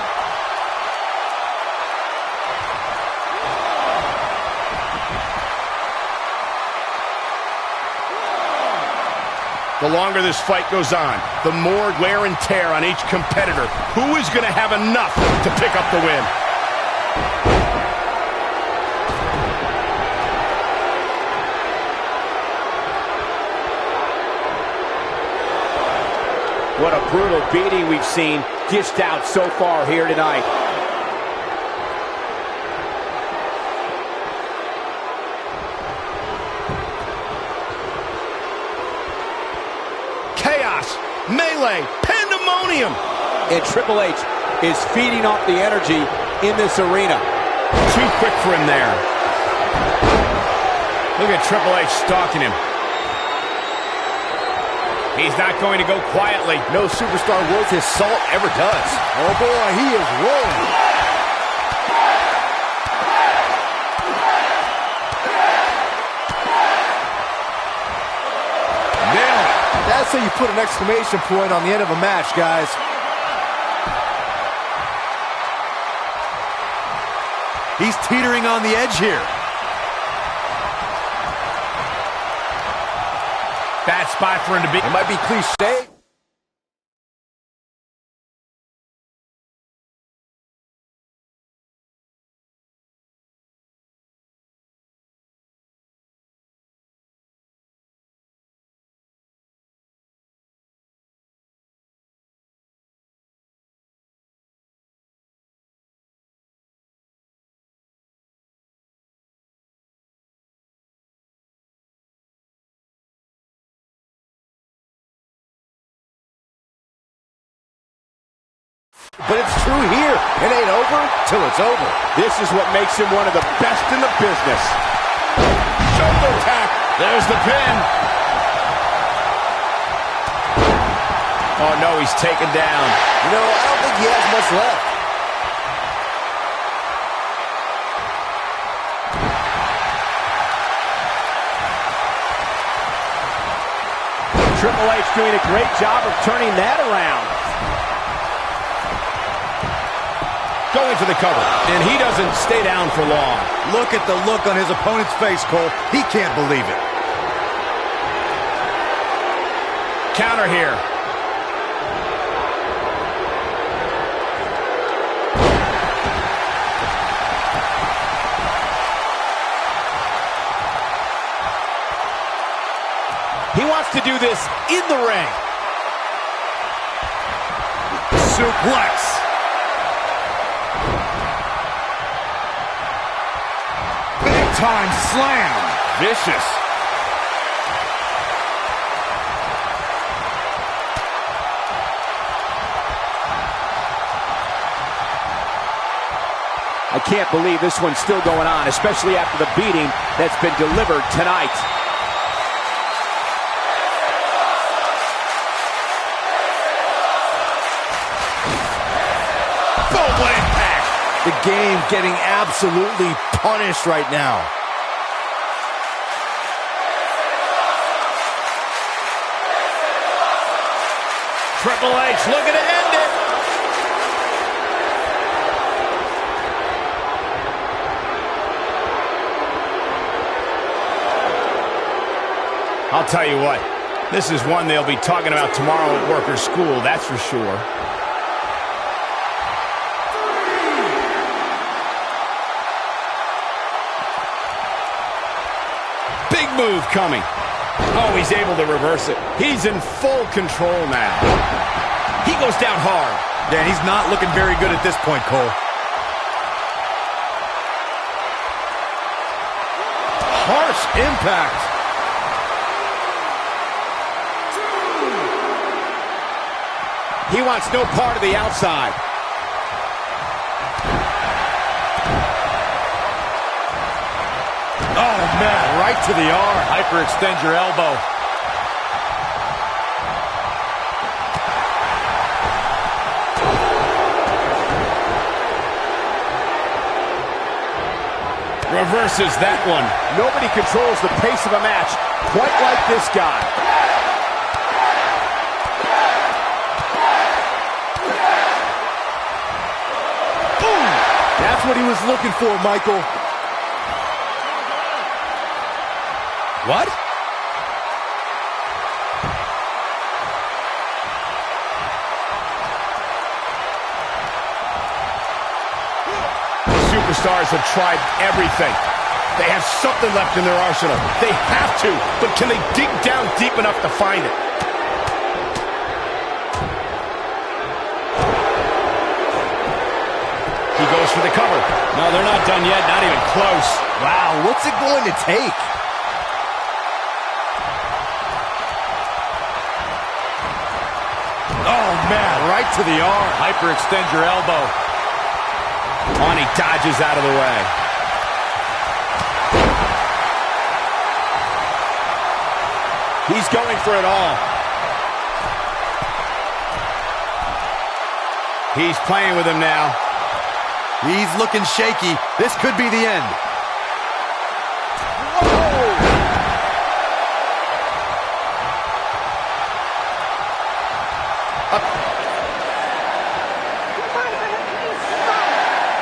The longer this fight goes on, the more wear and tear on each competitor. Who is going to have enough to pick up the win? What a brutal beating we've seen dished out so far here tonight. Chaos, melee, pandemonium. And Triple H is feeding off the energy in this arena. Too quick for him there. Look at Triple H stalking him. He's not going to go quietly. No superstar worth his salt ever does. Oh boy, he is rolling. Nailed it. That's how you put an exclamation point on the end of a match, guys. He's teetering on the edge here. Bad spot for him to be. It might be cliche. But it's true here. It ain't over till it's over. This is what makes him one of the best in the business. Shoulder tap. There's the pin. Oh no, he's taken down. You know, I don't think he has much left. Triple H doing a great job of turning that around. Going for the cover. And he doesn't stay down for long. Look at the look on his opponent's face, Cole. He can't believe it. Counter here. He wants to do this in the ring. Suplex. Big-time slam. Vicious. I can't believe this one's still going on, especially after the beating that's been delivered tonight. Boom, what impact. The game getting absolutely punished right now. Triple H looking to end it. I'll tell you what, this is one they'll be talking about tomorrow at work or school, that's for sure. Big move coming. Oh, he's able to reverse it. He's in full control now. He goes down hard. Yeah, he's not looking very good at this point, Cole. Harsh impact. He wants no part of the outside. Oh, man, right to the arm. Hyperextend your elbow. Reverses that one. Nobody controls the pace of a match quite like this guy. Boom! That's what he was looking for, Michael. What? Superstars have tried everything. They have something left in their arsenal. They have to, but can they dig down deep enough to find it? He goes for the cover. No, they're not done yet. Not even close. Wow, what's it going to take? Oh, man, right to the arm. Hyperextend your elbow. On, he dodges out of the way. He's going for it all. He's playing with him now. He's looking shaky. This could be the end.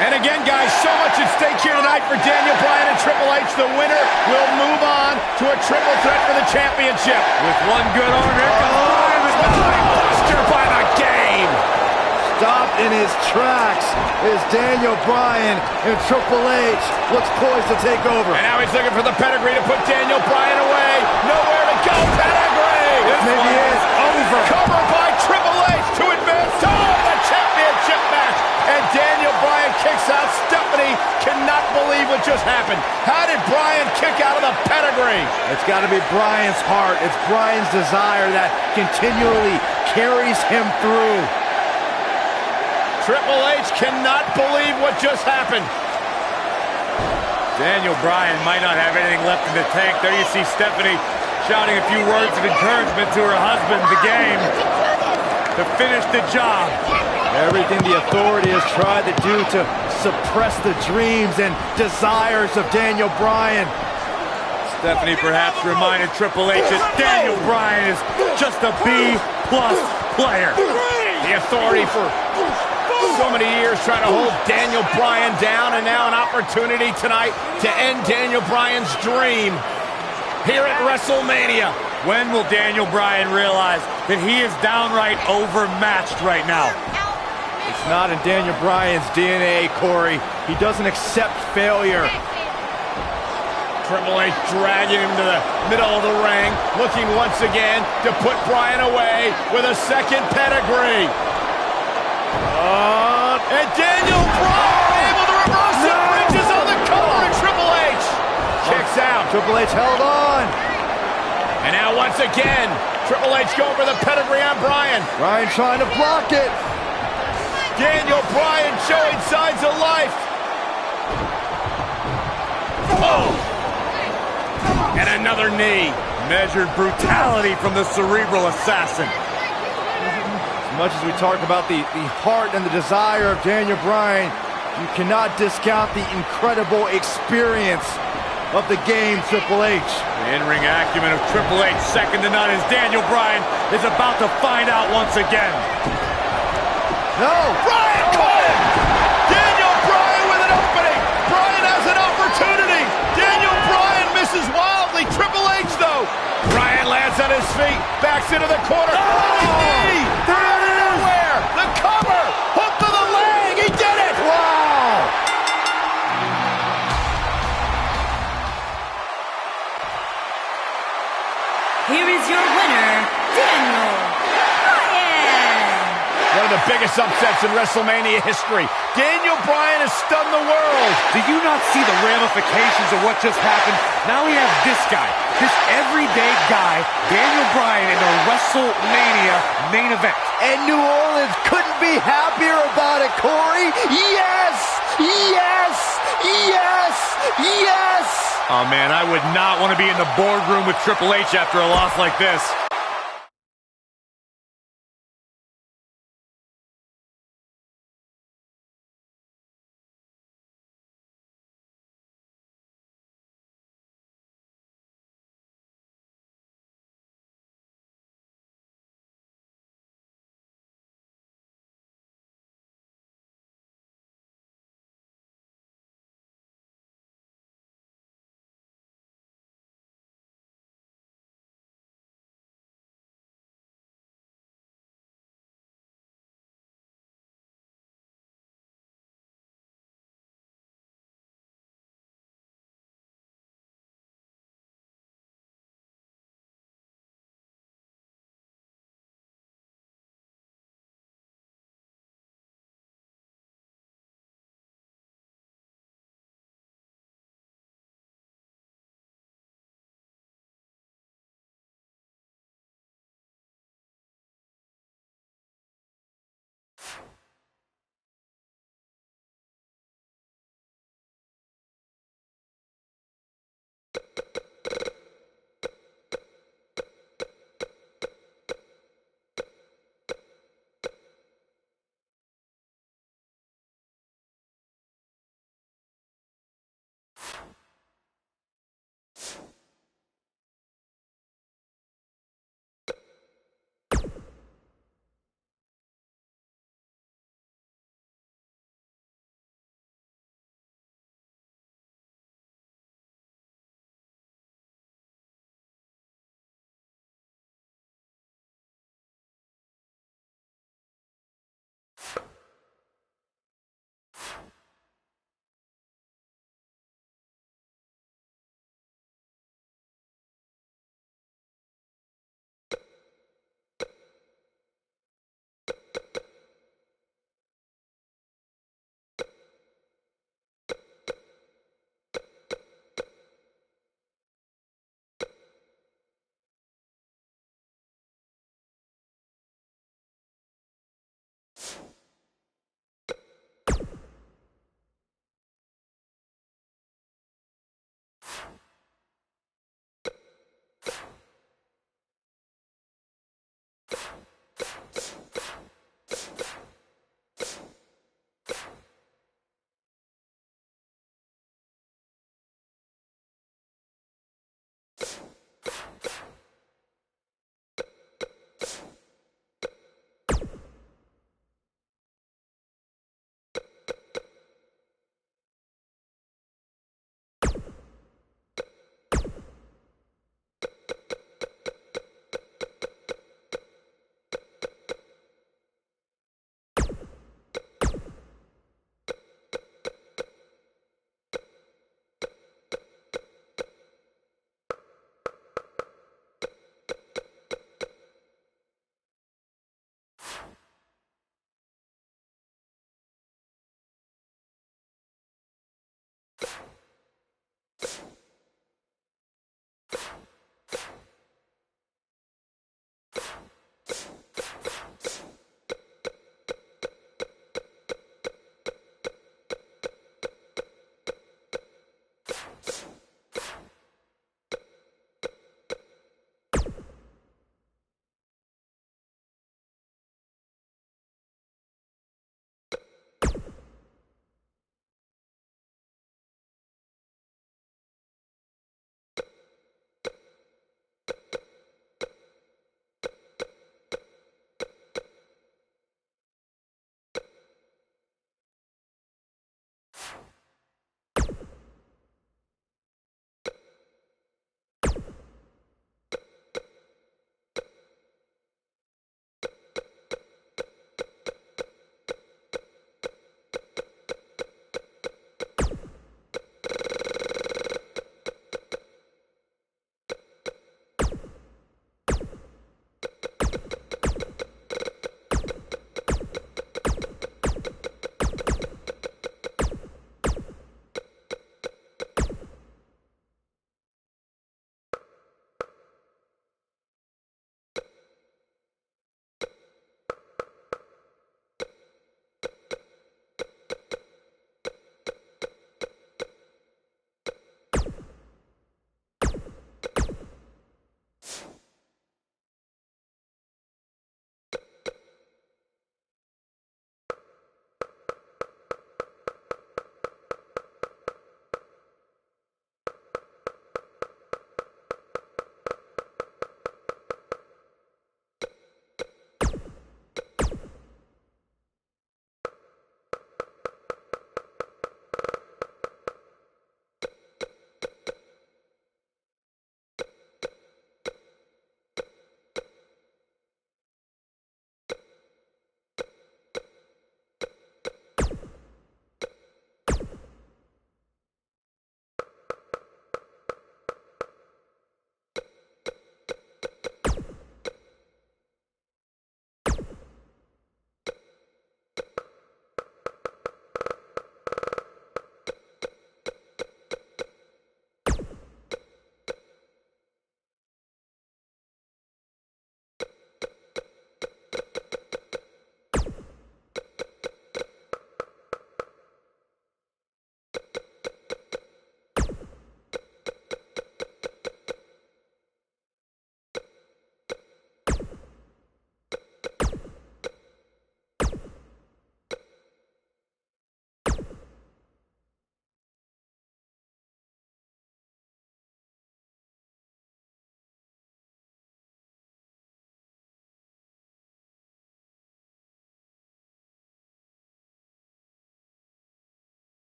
And again, guys, so much at stake here tonight for Daniel Bryan and Triple H. The winner will move on to a triple threat for the championship. With one good arm, here comes Bryan. Buster by the game. Stopped in his tracks is Daniel Bryan, and Triple H looks poised to take over. And now he's looking for the pedigree to put Daniel Bryan away. Nowhere to go. Pedigree. This maybe is over. Cover by Triple H to advance to the championship match. And Daniel Bryan kicks out. Stephanie cannot believe what just happened. How did Bryan kick out of the pedigree? It's got to be Bryan's heart. It's Bryan's desire that continually carries him through. Triple H cannot believe what just happened. Daniel Bryan might not have anything left in the tank. There you see Stephanie shouting a few words of encouragement to her husband, the game, to finish the job. Everything the Authority has tried to do to suppress the dreams and desires of Daniel Bryan. Stephanie perhaps reminded Triple H that Daniel Bryan is just a B-plus player. The Authority for so many years trying to hold Daniel Bryan down, and now an opportunity tonight to end Daniel Bryan's dream here at WrestleMania. When will Daniel Bryan realize that he is downright overmatched right now? It's not in Daniel Bryan's DNA, Corey. He doesn't accept failure. Triple H dragging him to the middle of the ring, looking once again to put Bryan away with a second pedigree. And Daniel Bryan able to reverse it, bridges on the cover, and Triple H kicks out. Triple H held on. And now once again, Triple H going for the pedigree on Bryan. Bryan trying to block it. Daniel Bryan showing signs of life. Oh! And another knee. Measured brutality from the cerebral assassin. As much as we talk about the heart and the desire of Daniel Bryan, you cannot discount the incredible experience of the game, Triple H. The in-ring acumen of Triple H, second to none, as Daniel Bryan is about to find out once again. No! Bryan caught him! Daniel Bryan with an opening! Bryan has an opportunity! Daniel Bryan misses wildly! Triple H, though! Bryan lands on his feet, backs into the corner. Knee! There it is! Where? The cover! Hook to the leg! He did it! Wow! Here is your winner, Daniel Bryan. One of the biggest upsets in WrestleMania history. Daniel Bryan has stunned the world. Do you not see the ramifications of what just happened? Now we have this guy, this everyday guy, Daniel Bryan, in the WrestleMania main event. And New Orleans couldn't be happier about it, Corey. Yes! Yes! Yes! Yes! Oh man, I would not want to be in the boardroom with Triple H after a loss like this.